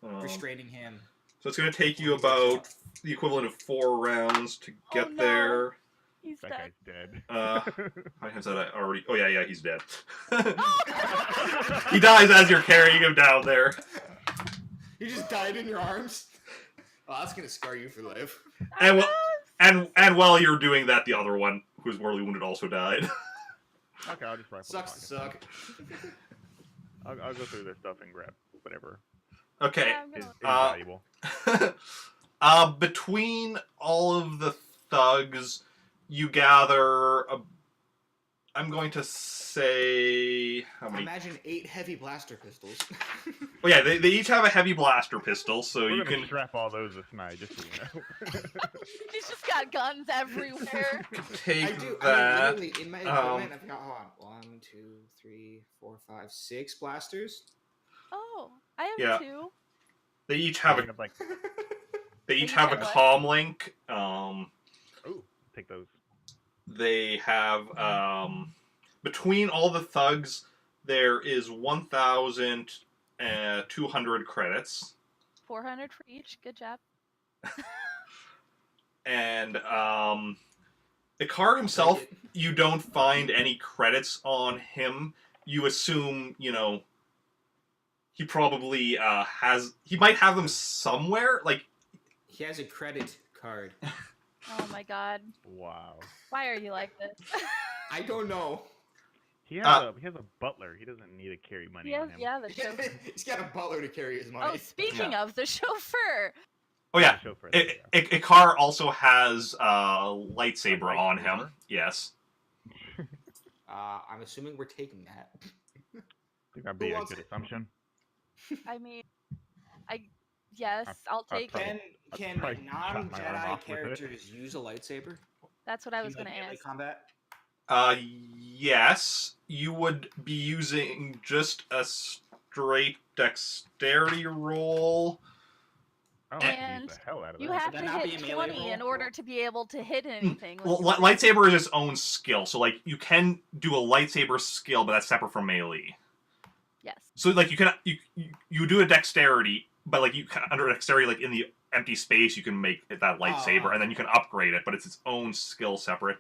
or restraining him. So it's going to take you before he gets about up. the equivalent of 4 rounds to get Oh, no. there. He's That dead. guy's dead. How many times did I already? Oh yeah, he's dead. Oh, He dies as you're carrying him down there. You just died in your arms. Oh, that's gonna scar you for life. And and while you're doing that, the other one who's mortally wounded also died. Okay, I'll just rifle Sucks the to pockets. suck. I'll go through their stuff and grab whatever Okay. Yeah, I'm is gonna- valuable. Between all of the thugs, you gather. I'm going to say how many? Imagine 8 heavy blaster pistols. Oh yeah, they each have a heavy blaster pistol, so We're you gonna can strap all those with Snide, just so you know. He's just got guns everywhere. take I do. that. I mean, literally in my equipment, I've got hold on 1, 2, 3, 4, 5, 6 blasters. Oh, I have Yeah. 2. They each have a like, they each each have a have what? comm link. oh, take those. They have between all the thugs, there is 1,200 credits, 400 for each. Good job. and Icar himself, you don't find any credits on him. You assume, he probably he might have them somewhere. Like, He has a credit card. Oh my god. Wow. Why are you like this? I don't know. He has a butler. He doesn't need to carry money on him. Yeah, the chauffeur. He's got a butler to carry his money. Oh, speaking of the chauffeur. oh yeah, Chauffeur, Icar also has lightsaber on him. lightsaber? Yes. I'm assuming we're taking that. I think that'd be Who a wants good it? assumption. I mean, yes, I'll take probably- it. Can probably chop my arm non-Jedi off with it. characters use a lightsaber? That's what I was In, gonna melee ask. combat. Yes, you would be using just a straight dexterity roll. I like to And use the hell out of You that. have that to not be hit a melee 20 in roll? order to be able to hit anything. with Well, your lightsaber is its own skill, so like you can do a lightsaber skill, but that's separate from melee. Yes. So like you do a dexterity, but like you can, under dexterity, like in the empty space, you can make it that lightsaber, and then you can upgrade it, but it's its own skill separate.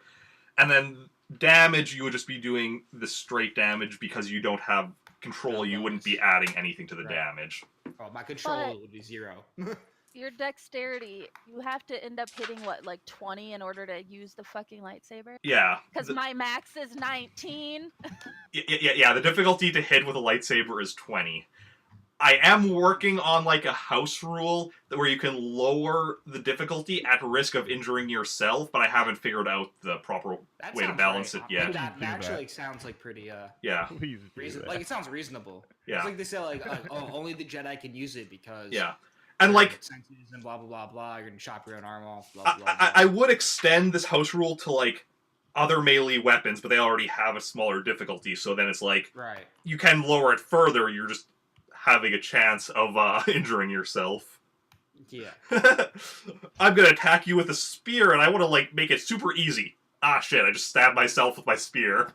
And then damage, you would just be doing the straight damage because you don't have control. You wouldn't be adding anything to the Right. damage. Oh, my control But- would be 0. Your dexterity, you have to end up hitting what, like 20 in order to use the fucking lightsaber? Yeah. Because my max is 19. Yeah. The difficulty to hit with a lightsaber is 20. I am working on like a house rule where you can lower the difficulty at risk of injuring yourself, but I haven't figured out the proper That way to sounds balance right. it yet. That Do that. actually sounds like pretty Yeah. Please do reason. that. Like it sounds reasonable. Yeah. It's like they say like oh only the Jedi can use it because Yeah. And they're like senses and blah blah blah blah. You're gonna chop your own arm off. Blah I, blah blah. I, I would extend this house rule to like other melee weapons, but they already have a smaller difficulty, so then it's like Right. you can lower it further, you're just having a chance of injuring yourself. Yeah. I'm gonna attack you with a spear, and I want to like make it super easy. Ah, shit! I just stabbed myself with my spear.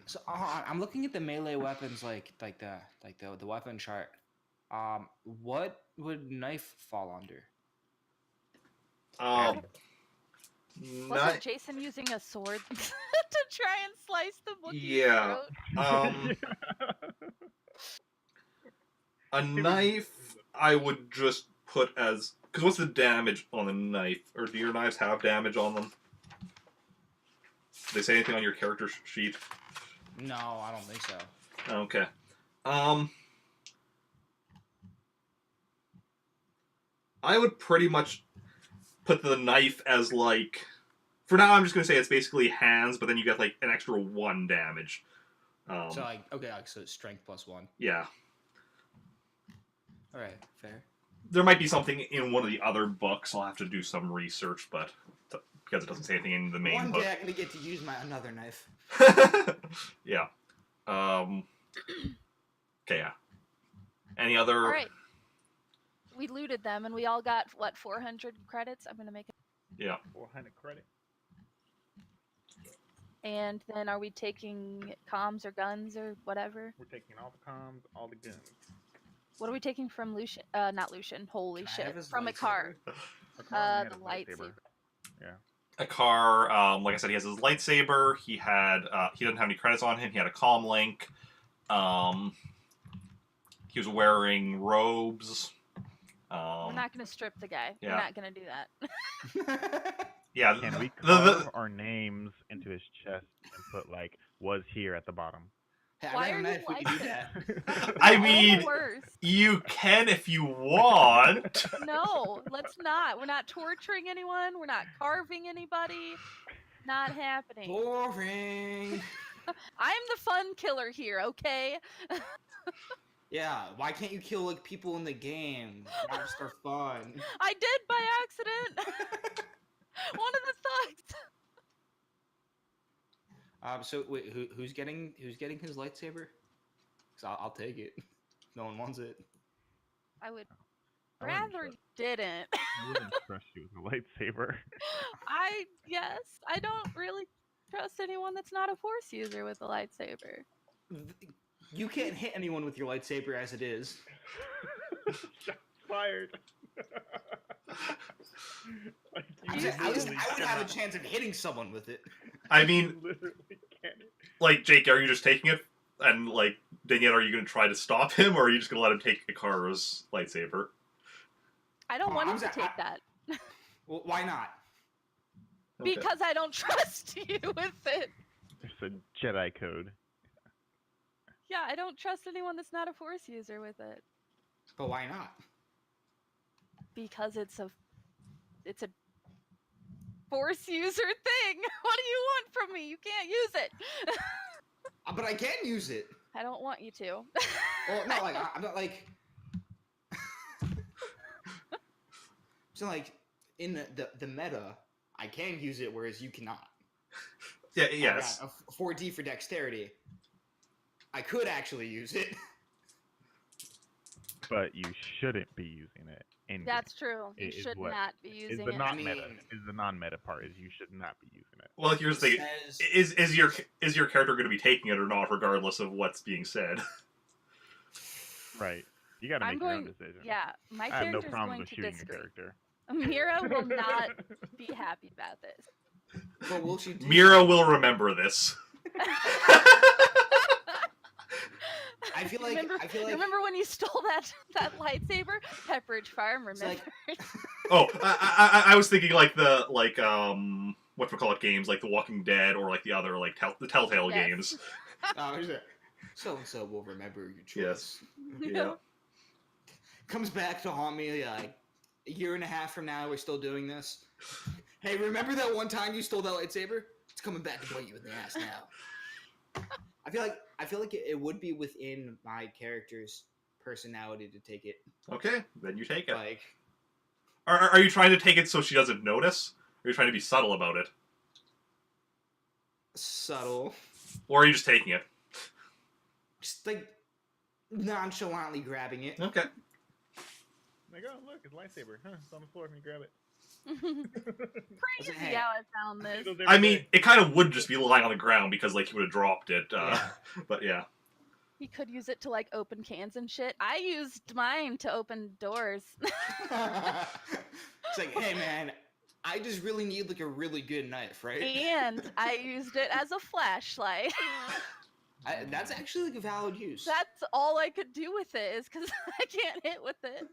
So I'm looking at the melee weapons, like the weapon chart. What would knife fall under? Wasn't Jason using a sword to try and slice the Wookiee's Yeah. throat? A knife, I would just put as because what's the damage on the knife? Or do your knives have damage on them? Do they say anything on your character sheet? No, I don't think so. Okay. I would pretty much put the knife as like. For now, I'm just gonna say it's basically hands, but then you get like an extra 1 damage. So like okay, like so strength +1. Yeah. All right, fair. There might be something in one of the other books. I'll have to do some research, but because it doesn't say anything in the main One book. day I'm gonna get to use my another knife. Yeah. Okay, yeah. Any other... All right. we looted them, and we all got what 400 credits. I'm gonna make it. Yeah. 400 credit. And then are we taking comms or guns or whatever? We're taking all the comms, all the guns. What are we taking from Lucian? Not Lucian. Holy Can I shit! have his From a car. A car and The a lightsaber. Yeah. A car, like I said, he has his lightsaber. He doesn't have any credits on him. He had a comm link. He was wearing robes. We're not gonna strip the guy. Yeah. We're not gonna do that. Yeah. Can we carve our names into his chest and put like "was here" at the bottom? Hey, I Why got a are you knife, we like can do that? that. I All the mean, worst. you can if you want. No, let's not. We're not torturing anyone. We're not carving anybody. Not happening. Boring. I'm the fun killer here, okay? Yeah, why can't you kill like people in the game? Not just for fun. I did by accident. One of the thugs. So wait, who's getting his lightsaber? Cause I'll take it. No one wants it. I would I wouldn't rather trust- you didn't. I wouldn't trust you with a lightsaber. I don't really trust anyone that's not a force user with a lightsaber. You can't hit anyone with your lightsaber as it is. Shots fired. Like, I you just- I literally would have a cannot- chance of hitting someone with it. I you mean, literally can't. like, Jake, are you just taking it? And, like, Denieta, are you going to try to stop him, or are you just going to let him take Ikaru's lightsaber? I don't Oh, want I'm him to sa- take that Well, why not? Okay. because I don't trust you with it. It's a Jedi code. Yeah, I don't trust anyone that's not a force user with it But why not? because it's a force user thing. What do you want from me? You can't use it. But I can use it. I don't want you to. Well, not like I'm not like. So like in the meta, I can use it, whereas you cannot. Yeah, I yes. got a 4D for dexterity. I could actually use it. But you shouldn't be using it. In That's true. You It is should what- not be is using the it. not I meta. mean- Is the non-meta part is you should not be using it. Well, here's the thing. Says- Is your character going to be taking it or not, regardless of what's being said? Right. You got to I'm make your own going- decision. Yeah, my I have no character's problem going with to shooting disagree. your character. Mira will not be happy about this. But will she do Mira will remember this. I feel like remember when you stole that lightsaber? Pepperidge Farm, It's remember? like- Oh, I was thinking like whatchamacallit games like The Walking Dead or like the other like the Telltale Yes. games. so and so will remember your choice. Yes. Yeah. Comes back to haunt me like a year and a half from now. We're still doing this. Hey, remember that one time you stole that lightsaber? It's coming back to bite you in the ass now. I feel like it would be within my character's personality to take it. Okay, then you take it. Like, Are you trying to take it so she doesn't notice? Or are you trying to be subtle about it? subtle. Or are you just taking it? Just like nonchalantly grabbing it. Okay. Like, oh, look, it's a lightsaber. Huh, it's on the floor. Let me grab it. Crazy Hey. how I found this. Those I every mean, day. it kind of would just be lying on the ground because like he would have dropped it. Yeah. But yeah. He could use it to like open cans and shit. I used mine to open doors. It's like, hey man, I just really need like a really good knife, right? And I used it as a flashlight. That's actually like a valid use. That's all I could do with it is because I can't hit with it.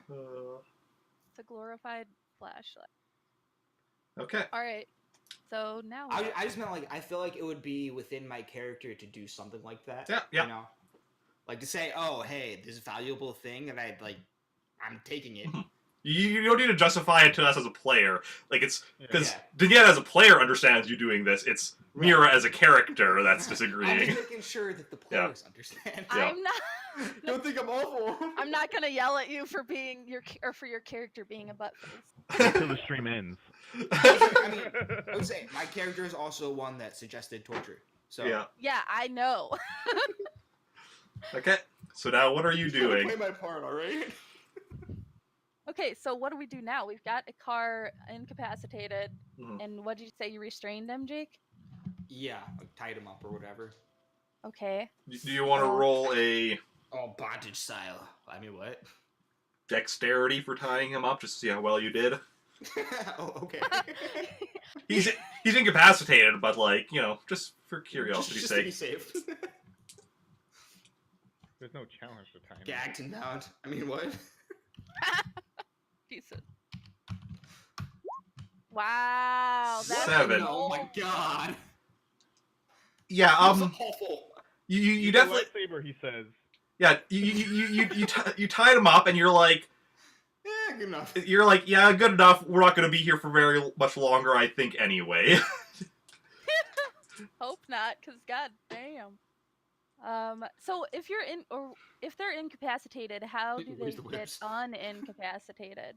It's a glorified flashlight. Okay. All right. So now I just meant like I feel like it would be within my character to do something like that. Yeah, yeah. You know, like to say, oh hey, this valuable thing, and I'm taking it. You don't need to justify it to us as a player. Like it's because Yeah. Denieta as a player understands you doing this. It's Right. Mira as a character that's I'm disagreeing. just making sure that the players understand. Yeah. I'm not. Don't think I'm awful. I'm not gonna yell at you for being for your character being a buttface. Until the stream ends. I mean, I would say my character is also one that suggested torture. So Yeah. Yeah, I know. Okay. So now, what are you doing? Play my part, all right? Okay, so what do we do now? We've got a car incapacitated, Mhm. and what did you say? You restrained him, Jake? Yeah, like tied him up or whatever. Okay. Do you want to Well- roll a Oh, bondage style. I mean, what? dexterity for tying him up, just to see how well you did? Oh, okay. He's incapacitated, but like, you know, just for curiosity's just to be sake. safe. There's no challenge to time. Gagged and bound. I mean, what? Pieces. Wow, that's 7. Oh my god. Yeah, That's awful. you Use a definitely, lightsaber, he says. yeah, you tied him up, and you're like, Yeah, good enough. yeah, good enough. We're not going to be here for very much longer, I think, anyway. Hope not, cause god damn. So if you're in, or if they're incapacitated, how do they Where's the get whips? unincapacitated?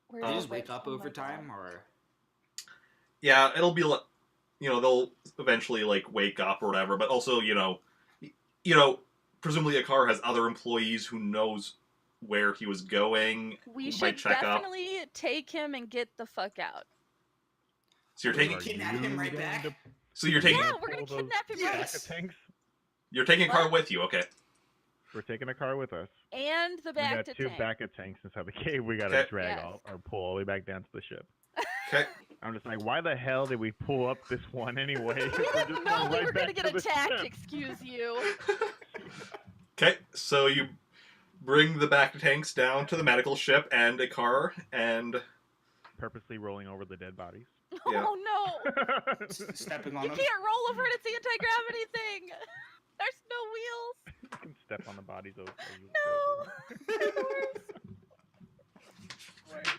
Where's They the just wake whips? up Oh my over God. time, or Yeah, it'll be, you know, they'll eventually like wake up or whatever. But also, you know, presumably a car has other employees who knows where he was going. We who should might check up. definitely take him and get the fuck out. So you're We're taking, gonna kidnap him right back? so you're taking, Yeah, we're gonna pull those kidnap him Yes. right. tanks. you're taking a car What? with you. Okay. We're taking a car with us. And the We back got to 2 tank. backup tanks inside the cave. We gotta Okay. drag Yes. all or pull all the way back down to the ship. Okay. I'm just like, why the hell did we pull up this one anyway? We We're didn't just know going we right were gonna back get to the attacked, ship. excuse you. Okay. So you bring the back tanks down to the medical ship and a car, and Purposely rolling over the dead bodies. Yeah. Oh no! Stepping on You him. can't roll over it, it's the anti-gravity thing! There's no wheels! You can step on the bodies as you No! go. They're the worst.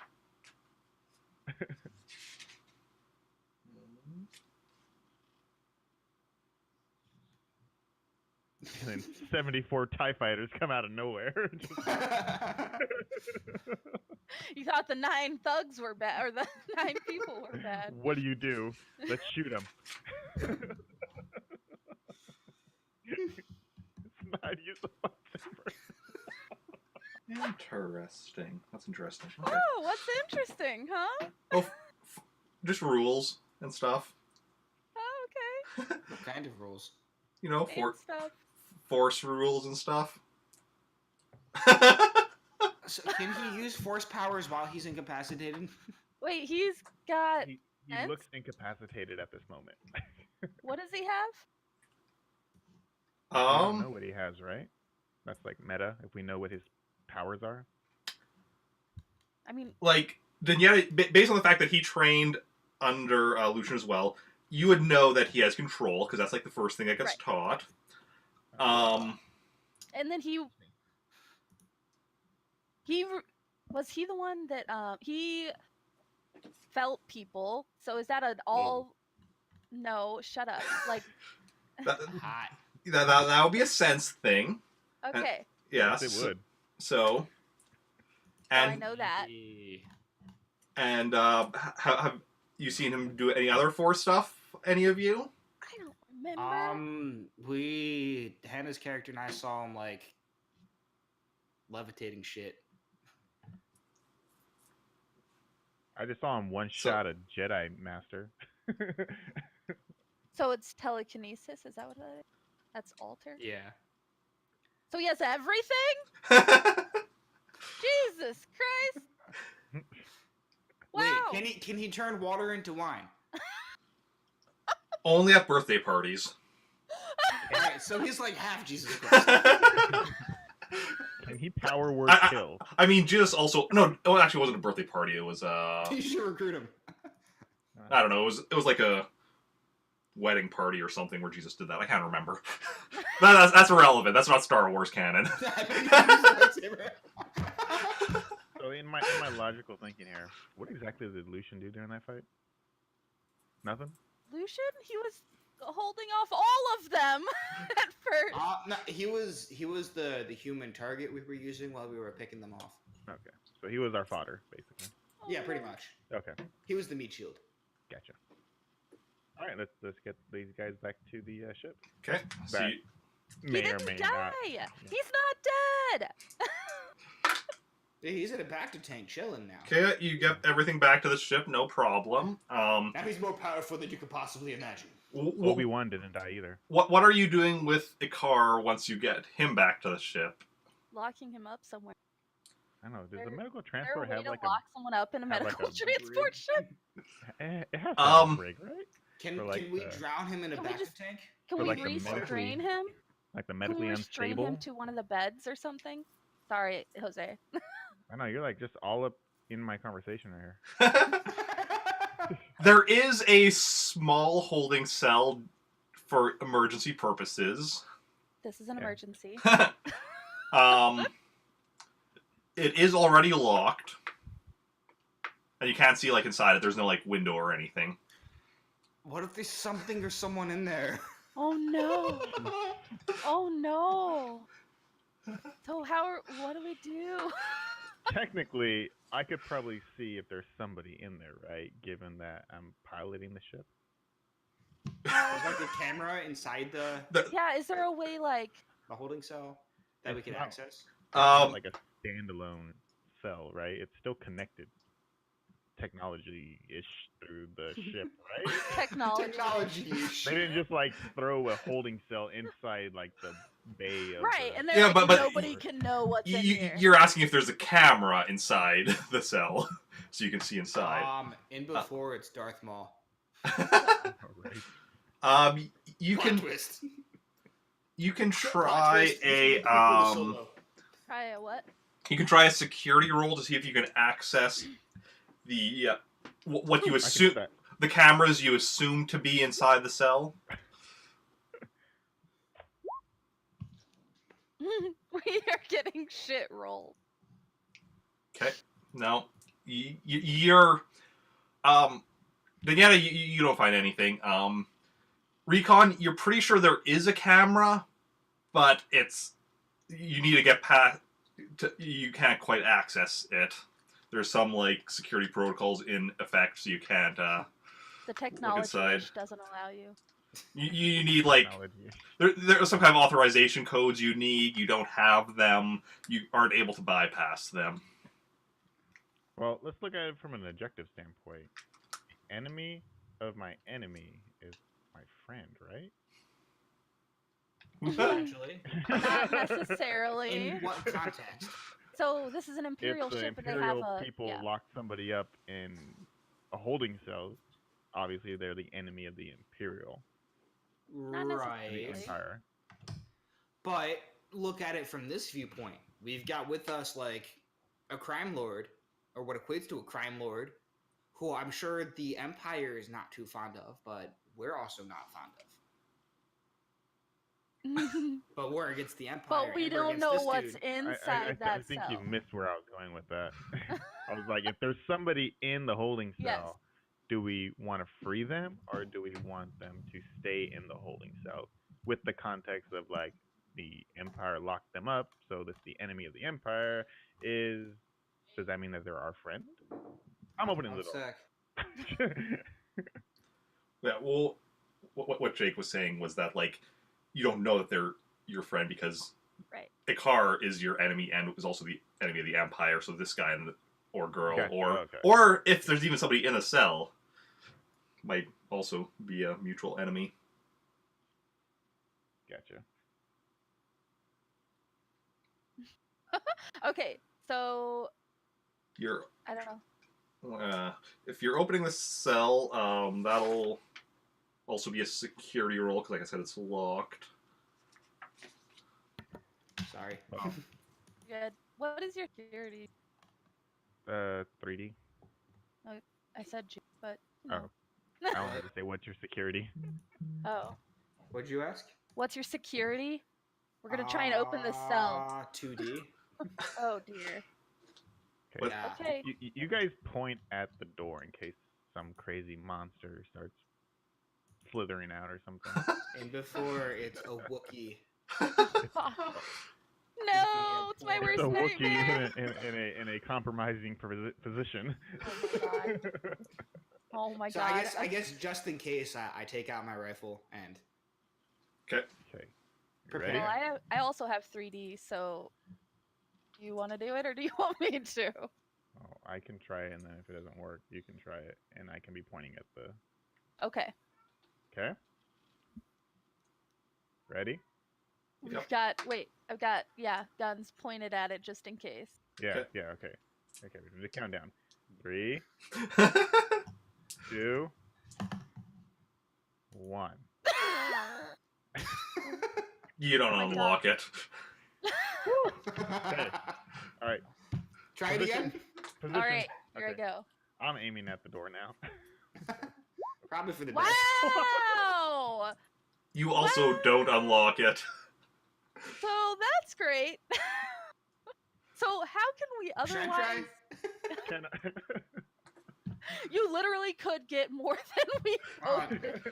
And then 74 TIE fighters come out of nowhere. Just- You thought the 9 thugs were bad, or the 9 people were bad. What do you do? Let's shoot them. It's not use the lightsaber. interesting. That's interesting. Okay. Oh, what's interesting, huh? Oh, just rules and stuff. Oh, okay. What kind of rules? You know, And stuff. force rules and stuff. So can he use force powers while he's incapacitated? Wait, he's got... He Sense? looks incapacitated at this moment. What does he have? We don't know what he has, right? That's like meta, if we know what his powers are. I mean, like Denieta, based on the fact that he trained under Lucian as well, you would know that he has control because that's like the first thing that gets taught. and then was he the one that he felt people? So is that an all? No, shut up. Like, that, Hot. that would be a sense thing. okay, Yes, It would. So, so I and know that. and have you seen him do any other force stuff? Any of you? I don't remember. Hannah's character and I saw him like levitating shit. I just saw him one shot a Jedi Master. So it's telekinesis. Is that what that is? That's alter. Yeah. So he has everything. Jesus Christ! Wow. Wait, can he turn water into wine? Only at birthday parties. Alright, so he's like half Jesus Christ. Can he power word kill? I mean, Jesus also no. Oh, it actually wasn't a birthday party. It was You should recruit him. I don't know. It was like a wedding party or something where Jesus did that. I can't remember. That's irrelevant. That's not Star Wars canon. So in my logical thinking here, what exactly did Lucian do during that fight? Nothing? Lucian, he was holding off all of them at first. No, he was the human target we were using while we were picking them off. Okay. So he was our fodder, basically. Yeah, pretty much. Okay. He was the meat shield. Gotcha. Alright, let's get these guys back to the ship. Okay. So Back. He may or didn't may die. not. He's not dead. Yeah, he's in a back to tank chilling now. Okay, you get everything back to the ship, no problem. Now he's more powerful than you could possibly imagine. Obi-Wan didn't die either. What are you doing with Icar once you get him back to the ship? Locking him up somewhere. I don't know. Does the There- medical Is there a transport way have to like lock someone up in a have like medical a transport ship? It has to have a brig, right? Can For, like, can we the- drown him in a Can we back to just- tank? Can For, we like, the restrain medically- him? Like the Can medically we restrain unstable. him to one of the beds or something? Sorry, Jose. I know you're like just all up in my conversation right here. There is a small holding cell for emergency purposes. This is an Yeah. emergency. It is already locked. And you can't see, like, inside it. There's no, like, window or anything. What if there's something or someone in there? Oh no! Oh no! So what do we do? Technically, I could probably see if there's somebody in there, right? Given that I'm piloting the ship. There's like a camera inside the Yeah, is there a way like holding cell that we It's can not- access? It's not like a standalone cell, right? It's still connected technology-ish through the ship, right? technology? They didn't just like throw a holding cell inside like the bay of Right, the... and they're Yeah, like, but nobody can know what's in here. You're asking if there's a camera inside the cell, so you can see inside. In before it's Darth Maul. Right. You Plot can twist. you can Plot try twist, a it's the prequel to Solo. Try a what? you can try a security roll to see if you can access the what you I can do assume that. the cameras you assume to be inside the cell. We are getting shit rolled. Okay. No, you're Denieta, you don't find anything. Recon, you're pretty sure there is a camera, but you need to get past. You can't quite access it. There's some like security protocols in effect, so you can't. The technology inside. doesn't allow you. You need like Technology. there are some kind of authorization codes you need. You don't have them. You aren't able to bypass them. Well, let's look at it from an objective standpoint. The enemy of my enemy is my friend, right? Actually, Not necessarily. in what context? So this is an imperial If the ship, and they have Imperial a people yeah. lock somebody up in a holding cell, obviously they're the enemy of the Imperial, Not the Right. necessarily. Empire. But look at it from this viewpoint. We've got with us like a crime lord, or what equates to a crime lord, who I'm sure the Empire is not too fond of, but we're also not fond of. But we're against the Empire. But we and we're don't against know this what's dude. inside I that think cell. you missed where I was going with that. I was like, if there's somebody in the holding cell, Yes. do we want to free them or do we want them to stay in the holding cell? With the context of like the Empire locked them up, so that's the enemy of the Empire. Does that mean that they're our friend? I'm opening the One door. sec. Yeah. Well, what Jake was saying was that like you don't know that they're your friend because Right. Icar is your enemy and is also the enemy of the Empire. So this guy or girl Gotcha, okay. or if there's even somebody in a cell, might also be a mutual enemy. Gotcha. Okay, so You're I don't know. if you're opening the cell, that'll also be a security roll because, like I said, it's locked. Sorry. Well, Good. What is your security? 3D. I said G, but you Oh. know. I wanted to say, what's your security? Oh. What'd you ask? What's your security? We're gonna try and open this cell. 2D. Oh dear. Okay. Yeah. Okay. You guys point at the door in case some crazy monster starts slithering out or something. And before it's a Wookiee. No, it's my It's worst It's a nightmare. Wookiee in a compromising position. Oh my So god. I guess just in case, I take out my rifle and Okay. Okay. You ready? Well, I also have 3D, so do you want to do it or do you want me to? Oh, I can try it, and then if it doesn't work, you can try it, and I can be pointing at the. Okay. Okay. Ready? We've got, I've got, guns pointed at it just in case. Yeah. Okay. Yeah. Okay. Okay. We do the countdown. 3, 2, 1. You don't Oh my unlock it. Okay. All right. Try it again. Position. All right, here I Okay. go. I'm aiming at the door now. Probably for the best. Wow! You also don't unlock it. So that's great. So how can we Should I otherwise? try? Can I? You literally could get more than we Come on. both did.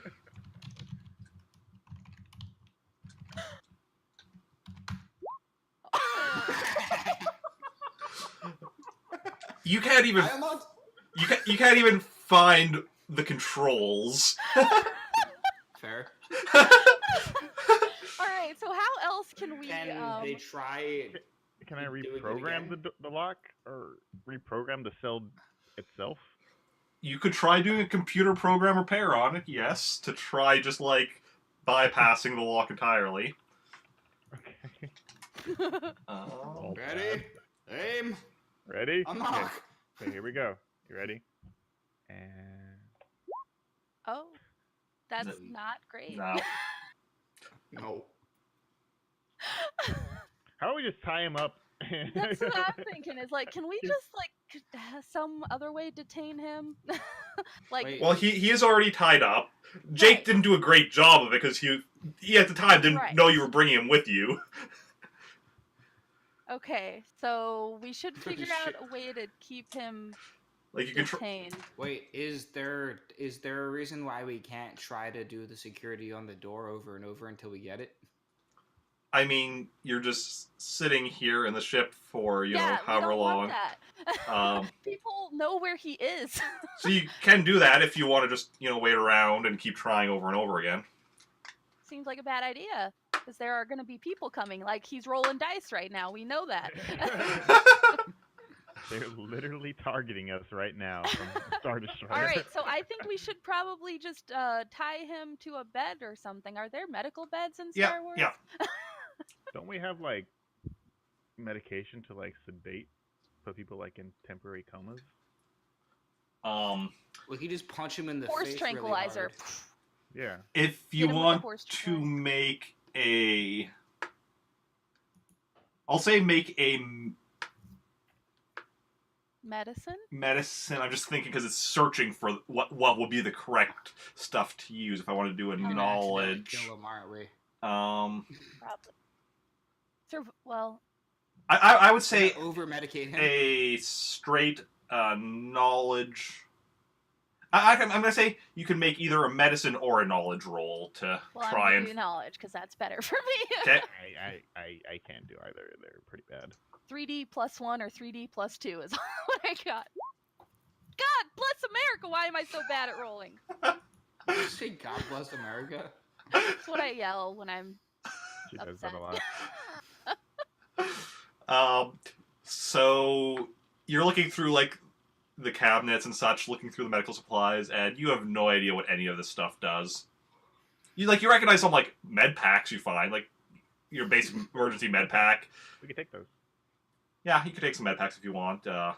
You can't even. I unlocked. You can't even find the controls. Fair. All right. So how else can we? Can they try? Can I Doing it reprogram again? the lock or reprogram the cell itself? You could try doing a computer program repair on it, yes, to try just like bypassing the lock entirely. Okay. Oh. Ready? Aim. Ready? Unlock. Okay, here we go. You ready? And Oh, that's No. not great. No. No. how about we just tie him up? That's what I'm thinking. Is like, can we just like some other way detain him? Like, Wait. Well, he is already tied up. Jake Right. didn't do a great job of it because he at the time didn't Right. know you were bringing him with you. okay, so we should Holy figure out shit. a way to keep him Like you can try. detained. Wait, is there a reason why we can't try to do the security on the door over and over until we get it? I mean, you're just sitting here in the ship for you know Yeah, we however don't long. want that. Um, People know where he is. So you can do that if you want to just wait around and keep trying over and over again. Seems like a bad idea because there are going to be people coming. Like he's rolling dice right now. We know that. They're literally targeting us right now from Star Destroyer. All right, so I think we should probably just tie him to a bed or something. Are there medical beds in Yeah, Star Wars? yeah. Don't we have like medication to like sedate, put people like in temporary comas? We could just punch him in the Horse face tranquilizer. really hard. Yeah. If Get you him with the want horse to tranquilizer. make a, I'll say make a Medicine? medicine. I'm just thinking because it's searching for what would be the correct stuff to use if I want to do a We're gonna accidentally knowledge. kill him, aren't we? Probably. Well, I would say Over medicate him. a straight knowledge. I'm gonna say you can make either a medicine or a knowledge roll to I'm try gonna and. do knowledge because that's better for me. Okay. I can't do either. They're pretty bad. 3D plus 1 or 3D plus 2 is what I got. God bless America! Why am I so bad at rolling? Did you say God bless America? That's what I yell when I'm She does upset. that a lot. So you're looking through like the cabinets and such, looking through the medical supplies, and you have no idea what any of this stuff does. You recognize some like med packs you find, like your basic emergency med pack. We can take those. Yeah, you could take some med packs if you want. There's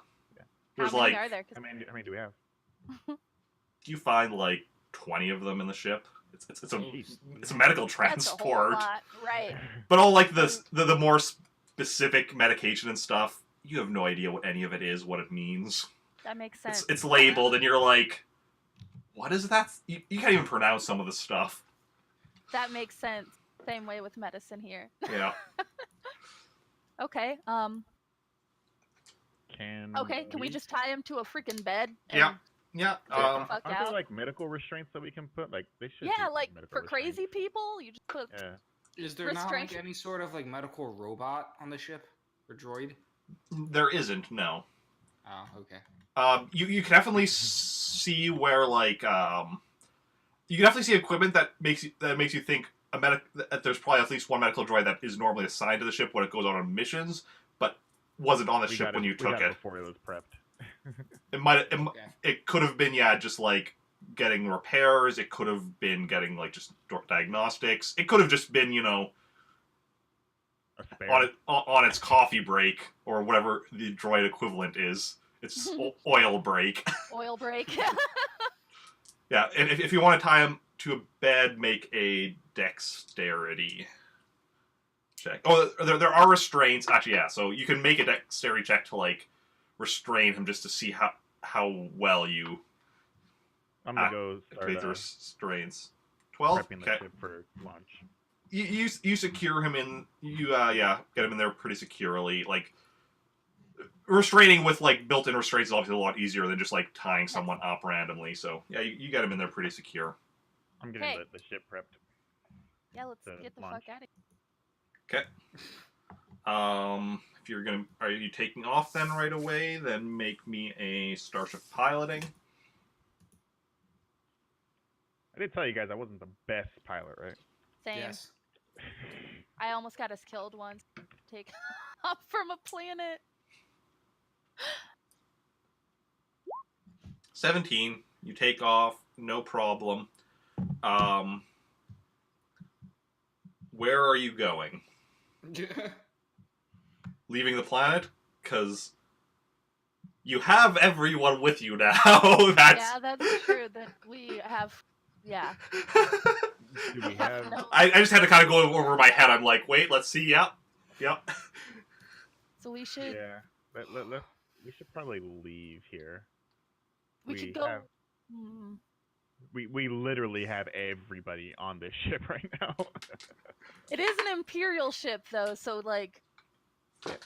How many are there? 'Cause How many do we have? you find like 20 of them in the ship. It's a Jeez. it's a medical that's a whole transport, lot. Right. but all like the more specific medication and stuff, you have no idea what any of it is, what it means. That makes sense. It's labeled, and you're like, what is that? You can't even pronounce some of the stuff. That makes sense. Same way with medicine here. Yeah. Okay. Can we just tie him to a freaking bed? And, Yeah. Yeah. Fuck Aren't there out. like medical restraints that we can put? Like they should. Yeah, be like medical for crazy restraints. people, you just put. Yeah. Is there not like Restriction. any sort of like medical robot on the ship or droid? There isn't, no. Oh, okay. You can definitely see where like you can definitely see equipment that makes you think there's probably at least one medical droid that is normally assigned to the ship when it goes on missions, but wasn't on the We ship got when you we took got it. before it was prepped. It could have been just like getting repairs. It could have been getting like just diagnostics. It could have just been A spare. on its coffee break or whatever the droid equivalent is. It's oil break. Oil break. Yeah, and if you want to tie him to a bed, make a dexterity check. Oh, there are restraints. Actually, yeah, so you can make a dexterity check to, like, restrain him just to see how well you I'm gonna go start activate the restraints. 12? prepping the ship for launch. You secure him in... You, get him in there pretty securely. Like, restraining with, like, built-in restraints is obviously a lot easier than just, like, tying someone up randomly. So, yeah, you get him in there pretty secure. I'm getting Okay. the ship prepped. Yeah, let's To get the launch. fuck out of Okay. If you're gonna... Are you taking off then right away? Then make me a Starship piloting. I did tell you guys I wasn't the best pilot, right? Same. Yes. I almost got us killed once. Take off from a planet. 17. You take off, no problem. Where are you going? Leaving the planet? Because you have everyone with you now. Yeah, that's true. That we have. Yeah. Do we have? No. I just had to kind of go over my head. I'm like, wait, let's see. Yep. So we should. Yeah. We should probably leave here. We we should go. have- Hmm. We literally have everybody on this ship right now. It is an Imperial ship, though, so like,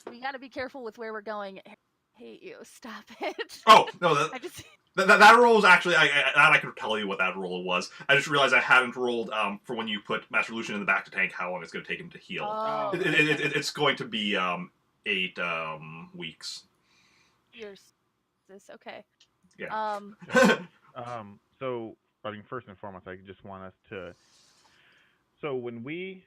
we gotta be careful with where we're going. I hate you. Stop it. Oh, no, I just. that roll was actually... I could tell you what that roll was. I just realized I hadn't rolled for when you put Master Lucian in the back to tank how long it's going to take him to heal. Oh. It's going to be 8 weeks. Yours. This okay? Yeah. So I mean, first and foremost, I just want us to. So when we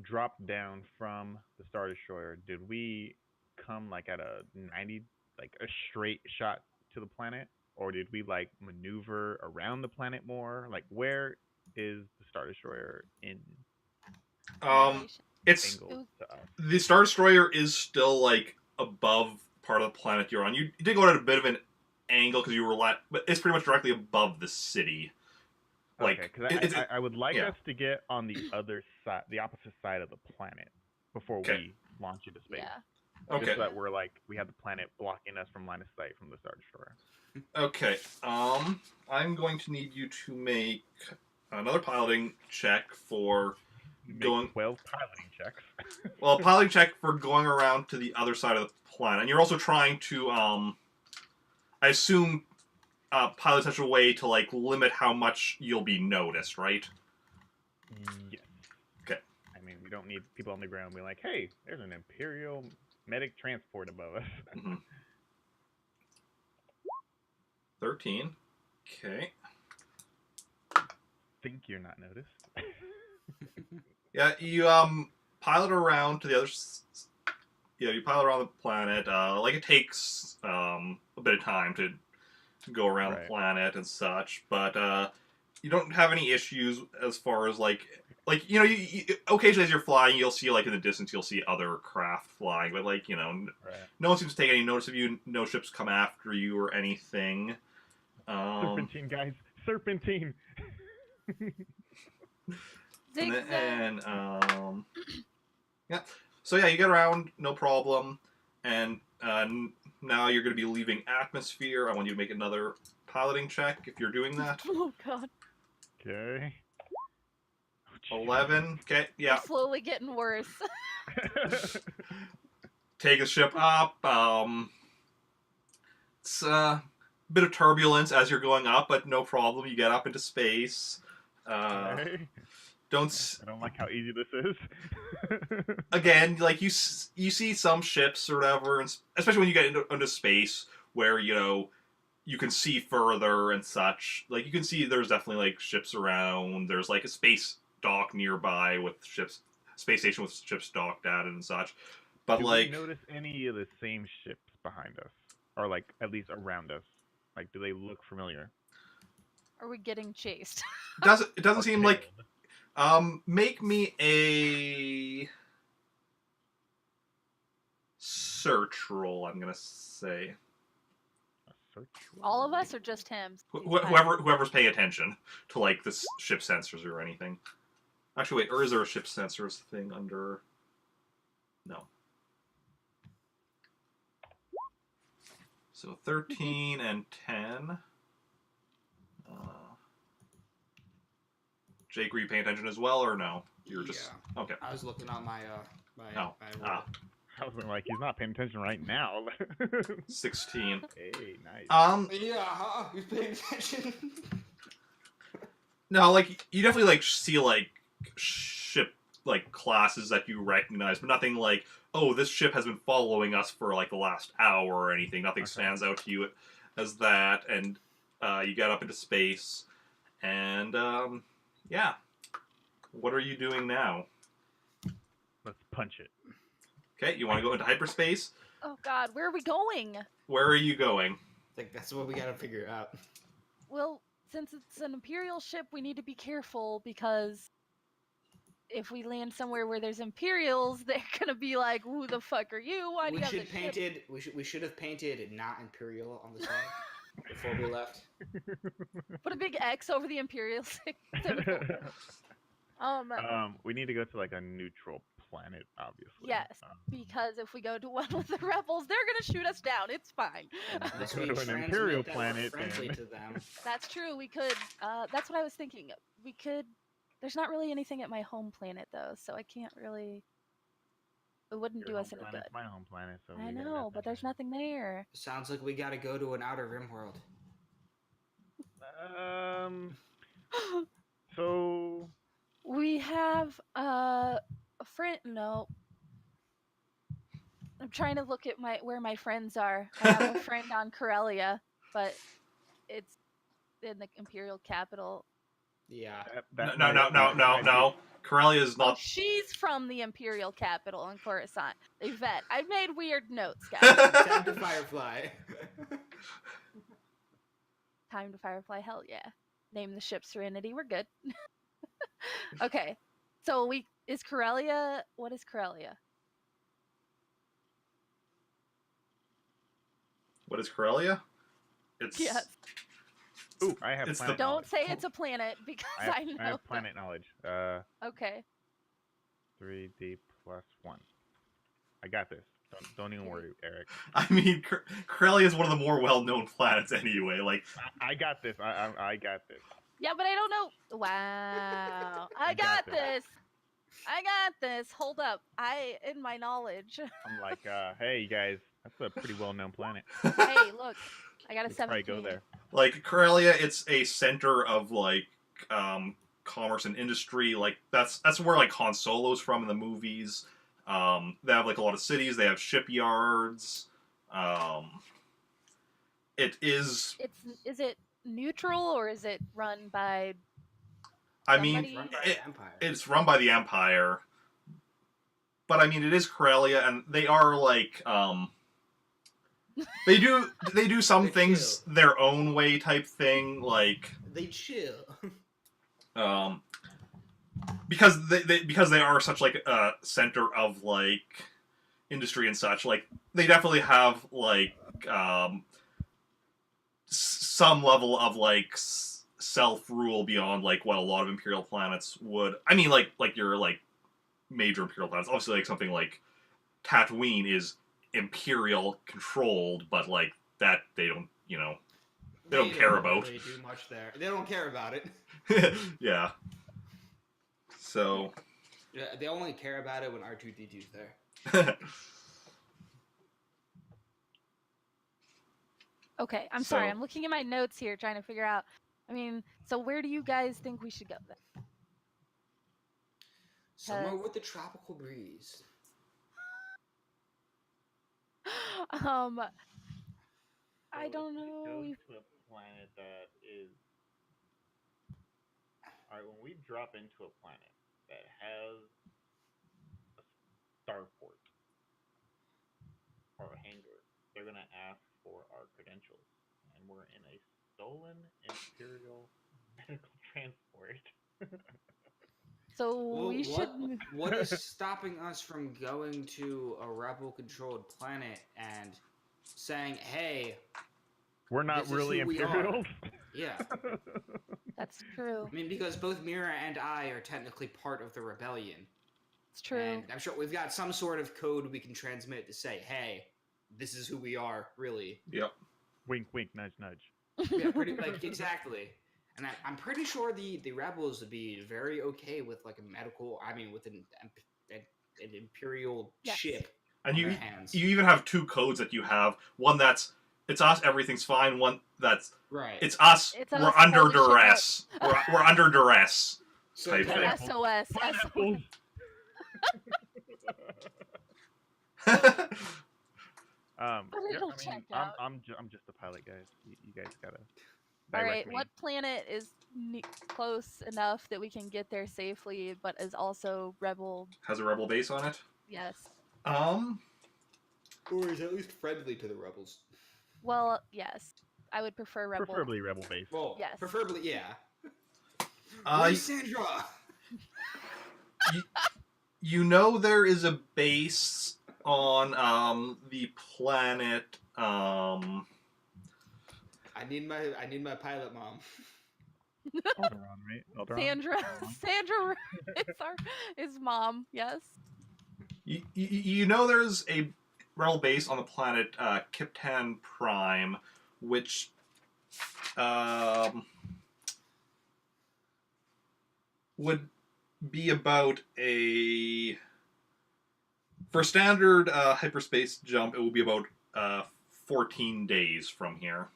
dropped down from the Star Destroyer, did we come like at a 90, like a straight shot to the planet, or did we like maneuver around the planet more? Like, where is the Star Destroyer in It's angle to us? the Star Destroyer is still like above part of the planet you're on. You did go at a bit of an angle because you were but it's pretty much directly above the city. Like, okay, because I would like yeah. us to get on the other side, the opposite side of the planet, before we launch into space. Yeah. Okay. Just so that we're like, we have the planet blocking us from line of sight from the Star Destroyer. Okay. I'm going to need you to make another piloting check for going. 12 piloting checks. Well, a piloting check for going around to the other side of the planet, and you're also trying to, I assume, pilot such a way to like limit how much you'll be noticed, right? Yes. Okay. I mean, we don't need people on the ground being like, hey, there's an Imperial medic transport above us. Mm-hmm. 13. Okay. Think you're not noticed. Yeah, you pilot around to the other. You pilot around the planet. Like it takes a bit of time to go around the planet and such, but you don't have any issues as far as like you occasionally as you're flying, you'll see like in the distance you'll see other craft flying, but like no one seems to take any notice of you. No ships come after you or anything. Serpentine, guys, serpentine. And yeah. So yeah, you get around, no problem, and now you're going to be leaving atmosphere. I want you to make another piloting check if you're doing that. Oh god. Okay. 11. Okay, yeah. It's slowly getting worse. Take the ship up. It's a bit of turbulence as you're going up, but no problem. You get up into space. Okay. I don't like how easy this is. Again, like you see some ships or whatever, and especially when you get into space, where you can see further and such. Like you can see there's definitely like ships around. There's like a space dock nearby with ships, space station with ships docked at it and such. But Do like, we notice any of the same ships behind us, or like at least around us? Like, do they look familiar? Are we getting chased? it doesn't Or seem like. tailed? Make me a search roll. I'm gonna say A search All of roll? us or just him? Since he's whoever's paying attention to like the ship sensors or anything. Actually, wait, or is there a ship sensors thing under? No. So 13 and 10. Jake, were you paying attention as well, or no? You're just okay. I was looking at my my. Oh. my roll. I was like, he's not paying attention right now. 16. Hey, nice. Yeah, huh? You're paying attention. No, like you definitely like see like ship like classes that you recognize, but nothing like, oh, this ship has been following us for like the last hour or anything. Nothing Okay. stands out to you as that, and you get up into space, and yeah. What are you doing now? Let's punch it. Okay, you want to go into hyperspace? Oh God, where are we going? Where are you going? I think that's what we gotta figure out. Well, since it's an Imperial ship, we need to be careful because if we land somewhere where there's Imperials, they're gonna be like, "Who the fuck are you? Why do We you have should this painted. We should have painted not Imperial on the side before we left. Put a big X over the Imperial symbol. We need to go to like a neutral planet, obviously. Yes, because if we go to one with the rebels, they're gonna shoot us down. It's fine. Unless go we to an transmit Imperial that we're planet, friendly then. to them. That's true. We could. That's what I was thinking. We could. There's not really anything at my home planet though, so I can't really. It wouldn't Your do home us any planet's good. my home planet, so I we got know, but there's nothing there. Sounds like we gotta go to an outer rim world. So We have a friend. No, I'm trying to look at where my friends are. I have a friend on Corellia, but it's in the Imperial capital. Yeah. No. Corellia is Oh, not. she's from the Imperial capital in Coruscant. Yvette. I've made weird notes, guys. Time to Firefly. Time to Firefly. Hell yeah. Name the ship Serenity. We're good. Okay. So is Corellia. What is Corellia? What is Corellia? It's Yes. ooh, I have It's the- planet Don't knowledge. say it's a planet because I know. I have planet knowledge. Okay. 3D plus 1. I got this. Don't even worry, Eric. I mean, Corellia is one of the more well-known planets anyway. Like, I got this. I got this. Yeah, but I don't know. Wow. I got this. I got this. Hold up. In my knowledge. I'm like, hey, you guys, that's a pretty well-known planet. Hey, look. I got a We could probably 17. go there. like Corellia, it's a center of like commerce and industry. Like that's where like Han Solo's from in the movies. They have like a lot of cities. They have shipyards. It is. Is it neutral or is it run by? I mean, Somebody- Run by the Empire. it's run by the Empire. But I mean, it is Corellia, and they are like they do some They things chill. their own way type thing, like They chill. because they are such like a center of like industry and such. Like they definitely have like some level of like self rule beyond like what a lot of Imperial planets would. I mean, like your like major Imperial planets. Obviously, like something like Tatooine is Imperial controlled, but like that they don't, they don't care about. Really do much there. They don't care about it. Yeah. So. Yeah, they only care about it when R2-D2's there. Okay, I'm So- sorry. I'm looking at my notes here, trying to figure out. I mean, so where do you guys think we should go then? Somewhere with a tropical breeze. I don't know. Go to a planet that is All right, when we drop into a planet that has a starport or a hangar, they're gonna ask for our credentials, and we're in a stolen Imperial medical transport. So Well, we should. what is stopping us from going to a rebel-controlled planet and saying, "Hey, We're not this is really who we are"? Imperials. Yeah. That's true. I mean, because both Mira and I are technically part of the rebellion. It's true. And I'm sure we've got some sort of code we can transmit to say, "Hey, this is who we are, really." Yep. Wink, wink, nudge, nudge. Yeah, pretty like exactly. And I'm pretty sure the rebels would be very okay with like a medical. I mean, with an imperial Yes. ship And on you their hands. you even have two codes that you have. One that's it's us, everything's fine. One that's Right. it's us, It's we're us, under holy shit, duress. We're under duress. So type kind thing. of, SOS. Pineapples. Yeah, It'll I check mean, out. I'm just a pilot, guys. You guys gotta All direct right, me. what planet is close enough that we can get there safely, but is also rebel? Has a rebel base on it. Yes. or is at least friendly to the rebels. Well, yes. I would prefer rebel. Preferably rebel base. Well, Yes. preferably, yeah. Uh, Where's Sandra? you know there is a base on the planet. I need my pilot mom. Alderaan, right? Alderaan? Sandra. Sandra is mom. Yes. You know there's a rebel base on the planet Kiptan Prime, which would be about a for standard hyperspace jump. It will be about 14 days from here.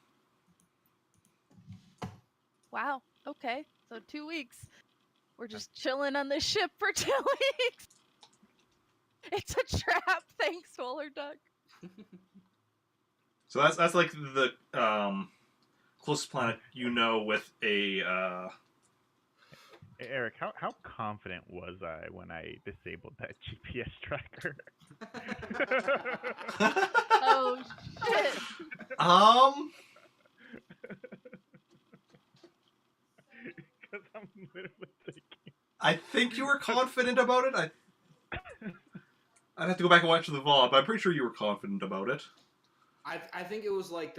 Wow. Okay. So 2 weeks. We're just chilling on this ship for 2 weeks. It's a trap. Thanks, Solar Duck. So that's like the closest planet you know with a. Hey, Eric, how confident was I when I disabled that GPS tracker? Oh shit. Because I'm literally thinking. I think you were confident about it. I'd have to go back and watch the VOD, but I'm pretty sure you were confident about it. I think it was like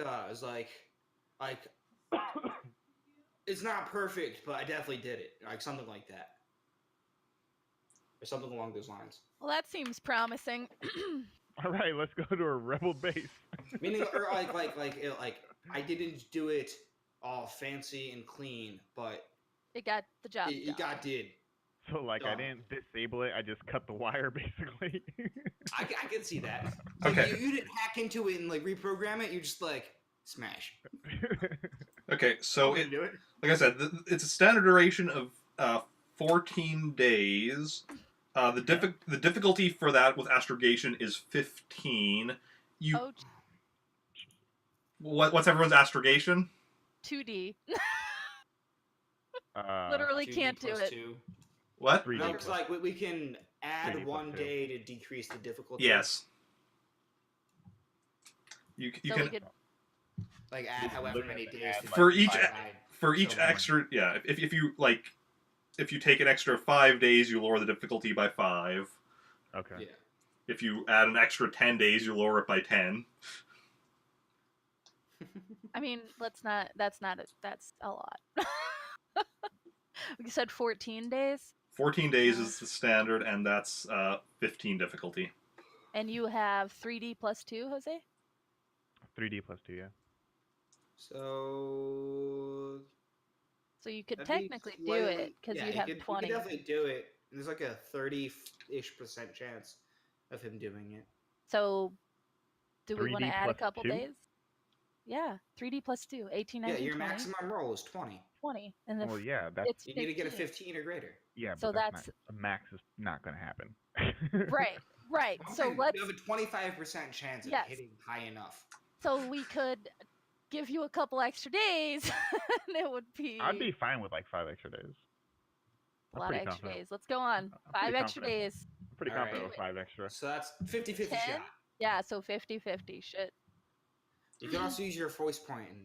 it's not perfect, but I definitely did it. Like something like that. Or something along those lines. Well, that seems promising. All right, let's go to a rebel base. Meaning, or like I didn't do it all fancy and clean, but It got the job done. it did. So, like, I Done. didn't disable it. I just cut the wire, basically. I can see that. Like, Okay. you didn't hack into it and like reprogram it. You just like smash. Okay, so You do it. like I said, it's a standard duration of 14 days. The difficulty for that with astrogation is 15. Oh, What's everyone's astrogation? 2D. Uh, Literally 2D can't do plus it. 2. What? 3D No, plus- it's like we can add 3D plus 1 2. day to decrease the difficulty. Yes. You So can we could. Like add however many days to For each- divide. for each So many. extra if you take an extra 5 days, you lower the difficulty by 5. Okay. Yeah. If you add an extra 10 days, you lower it by 10. I mean, let's not. That's a lot. We said 14 days, 14 days is the standard, and that's 15 difficulty. and you have 3D plus 2, Jose. 3D plus 2, yeah. So So you could that'd be technically do slightly- it because yeah, you have could, 20. You could definitely do it. There's like a 30-ish% chance of him doing it. So, do we want to 3D add a plus couple 2? days? Yeah, 3D plus 2, 18, 19, Yeah, your 20, maximum roll is 20. 20, and then Well, yeah, that's it's You need to get a 15. 15 or greater. yeah. So But that's not, a max is not gonna happen. right. So Okay, let's. You have a 25% chance of Yes. hitting high enough. So we could give you a couple extra days, and it would be. I'd be fine with like 5 extra days. A lot of pretty extra confident. days. Let's go on. I'm 5 pretty extra confident. days. I'm pretty All right. confident with 5 extra. So that's 50-50 10? shot. Yeah, so 50-50. Shit. You can also use your voice point and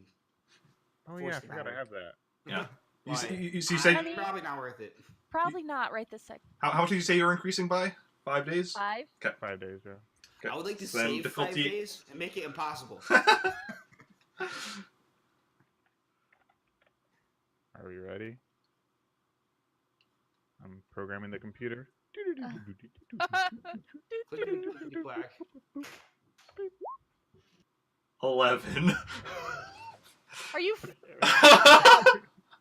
Oh Force yeah, I the forgot I power. have that. Yeah. You, Like, you say I mean- probably not worth it. Probably not right this second. how much did you say you're increasing by? 5 days? 5? 5 days, yeah. Okay. I would like to So then save 5 difficulty- days and make it impossible. Are we ready? I'm programming the computer. Click black. 11. Are you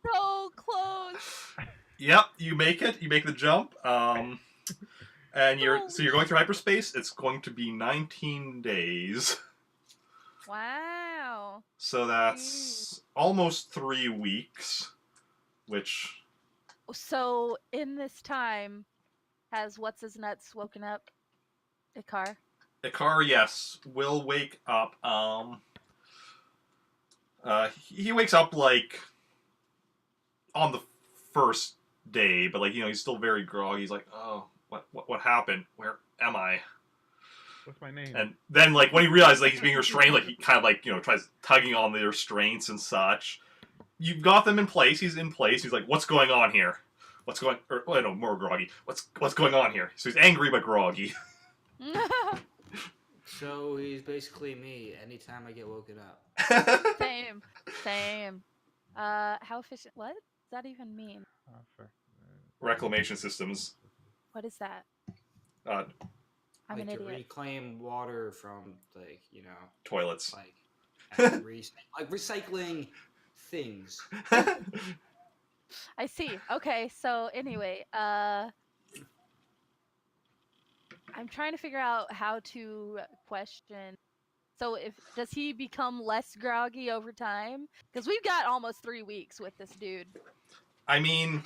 so close? Yep, you make it. You make the jump. And you're going through hyperspace. It's going to be 19 days. Wow. So that's almost 3 weeks, which So in this time, has what's his nuts woken up? Ikar. Ikar, yes, will wake up. He wakes up like on the first day, but like he's still very groggy. He's like, oh, what happened? Where am I? What's my name? And then like when he realizes like he's being restrained, like he kind of like tries tugging on the restraints and such. You've got them in place. He's in place. He's like, what's going on here? What's going? Or oh, no, more groggy. What's going on here? So he's angry but groggy. So he's basically me anytime I get woken up. Same. How efficient? What does that even mean? Reclamation systems. What is that? Uh, I'm an to idiot. reclaim water from toilets. like recycling things. I see. Okay, so anyway, I'm trying to figure out how to question. So does he become less groggy over time? Because we've got almost 3 weeks with this dude. I mean,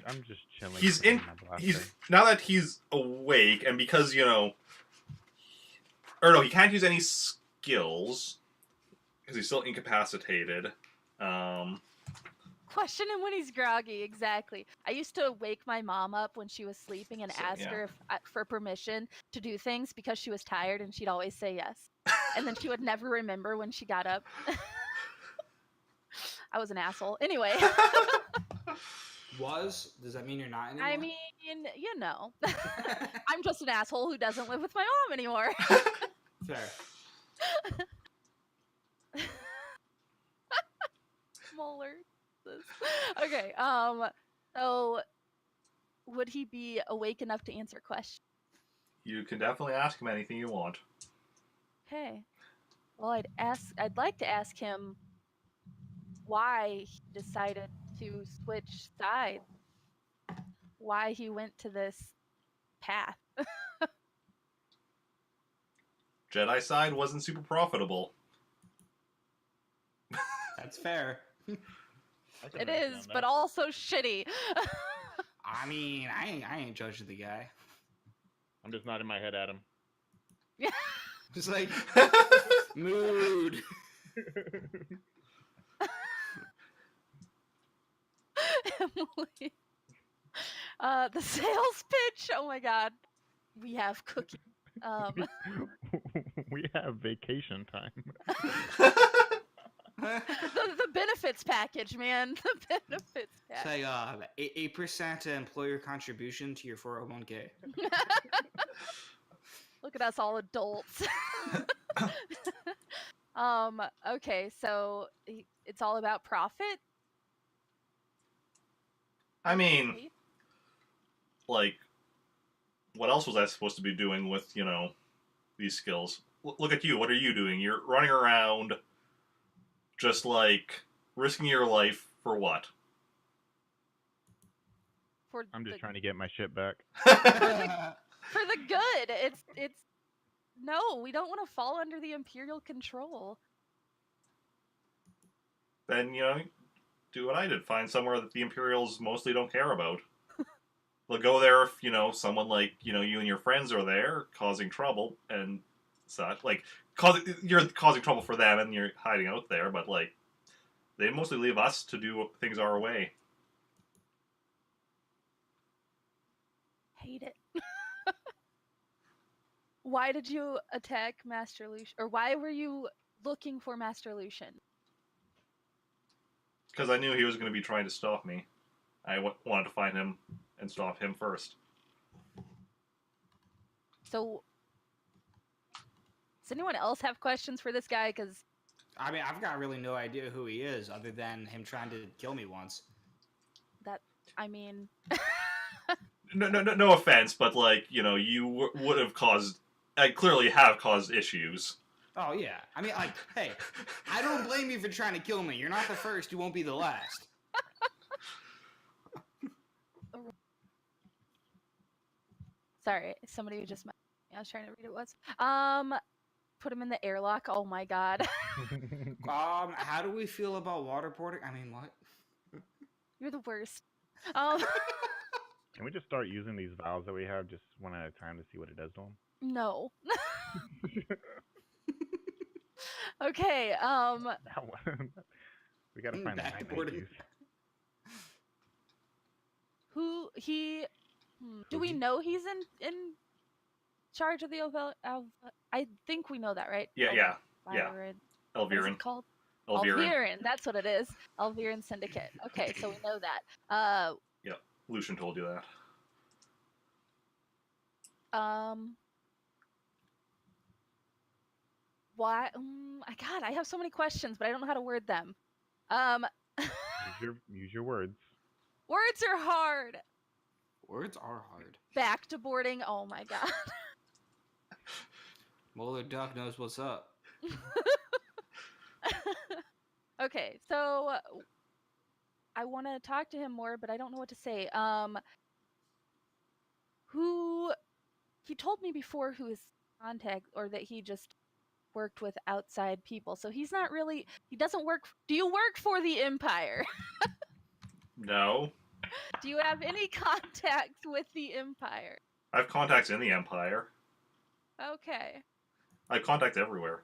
I'm just chilling. he's swinging now that he's awake, and because or no, he can't use any skills because he's still incapacitated. Question him when he's groggy, exactly. I used to wake my mom up when she was sleeping and ask her for permission to do things because she was tired, and she'd always say yes. And then she would never remember when she got up. I was an asshole. Anyway. Does that mean you're not anymore? I mean, I'm just an asshole who doesn't live with my mom anymore. Fair. Smaller. Okay. So would he be awake enough to answer questions? You can definitely ask him anything you want. Okay. Well, I'd like to ask him why he decided to switch sides. Why he went to this path. Jedi side wasn't super profitable. That's fair. It is, but also shitty. I mean, I ain't judging the guy. I'm just nodding my head at him. Just like mood. Emily. The sales pitch. Oh my god. We have cookies. We have vacation time. The benefits package, man. The benefits package. Say 8% employer contribution to your 401k. Look at us, all adults. Okay, so it's all about profit. I mean, like, what else was I supposed to be doing with, these skills? Look at you. What are you doing? You're running around just, like, risking your life for what? I'm just trying to get my shit back. For the good. It's no, we don't want to fall under the Imperial control. Then, do what I did. Find somewhere that the Imperials mostly don't care about. They'll go there if, someone like, you and your friends are there causing trouble and such. Like, you're causing trouble for them and you're hiding out there, but, like, they mostly leave us to do things our way. Hate it. Why did you attack Master Lucian? Or why were you looking for Master Lucian? Because I knew he was going to be trying to stop me. I wanted to find him and stop him first. So, does anyone else have questions for this guy? Because I mean, I've got really no idea who he is, other than him trying to kill me once. I mean, No offense, but like you would have caused. I clearly have caused issues. Oh yeah, I mean, like, hey, I don't blame you for trying to kill me. You're not the first. You won't be the last. sorry, somebody just. I was trying to read it was. Put him in the airlock. Oh my god. How do we feel about waterboarding? I mean, what? You're the worst. Can we just start using these vials that we have just one at a time to see what it does to them? No. Okay. We gotta find the Back to right one boarding. to use. Who he? Do we know he's in charge of the I think we know that, right? Yeah. What is Elviran. it called? Elviran. Elviran. That's what it is. Elviran Syndicate. Okay, so we know that. Yep. Lucian told you that. Why? God, I have so many questions, but I don't know how to word them. Use your words. Words are hard. Words are hard. Back to boarding. Oh my god. Molar Duck knows what's up. Okay, so I want to talk to him more, but I don't know what to say. Who he told me before who his contact, or that he just worked with outside people. So he's not really. He doesn't work. Do you work for the Empire? No. Do you have any contacts with the Empire? I have contacts in the Empire. Okay. I have contacts everywhere.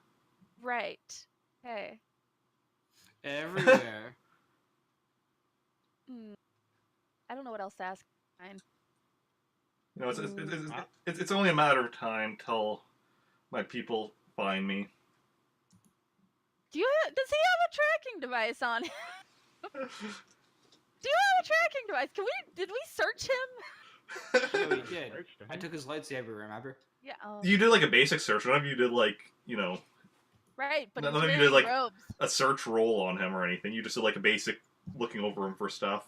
Right. Okay. Everywhere. I don't know what else to ask. Fine. It's only a matter of time till my people find me. Does he have a tracking device on him? Do you have a tracking device? Did we search him? Yeah, we did. I took his lightsaber, remember? Yeah. You did like a basic search. None of you did like, Right, but none he's of you wearing did like robes. a search roll on him or anything. You just did like a basic looking over him for stuff.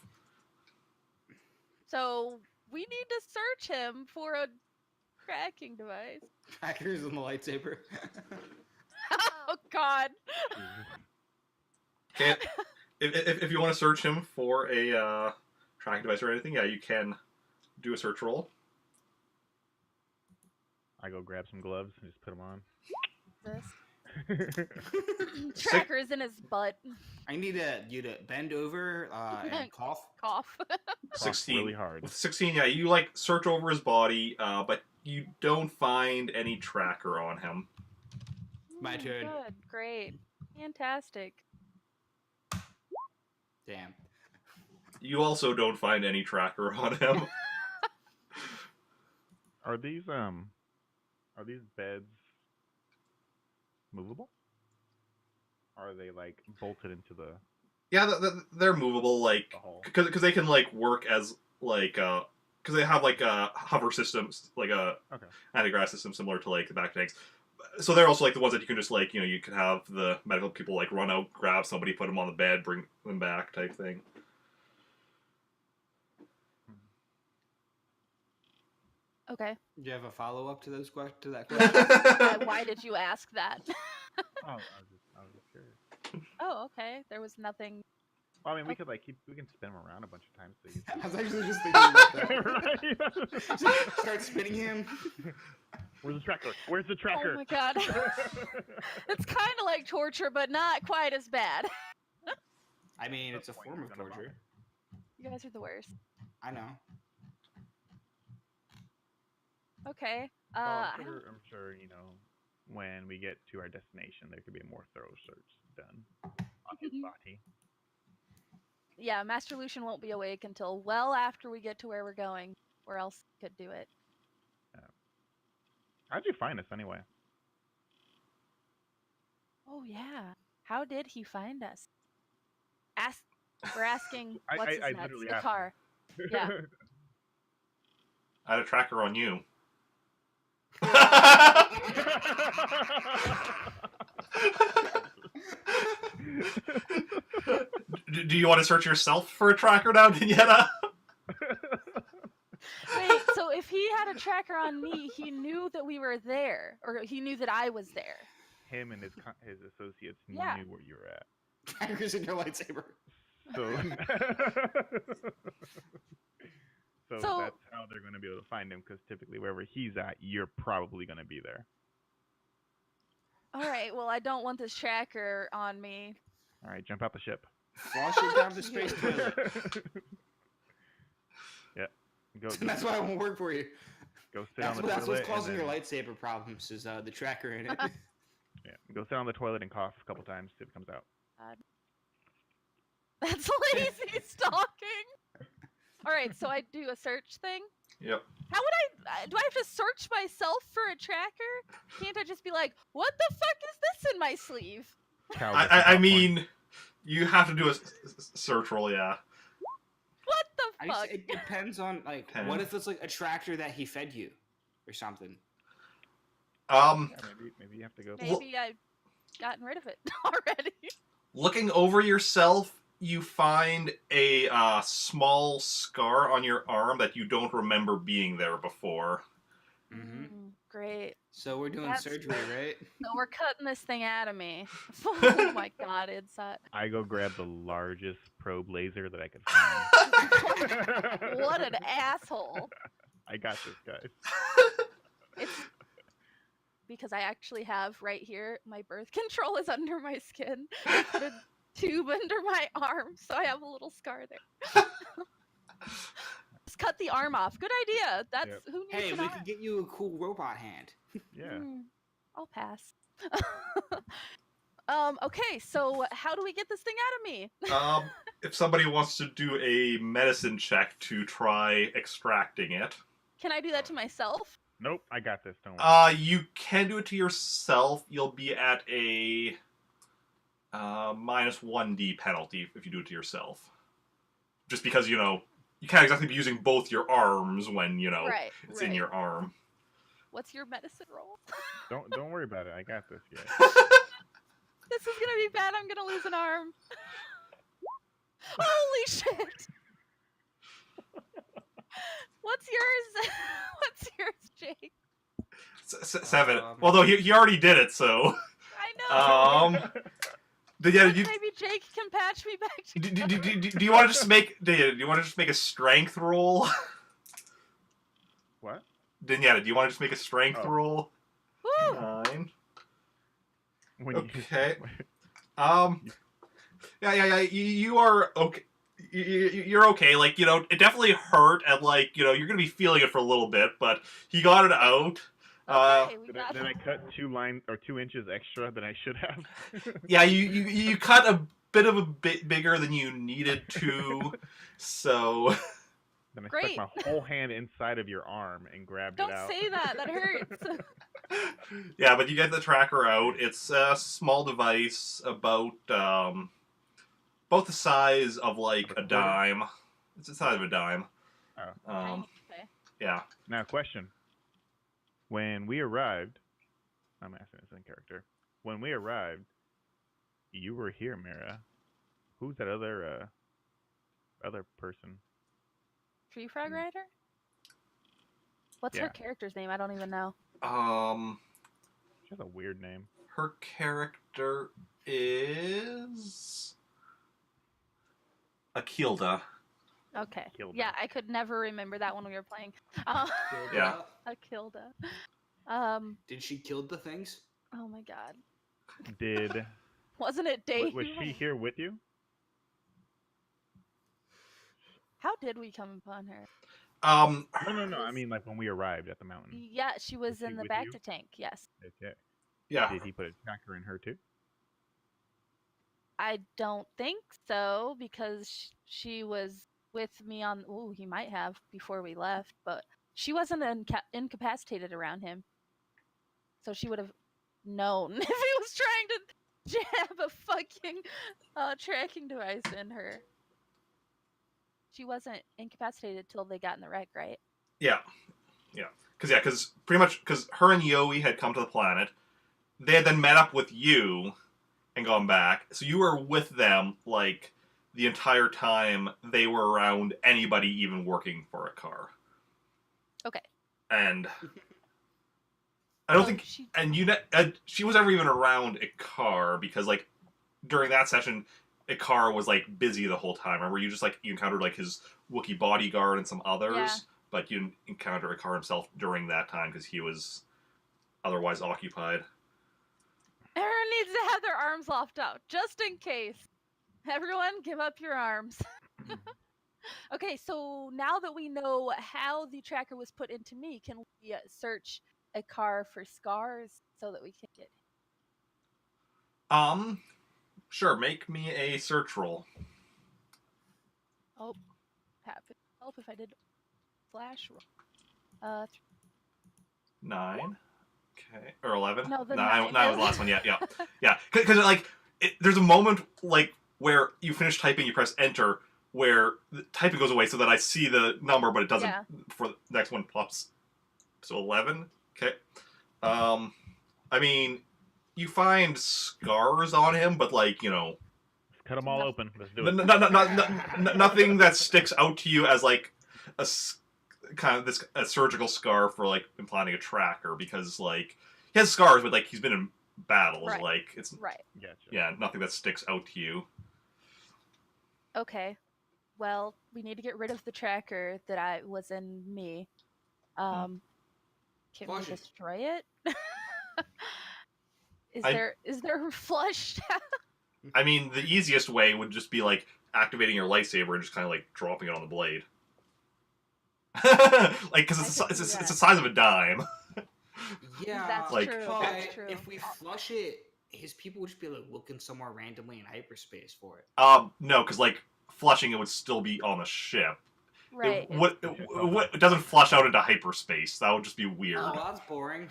So we need to search him for a tracking device. Trackers and the lightsaber. Oh God. Okay. If you want to search him for a tracking device or anything, yeah, you can do a search roll. I go grab some gloves and just put them on. This tracker's in his butt. I need you to bend over and cough. Cough. 16. Really hard. With 16, yeah, you like search over his body, but you don't find any tracker on him. My turn. Good. Great. Fantastic. Damn. You also don't find any tracker on him. Are these beds movable? Are they like bolted into the? Yeah, they're movable, like, The hull? because they can like work as like because they have like hover systems, like a Okay. anti-grav system similar to like the back tanks. So they're also like the ones that you can just like you can have the medical people like run out, grab somebody, put them on the bed, bring them back, type thing. Okay. Do you have a follow up to that question? Why did you ask that? Oh, I was just curious. Oh, okay. There was nothing. Well, I mean, we can spin them around a bunch of times. So you I was actually just thinking about that. right? Start spinning him. Where's the tracker? Where's the tracker? Oh my God. It's kind of like torture, but not quite as bad. I mean, it's a That's form of why you're gonna torture. You guys are the worst. I know. Okay. Well, I I'm don't- sure, when we get to our destination, there could be a more thorough search done on his body. Yeah, Master Lucian won't be awake until well after we get to where we're going. where else he could do it. How'd you find us anyway? Oh yeah. How did he find us? We're asking I what's his nuts? literally The asked. car. Yeah. I had a tracker on you. Do you want to search yourself for a tracker now, Denieta? Wait, so if he had a tracker on me, he knew that we were there, or he knew that I was there. Him and his associates Yeah. knew where you were at. Daggers in your lightsaber. So, so So- that's how they're going to be able to find him, because typically wherever he's at, you're probably going to be there. All right, well, I don't want this tracker on me. All right, jump out the ship. Flush it down the space toilet. Yeah. Go. That's why it won't work for you. Go sit on the That's toilet. what's causing and your then- lightsaber problems is the tracker in it. Yeah. Go sit on the toilet and cough a couple times, see if it comes out. That's lazy stalking. All right, so I do a search thing. Yep. How would do I have to search myself for a tracker? Can't I just be like, what the fuck is this in my sleeve? Cal gets the I popcorn. mean, you have to do a search roll, yeah. What the I fuck? just, it depends on like, Okay. what if it's like a tractor that he fed you, or something. Yeah, maybe you have to go. Maybe I've gotten rid of it already. Looking over yourself, you find a small scar on your arm that you don't remember being there before. Mm-hmm. Great. So we're doing That's surgery, right? So we're cutting this thing out of me. Oh my god, it's I go grab the largest probe laser that I could find. what an asshole. I got this, guys. It's because I actually have right here, my birth control is under my skin. I put a tube under my arm, so I have a little scar there. Just cut the arm off. Good idea. That's Yep. who needs Hey, an we arm? could get you a cool robot hand. Yeah. I'll pass. Okay, so how do we get this thing out of me? If somebody wants to do a medicine check to try extracting it, Can I do that to myself? Nope, I got this. Don't worry. you can do it to yourself. You'll be at a minus 1d penalty if you do it to yourself. Just because, you can't exactly be using both your arms when, Right. it's in your arm. What's your medicine roll? Don't worry about it. I got this, guys. This is gonna be bad. I'm gonna lose an arm. Holy shit! What's yours? What's yours, Jake? 7. Although he already did it, so. I know. Maybe Maybe Jake can patch me back do together. you want to just make? Do you want to just make a strength roll? What? Denieta, do you want to just make a strength Oh. roll? Woo! 9. When Okay. Yeah. You are okay. You're okay. Like, it definitely hurt, and like, you're gonna be feeling it for a little bit, but he got it out. Okay, we Then, got then I cut 2 inches extra than I should have. Yeah, you cut a bit bigger than you needed to, so. Then I Great. stuck my whole hand inside of your arm and grabbed Don't it out. say that. That hurts. Yeah, but you get the tracker out. It's a small device, about the size of like a dime. It's the size of a dime. Okay. Yeah. Now, question. When we arrived, I'm asking this in character. When we arrived, you were here, Mira. Who's that other person? Tree Frog Rider? What's her Yeah. character's name? I don't even know. She has a weird name. Her character is Akilda. Okay. Kilda. Yeah, I could never remember that when we were playing. Yeah. Akilda. Did she kill the things? Oh my god. Did Wasn't it Dave? was she here with you? How did we come upon her? No. I mean, like when we arrived at the mountain. Yeah, she was she in the with back you? to tank. Yes. Okay. Yeah. Did he put a tracker in her too? I don't think so because she was with me on. Oh, he might have before we left, but she wasn't incapacitated around him, so she would have known if he was trying to jab a fucking tracking device in her. She wasn't incapacitated till they got in the wreck, right? Yeah. Because pretty much because her and Yoi had come to the planet, they had then met up with you and gone back. So you were with them like the entire time they were around anybody even working for a car. Okay. And I don't So think, she- and she was ever even around a car because like during that session, a car was like busy the whole time. Remember, you encountered like his Wookiee bodyguard and some others, Yeah. but you didn't encounter a car himself during that time because he was otherwise occupied. Everyone needs to have their arms lofted out, just in case. Everyone, give up your arms. Okay, so now that we know how the tracker was put into me, can we search a car for scars so that we can get... Sure, make me a search roll. Oh, happy help if I did flash roll. 9. Okay, or 11. No, the 9 9. was the last one. Yeah. Because like there's a moment like where you finish typing, you press enter, where the typing goes away, so that I see the number, but it doesn't. Yeah. For the next one pops. So 11. Okay. I mean, you find scars on him, but like Let's cut them all No. open. Let's do it. nothing that sticks out to you as like kind of a surgical scar for like implanting a tracker, because like he has scars, but like he's been in battles. Right. Like it's Right. yeah, nothing that sticks out to you. Okay. Well, we need to get rid of the tracker that was in me. Can we Flush it. destroy it? I- Is there a flush? I mean, the easiest way would just be like activating your lightsaber and just kind of like dropping it on the blade. Like, because it's I could do it's that. the size of a dime. Yeah, That's Like- true. but That's true. if we flush it, his people would just be like looking somewhere randomly in hyperspace for it. No, because like flushing it would still be on the ship. Right. It doesn't flush out into hyperspace. That would just be weird. Oh, that's boring.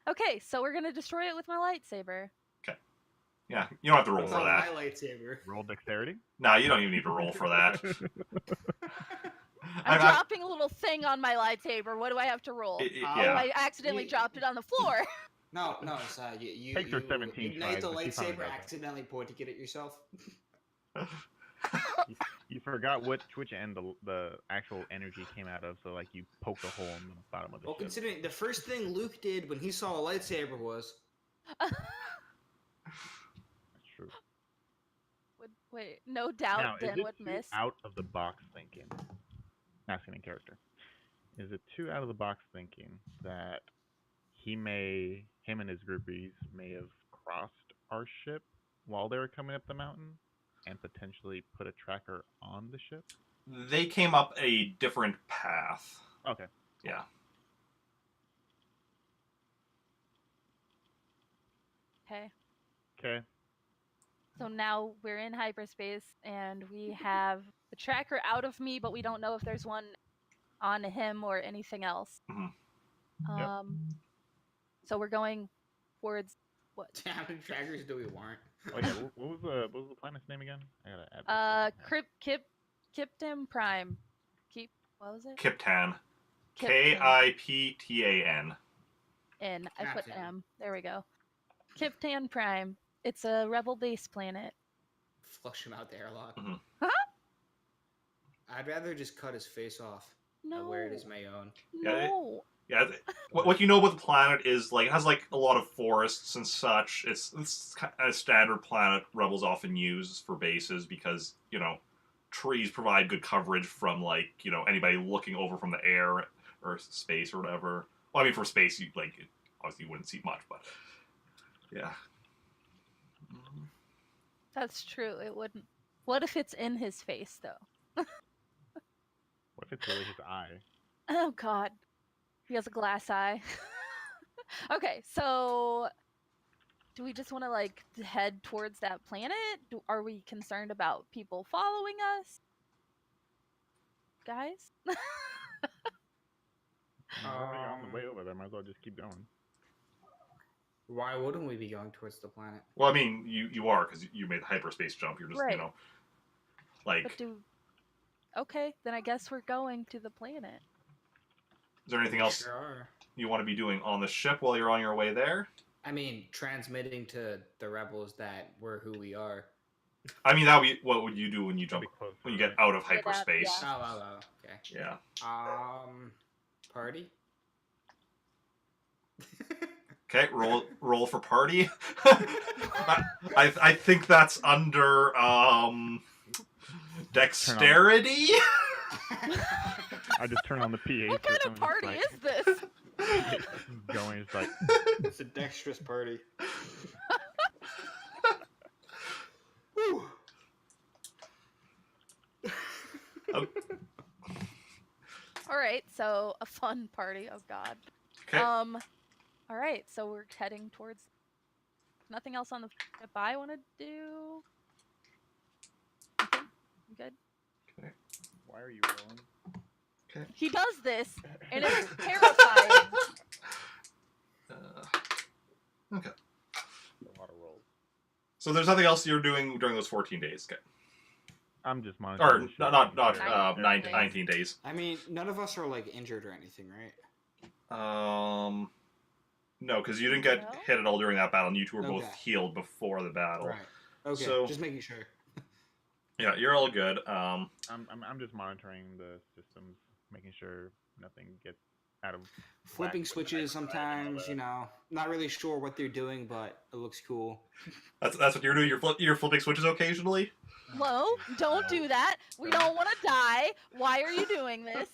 Okay, so we're gonna destroy it with my lightsaber. Yeah, you don't have to roll It's for on that. my lightsaber. Roll dexterity. No, you don't even need to roll for that. I'm dropping a little thing on my lightsaber. What do I have to roll? Oh, Yeah. I accidentally dropped it on the floor. No, it's you Takes her 17 ignite the tries, but she finally lightsaber, does it. accidentally pointing it at yourself. You forgot which end the actual energy came out of, so like you poked a hole in the bottom of the Well, ship. considering the first thing Luke did when he saw a lightsaber was That's true. Wait, no doubt Now, Dan is it would too miss. out of the box thinking? Asking in character. Is it too out of the box thinking that him and his groupies may have crossed our ship while they were coming up the mountain and potentially put a tracker on the ship? They came up a different path. Okay. Yeah. Okay. Okay. So now we're in hyperspace and we have the tracker out of me, but we don't know if there's one on him or anything else. Mhm. Yep. So we're going towards what? how many trackers do we want? Oh yeah. What was the planet's name again? I gotta add. Kriptim Prime. What was it? Kiptan. Kiptan. Kiptan. N. I put Captain. M. There we go. Kiptan Prime. It's a rebel base planet. Flush him out the airlock. Mhm. Huh? I'd rather just cut his face off No. and wear it as my own. Yeah, No. Yeah, what you know about the planet is like it has like a lot of forests and such. It's kind of a standard planet Rebels often use for bases because trees provide good coverage from like anybody looking over from the air or space or whatever. Well, I mean for space you obviously you wouldn't see much, but yeah. That's true. It wouldn't. What if it's in his face, though? What if it's really his eye? Oh, God. He has a glass eye. Okay, so do we just want to like head towards that planet? Are we concerned about people following us, guys? We're already on the way over there. Might as well just keep going. Why wouldn't we be going towards the planet? Well, I mean, you are, because you made the hyperspace jump. You're just, Right. like... But okay, then I guess we're going to the planet. Is there anything else Sure. you want to be doing on the ship while you're on your way there? I mean, transmitting to the rebels that we're who we are. I mean, what would you do when you jump, when you get out of hyperspace? Yeah. Oh, okay. Yeah. Party? Okay, roll for party. I think that's under dexterity. I just turn on the PA. What kind of party is this? Going, it's like It's a dexterous party. Whew. All right, so a fun party. Oh God. Okay. All right, so we're heading towards. Nothing else on the ship I want to do. Okay, I'm good. Okay. why are you rolling? Okay. He does this, and it's terrifying. Okay. A lot of rolls. So there's nothing else you're doing during those 14 days. Okay. I'm just Or monitoring. the ship, not making sure- 19 days. I mean, none of us are like injured or anything, right? No, because you didn't get No? hit at all during that battle, and you two were both Okay. healed before the battle. Right. Okay. So- just making sure. Yeah, you're all good. I'm just monitoring the systems, making sure nothing gets out of Flipping whack with switches the hyperspace and all sometimes, that. you know. Not really sure what they're doing, but it looks cool. That's what you're doing. You're flipping switches occasionally. Whoa, don't do that. We don't want to die. Why are you doing this?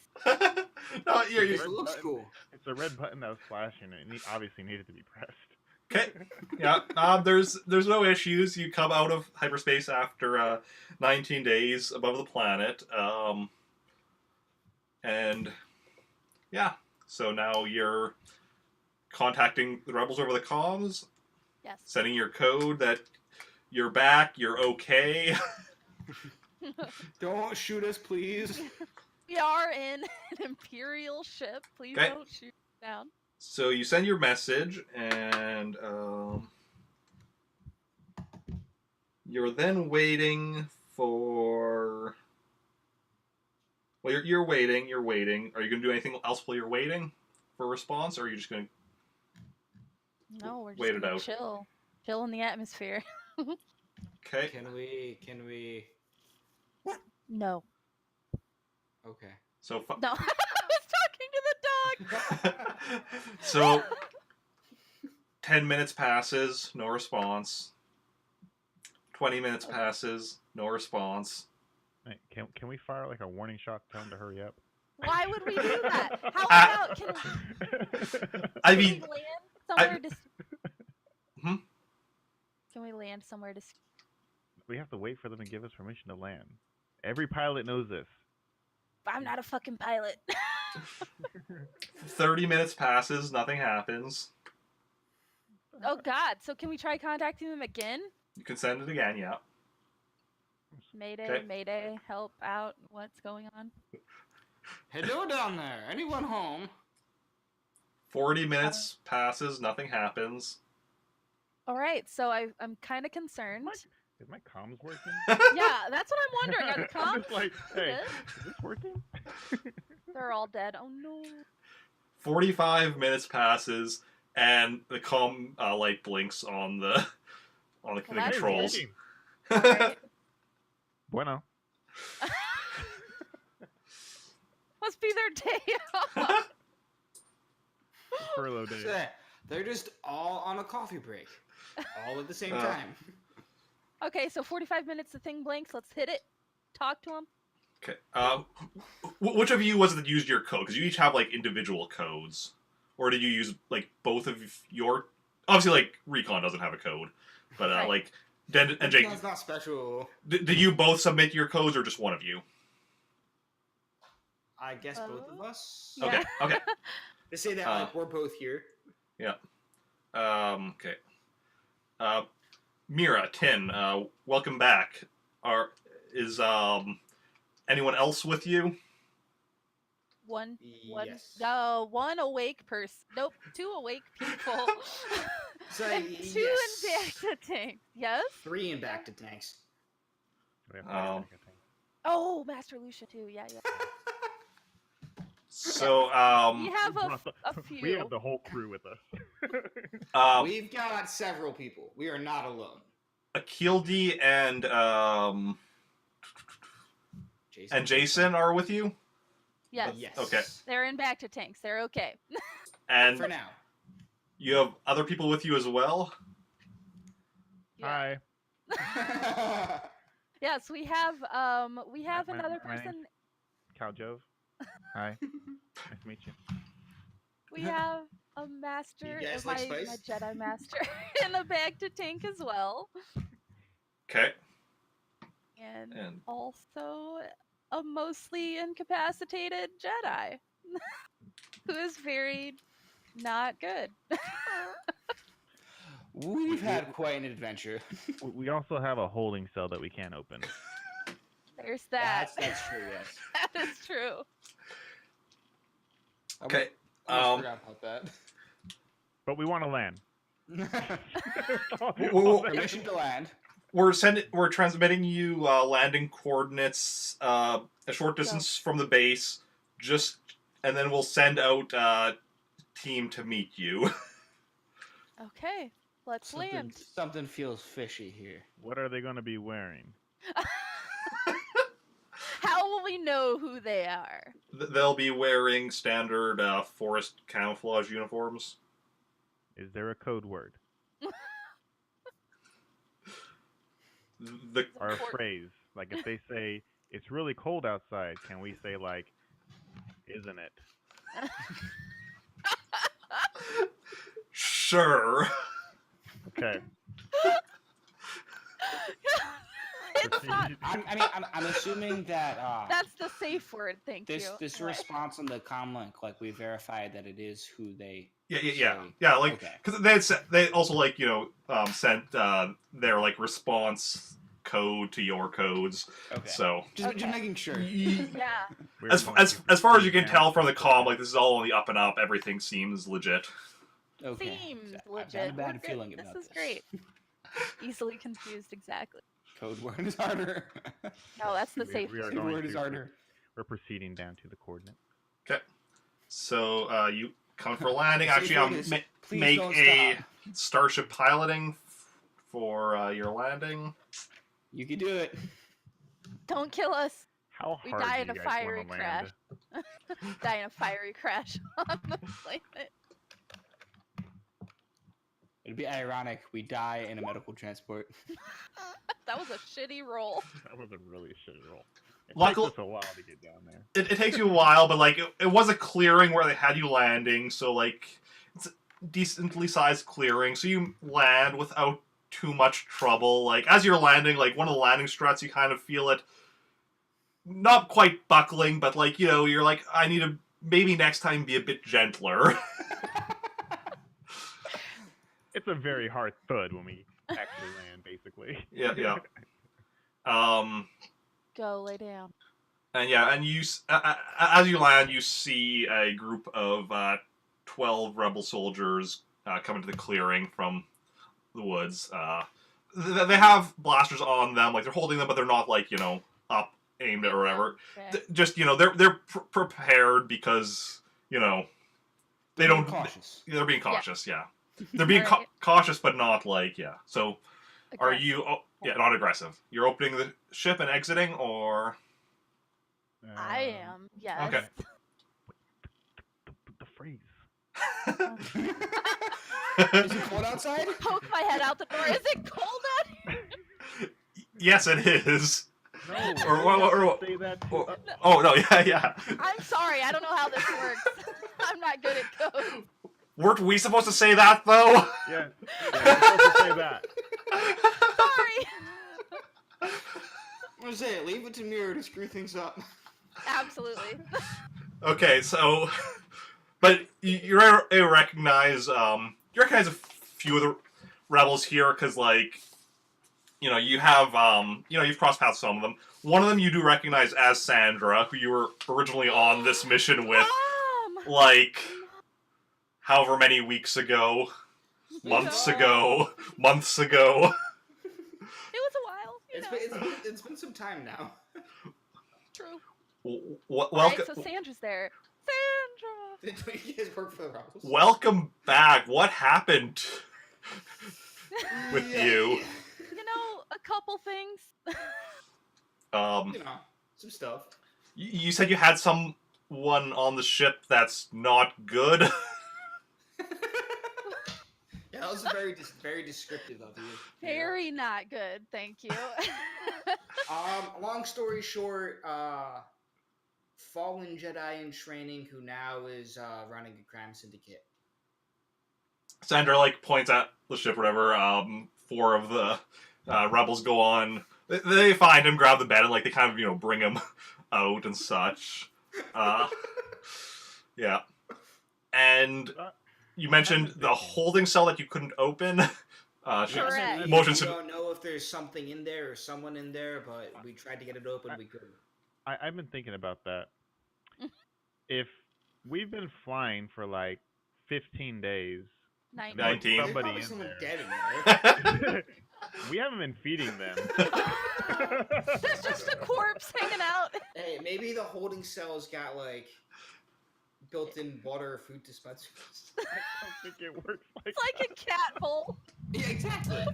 No, you're, Because you it looks button. cool. It's a red button that was flashing, and it obviously needed to be pressed. okay. Yeah. There's no issues. You come out of hyperspace after 19 days above the planet. And yeah. So now you're contacting the rebels over the comms, Yes. sending your code that you're back, you're okay. Don't shoot us, please. We are in an Imperial ship. Please Okay. don't shoot down. So you send your message, and you're then waiting for. Well, you're waiting. You're waiting. Are you going to do anything else while you're waiting for a response, or are you just going to? No, we're just Wait it gonna out. chill in the atmosphere. Okay. Can we? No. Okay. So. No, I was talking to the dog. So. 10 minutes passes, no response. 20 minutes passes, no response. Hey, can we fire like a warning shot, tell him to hurry up? Why would we do that? How about can I we mean, land somewhere to? Hmm? Can we land somewhere to? We have to wait for them to give us permission to land. Every pilot knows this. I'm not a fucking pilot. 30 minutes passes, nothing happens. Oh God! So can we try contacting them again? You can send it again, yeah. Mayday, Okay. Mayday, help out! What's going on? Hello down there. Anyone home? 40 minutes passes, nothing happens. All right, so I'm kind of concerned. Is my comms working? Yeah, that's what I'm wondering. Are the I'm comms? just like, hey, good? is this working? They're all dead. Oh no! 45 minutes passes, and the comm light blinks on the that's controls. Working. Alright. Bueno. Must be their day off. Furlough day. So, they're just all on a coffee break, all at the same Uh, time. Okay, so 45 minutes. The thing blinks. Let's hit it. Talk to them. Okay. Which of you was it that used your code? Because you each have like individual codes, or did you use like both of your? Obviously, like Recon doesn't have a code, but Right. like Den and Jake, That's not special. did you both submit your codes, or just one of you? I guess both of us. Yeah. Okay. Okay. They say that like we're both here. Okay. Mira, Tin, welcome back. Is anyone else with you? One Yes. one awake person. Nope, 2 awake people. So, and 2 yes. in back to tanks. Yes? 3 and back to tanks. We have Um, I think. Oh, Master Lucia too. Yeah. So, We have a few. We have the whole crew with us. We've got several people. We are not alone. Akildi and Jason. Jason are with you? Yes. Yes. Okay. They're in back to tanks. They're okay. And For now. you have other people with you as well? Yeah. Hi. Yes, we have another my name's person. Cal Jove. Hi. Nice to meet you. We have a master, You guys my, like my spice? Jedi master, in the back to tank as well, Okay. and And also a mostly incapacitated Jedi, who is very not good. We've had quite an adventure. We also have a holding cell that we can't open. There's that. That's true, yes. That is true. okay. I almost forgot about that. But we want to land. Permission to land. We're transmitting you landing coordinates a short distance from the base, and then we'll send out team to meet you. Okay, let's land. Something feels fishy here. What are they going to be wearing? How will we know who they are? They'll be wearing standard forest camouflage uniforms. Is there a code word? Or a phrase? Like if they say, it's really cold outside, can we say like, isn't it? Sure. Okay. It's not. I'm assuming that That's the safe word. Thank you. this Right. response on the comm link, like we verified that it is who they. Yeah. Like because they also like sent their like response code to your codes. Okay. So just making sure. Yeah. As far as you can tell from the comm, like this is all on the up and up. Everything seems legit. Okay. Seems I've legit. had a bad We're good. feeling about This is great. Easily confused. Exactly. Code word is harder. No, that's the safe we are word. Code going word is to- harder. We're proceeding down to the coordinate. Okay. So you come for landing. Safe Actually, word is, please make don't a stop. starship piloting for your landing. You can do it. Don't kill us. How We hard die do in you a guys fiery want to land? crash. Die in a fiery crash on the planet. It'd be ironic. We die in a medical transport. That was a shitty roll. That was a really shitty roll. It Luckily- takes us a while to get down there. It takes you a while, but like it was a clearing where they had you landing, so like it's a decently sized clearing, so you land without too much trouble. Like as you're landing, like one of the landing struts, you kind of feel it not quite buckling, but like you're like, I need to maybe next time be a bit gentler. It's a very hard thud when we actually land, basically. Yeah. Go lay down. And you as you land, you see a group of 12 rebel soldiers coming to the clearing from the woods. They have blasters on them, like they're holding them, but they're not like up aimed or whatever. Okay. Just they're prepared because they don't. Cautious. They're being cautious. Yeah, they're being Alright. cautious, but not like yeah. So are Aggressive. you? Oh, yeah, not aggressive. You're opening the ship and exiting, or I am. Yes. Okay. The phrase. Is it cold outside? Poke my head out the door. Is it cold out here? Yes, it is. No. Or say that. Oh no, yeah. I'm sorry. I don't know how this works. I'm not good at code. Weren't we supposed to say that though? Yeah. You're supposed to say that. Sorry. I'm gonna say, leave it to Mirror to screw things up. Absolutely. Okay, so, but you recognize a few of the rebels here because, like, you have, you've crossed paths with some of them. One of them you do recognize as Sandra, who you were originally on this mission with, Mom! like, however many weeks ago, months ago. It was a while. It's been some time now. True. Welcome. Right, so Sandra's there. Sandra! You guys work for the rebels. Welcome back. What happened with you? A couple things. Some stuff. You said you had someone on the ship that's not good. Yeah, that was very descriptive of you. Very not good, thank you. Long story short, fallen Jedi in training who now is running a crime syndicate. Sandra, like, points at the ship, whatever. 4 of the rebels go on. They find him, grab the bed, and, like, they kind of, bring him out and such. Yeah. And you mentioned the holding cell that you couldn't open. Correct. We don't know if there's something in there or someone in there, but we tried to get it open, we couldn't. I've been thinking about that. If we've been flying for like 15 days, 19. Somebody in someone there. dead in there. We haven't been feeding them. There's just a corpse hanging out. Hey, maybe the holding cell's got like built-in water or food dispensers. I don't think it works like It's like a cat hole. Yeah, exactly.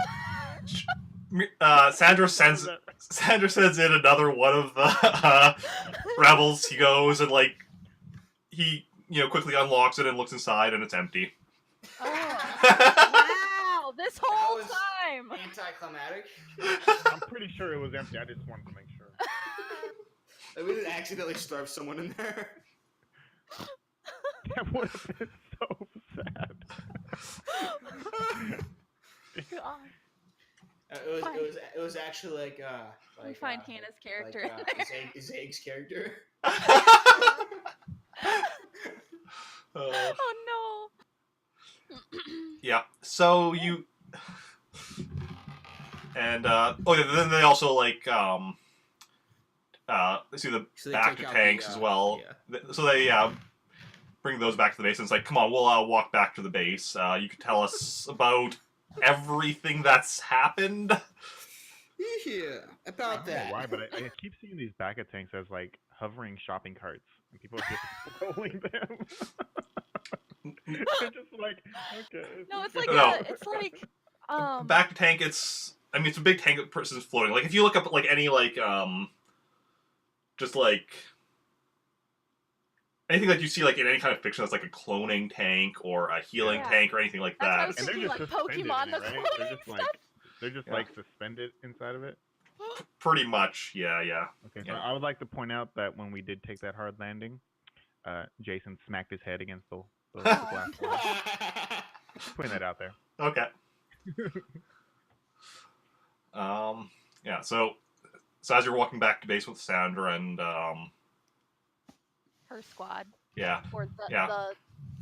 Sandra sends in another one of the rebels. He goes and, like, he quickly unlocks it and looks inside, and it's empty. Oh. Wow, this whole That was time. Anticlimactic. I'm pretty sure it was empty. I just wanted to make sure. Like, we didn't accidentally starve someone in there. That would have been so sad. God. It was actually like Let me find Hannah's character. Zeg's character. Oh no. Yeah. So you and then they also, like, they see the So they back take to out tanks the, as well. yeah. So they bring those back to the base, and it's like, come on, we'll walk back to the base. You can tell us about everything that's happened. Yeah, I about don't know that. why, but I keep seeing these bag of tanks as like hovering shopping carts, and people are just rolling them. They're just like, okay. No, it's like No. it's like Back to tank, it's a big tank that person's floating. Like, if you look up, like, any, like, just, like, anything that you see, like, in any kind of fiction that's, like, a cloning tank or a healing Yeah. tank or anything like That's what I that. was And they're thinking, just like suspended Pokemon, in the it, right? cloning They're just stuff. like Yeah. like suspended inside of it. Pretty much, yeah. Okay, so Yeah. I would like to point out that when we did take that hard landing, Jason smacked his head against the glass wall. Putting that out there. Okay. Yeah, so as you're walking back to base with Sandra and, Her squad. yeah, Or Yeah. the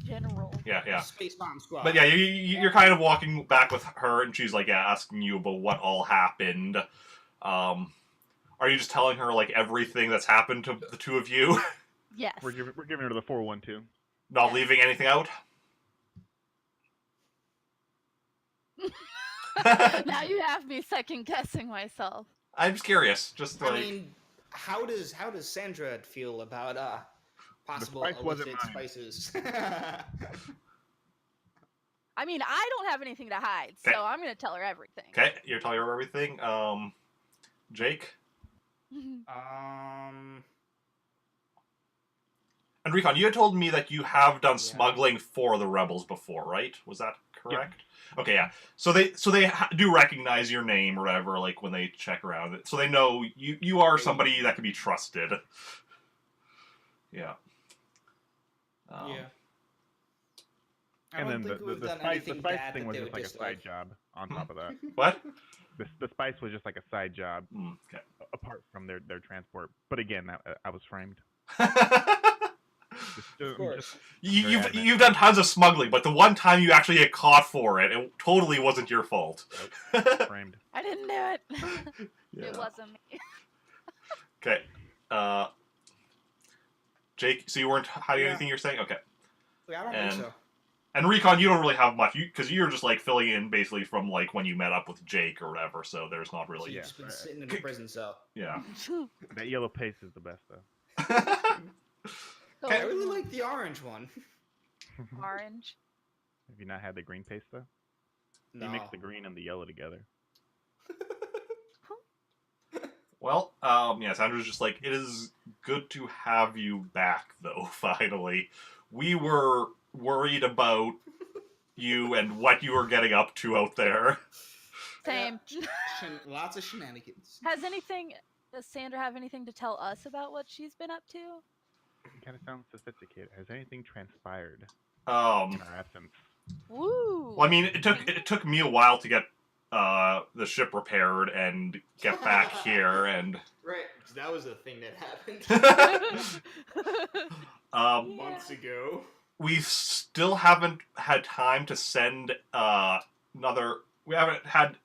general. yeah. Space Bomb Squad. But yeah, you're kind of walking back with her, and she's, like, asking you about what all happened. Are you just telling her, like, everything that's happened to the two of you? Yes. We're giving her the 412. Not Yes. leaving anything out? Now you have me second guessing myself. I'm just curious. Just, like... I mean, how does Sandra feel about possible spice wasn't illicit mine. spices? I mean, I don't have anything to hide, Okay. so I'm gonna tell her everything. Okay, you're telling her everything. Jake? And Recon, you had told me that you have done smuggling for the rebels before, right? Was that correct? Okay, yeah. So they do recognize your name or whatever, like, when they check around it. So they know you are somebody that can be trusted. Yeah. Yeah. I And don't then think the we've done spice anything thing bad was that just they like a would side job on top of that. What? The spice was just like a side job Okay. apart from their transport. But again, I was framed. Of course. You've done tons of smuggling, but the one time you actually get caught for it, it totally wasn't your fault. Nope. Framed. I didn't do it. Yeah. It wasn't me. Okay. Jake, so you weren't hiding Yeah. anything you're saying? Okay. I don't And- think so. And Recon, you don't really have much, because you're just like filling in basically from like when you met up with Jake or whatever. So there's not really. He's been sitting in a prison cell. Yeah. That yellow paste is the best though. Okay. I really like the orange one. Orange. Have you not had the green paste though? No. You mix the green and the yellow together. Well, yes, Andrew's just like, it is good to have you back, though, finally. We were worried about you and what you were getting up to out there. Same. Lots of shenanigans. Does Sandra have anything to tell us about what she's been up to? It kind of sounds sophisticated. Has anything transpired Um, in our absence? Woo! well, I mean, it took me a while to get the ship repaired and get back here, and Right. That was the thing that happened Yeah. months ago. we still haven't had time to send we haven't had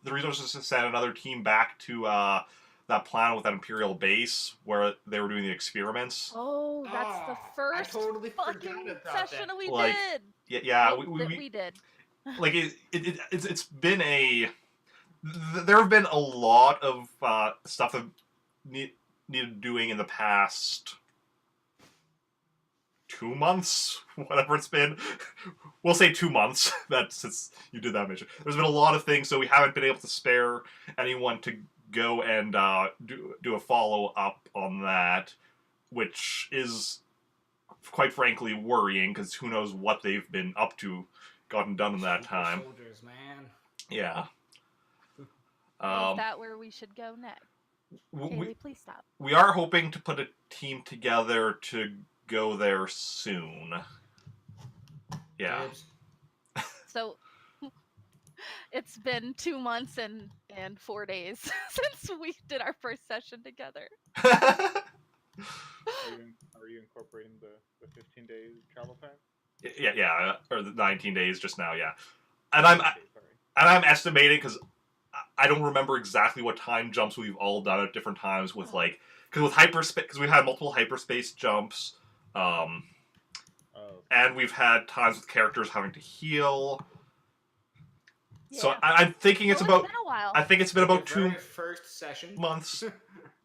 the resources to send another team back to that planet with that Imperial base where they were doing the experiments. Oh, that's the Oh, first I totally fucking forgot about session that. we Like, did. Yeah, Well, that we did. like it's been there have been a lot of stuff that needed doing in the past 2 months, whatever it's been. We'll say 2 months. That since you did that mission, there's been a lot of things, so we haven't been able to spare anyone to go and do a follow up on that, which is quite frankly worrying because who knows what they've been up to, gotten done in that Super time. Soldiers, man. Yeah. Is that where we should go next? Kaylee, please stop. We are hoping to put a team together to go there soon. Yeah. Dibs. So it's been 2 months and 4 days since we did our first session together. Are you incorporating the 15-day travel time? yeah, or the 19 days just now, yeah. And I'm estimating because I don't remember exactly what time jumps we've all done at different times with like because with hyperspace because we've had multiple hyperspace jumps, and we've had times with characters having to heal. So Yeah. I'm thinking it's about. Been a while. I think it's been about The 2 very first session. months,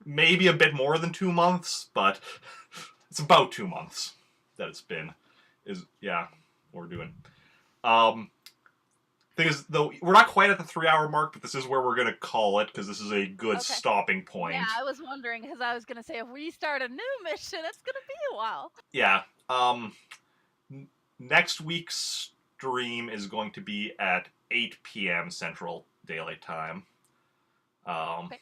maybe a bit more than 2 months, but it's about 2 months that it's been. We're doing. Thing is, though, we're not quite at the 3-hour mark, but this is where we're gonna call it because this is a good Okay. stopping point. Yeah, I was wondering because I was gonna say if we start a new mission, it's gonna be a while. Yeah. Next week's stream is going to be at 8 p.m. Central Daylight Time. Okay.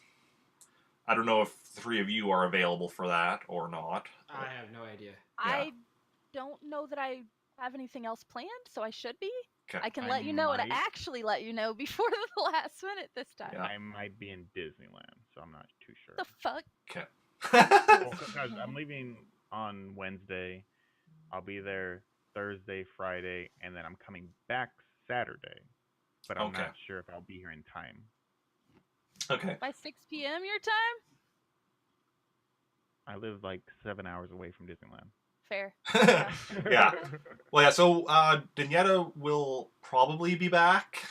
I don't know if the 3 of you are available for that or not. I have no idea. I don't know that I have anything else planned, so I should be. Okay. I can I let you know and might. actually let you know before the last minute this time. Yeah. I might be in Disneyland, so I'm not too sure. The fuck? Okay. Well, because I'm leaving on Wednesday. I'll be there Thursday, Friday, and then I'm coming back Saturday. But I'm Okay. not sure if I'll be here in time. Okay. By 6 p.m. your time? I live like 7 hours away from Disneyland. Fair. Yeah. Well, yeah. So Denieta will probably be back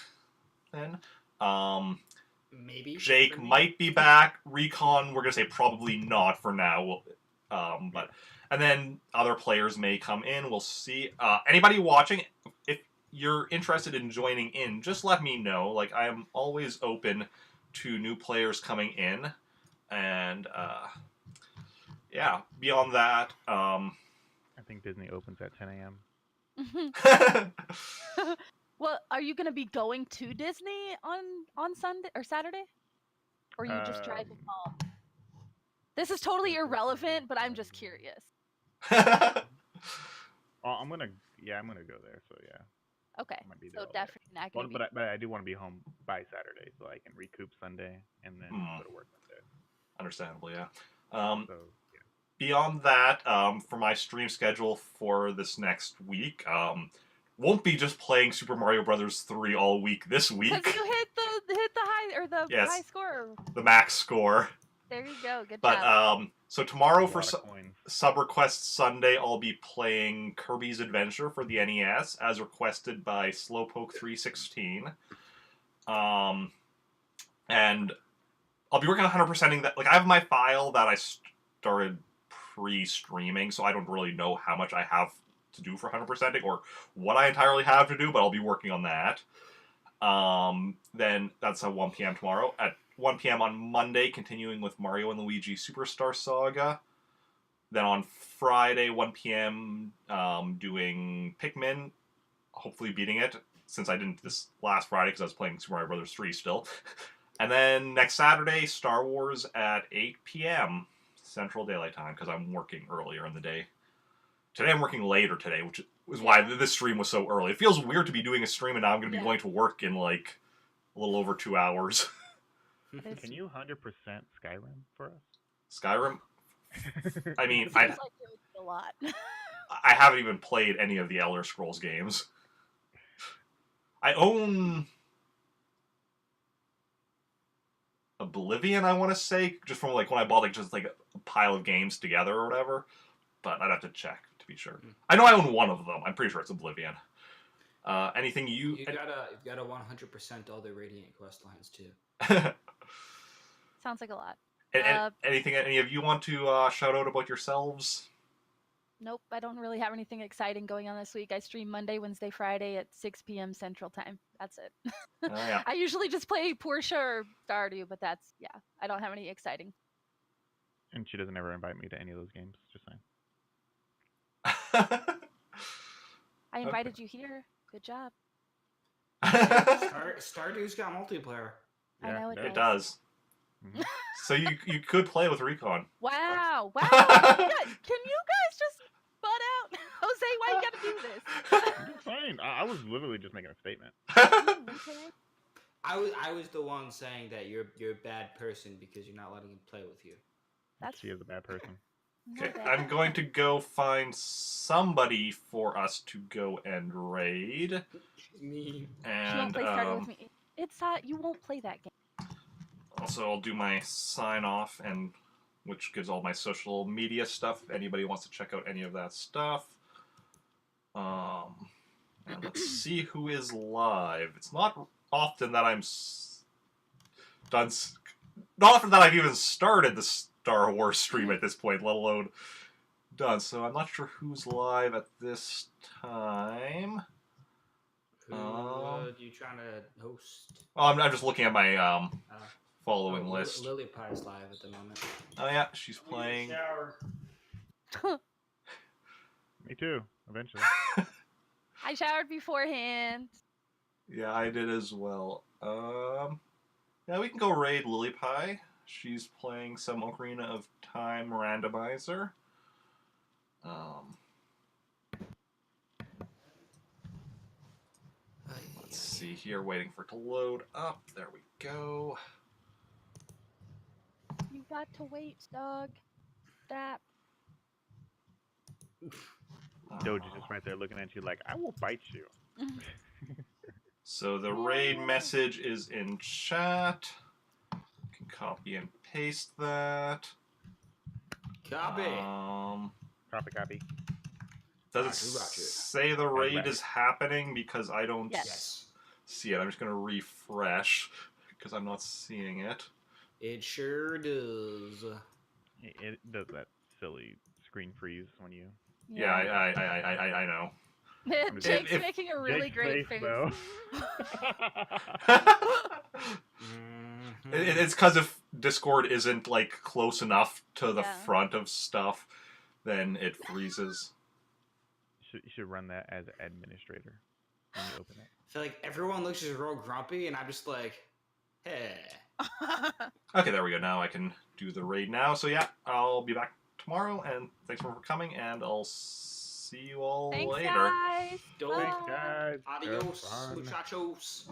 then. Maybe. Jake for me. might be back. Recon, we're gonna say probably not for now. But and then other players may come in. We'll see. Anybody watching, if you're interested in joining in, just let me know. Like I am always open to new players coming in, and yeah. Beyond that, I think Disney opens at 10 a.m. Well, are you going to be going to Disney on Sunday or Saturday? Or are you just driving home? This is totally irrelevant, but I'm just curious. Oh, I'm gonna go there. So yeah, Okay, I might be there so all day. definitely not Well, going to be. but I do want to be home by Saturday so I can recoup Sunday and then go to work Monday. Understandable, yeah. So yeah. beyond that, for my stream schedule for this next week, won't be just playing Super Mario Brothers 3 all week this Because week. you hit the high or the Yes. high score. The max score. There you go. Good But job. so tomorrow A for lot of coins. Sub Request Sunday, I'll be playing Kirby's Adventure for the NES as requested by Slowpoke316. And I'll be working on 100%ing that. Like, I have my file that I started pre-streaming, so I don't really know how much I have to do for 100%ing or what I entirely have to do, but I'll be working on that. Then that's at 1 p.m. tomorrow. At 1 p.m. on Monday, continuing with Mario and Luigi Superstar Saga. Then on Friday, 1 p.m., doing Pikmin, hopefully beating it, since I didn't this last Friday because I was playing Super Mario Brothers 3 still. And then next Saturday, Star Wars at 8 p.m. Central Daylight Time, because I'm working earlier in the day. Today I'm working later today, which is why this stream was so early. It feels weird to be doing a stream and now I'm going to be going to work in like a little over 2 hours. Can you 100% Skyrim for us? Skyrim? I mean, Seems like it would be a lot. I haven't even played any of the Elder Scrolls games. I own Oblivion, I want to say, just from like when I bought like just like a pile of games together or whatever. But I'd have to check to be sure. I know I own one of them. I'm pretty sure it's Oblivion. Anything you gotta 100% all the Radiant quest lines too. Sounds like a lot. Anything any of you want to shout out about yourselves? Nope, I don't really have anything exciting going on this week. I stream Monday, Wednesday, Friday at 6 p.m. Central Time. That's it. Oh, yeah. I usually just play Portia or Stardew, but that's, I don't have any exciting. And she doesn't ever invite me to any of those games. Just saying. I invited you here. Good job. Stardew's got multiplayer. I know it does. Mm-hmm. So you could play with Recon. Wow. Can you guys just butt out? Jose, why you gotta do this? I'm just saying. I was literally just making a statement. Okay. I was the one saying that you're a bad person because you're not letting him play with you. She is a bad person. Okay, I'm going to go find somebody for us to go and raid. Me. And she won't play Stardew with me. It's you won't play that game. Also, I'll do my sign off, and which gives all my social media stuff. If anybody wants to check out any of that stuff. And let's see who is live. It's not often that I'm done. Not often that I've even started the Star Wars stream at this point, let alone done. So I'm not sure who's live at this time. Who are you trying to host? Oh, I'm just looking at my following list. Lily Pie's live at the moment. Oh yeah, she's playing. Me too. Eventually. I showered beforehand. Yeah, I did as well. Yeah, we can go raid Lily Pie. She's playing some Ocarina of Time randomizer. Let's see here, waiting for it to load up. There we go. You got to wait, dog. Stop. Doji's just right there looking at you like, I will bite you. So the raid message is in chat. You can copy and paste that. Copy. Copy. Does it say the raid is happening? Because I don't see it. I'm just going to refresh because I'm not seeing it. It sure does. It does that silly screen freeze when you... Yeah, I know. Jake's making a really great face. It's because if Discord isn't like close enough to the front of stuff, then it freezes. You should run that as administrator when you open it. I feel like everyone looks just real grumpy, and I'm just like, hey. Okay, there we go. Now I can do the raid now. So yeah, I'll be back tomorrow, and thanks for coming, and I'll see you all later. Guys. Thanks, guys. Adios, muchachos.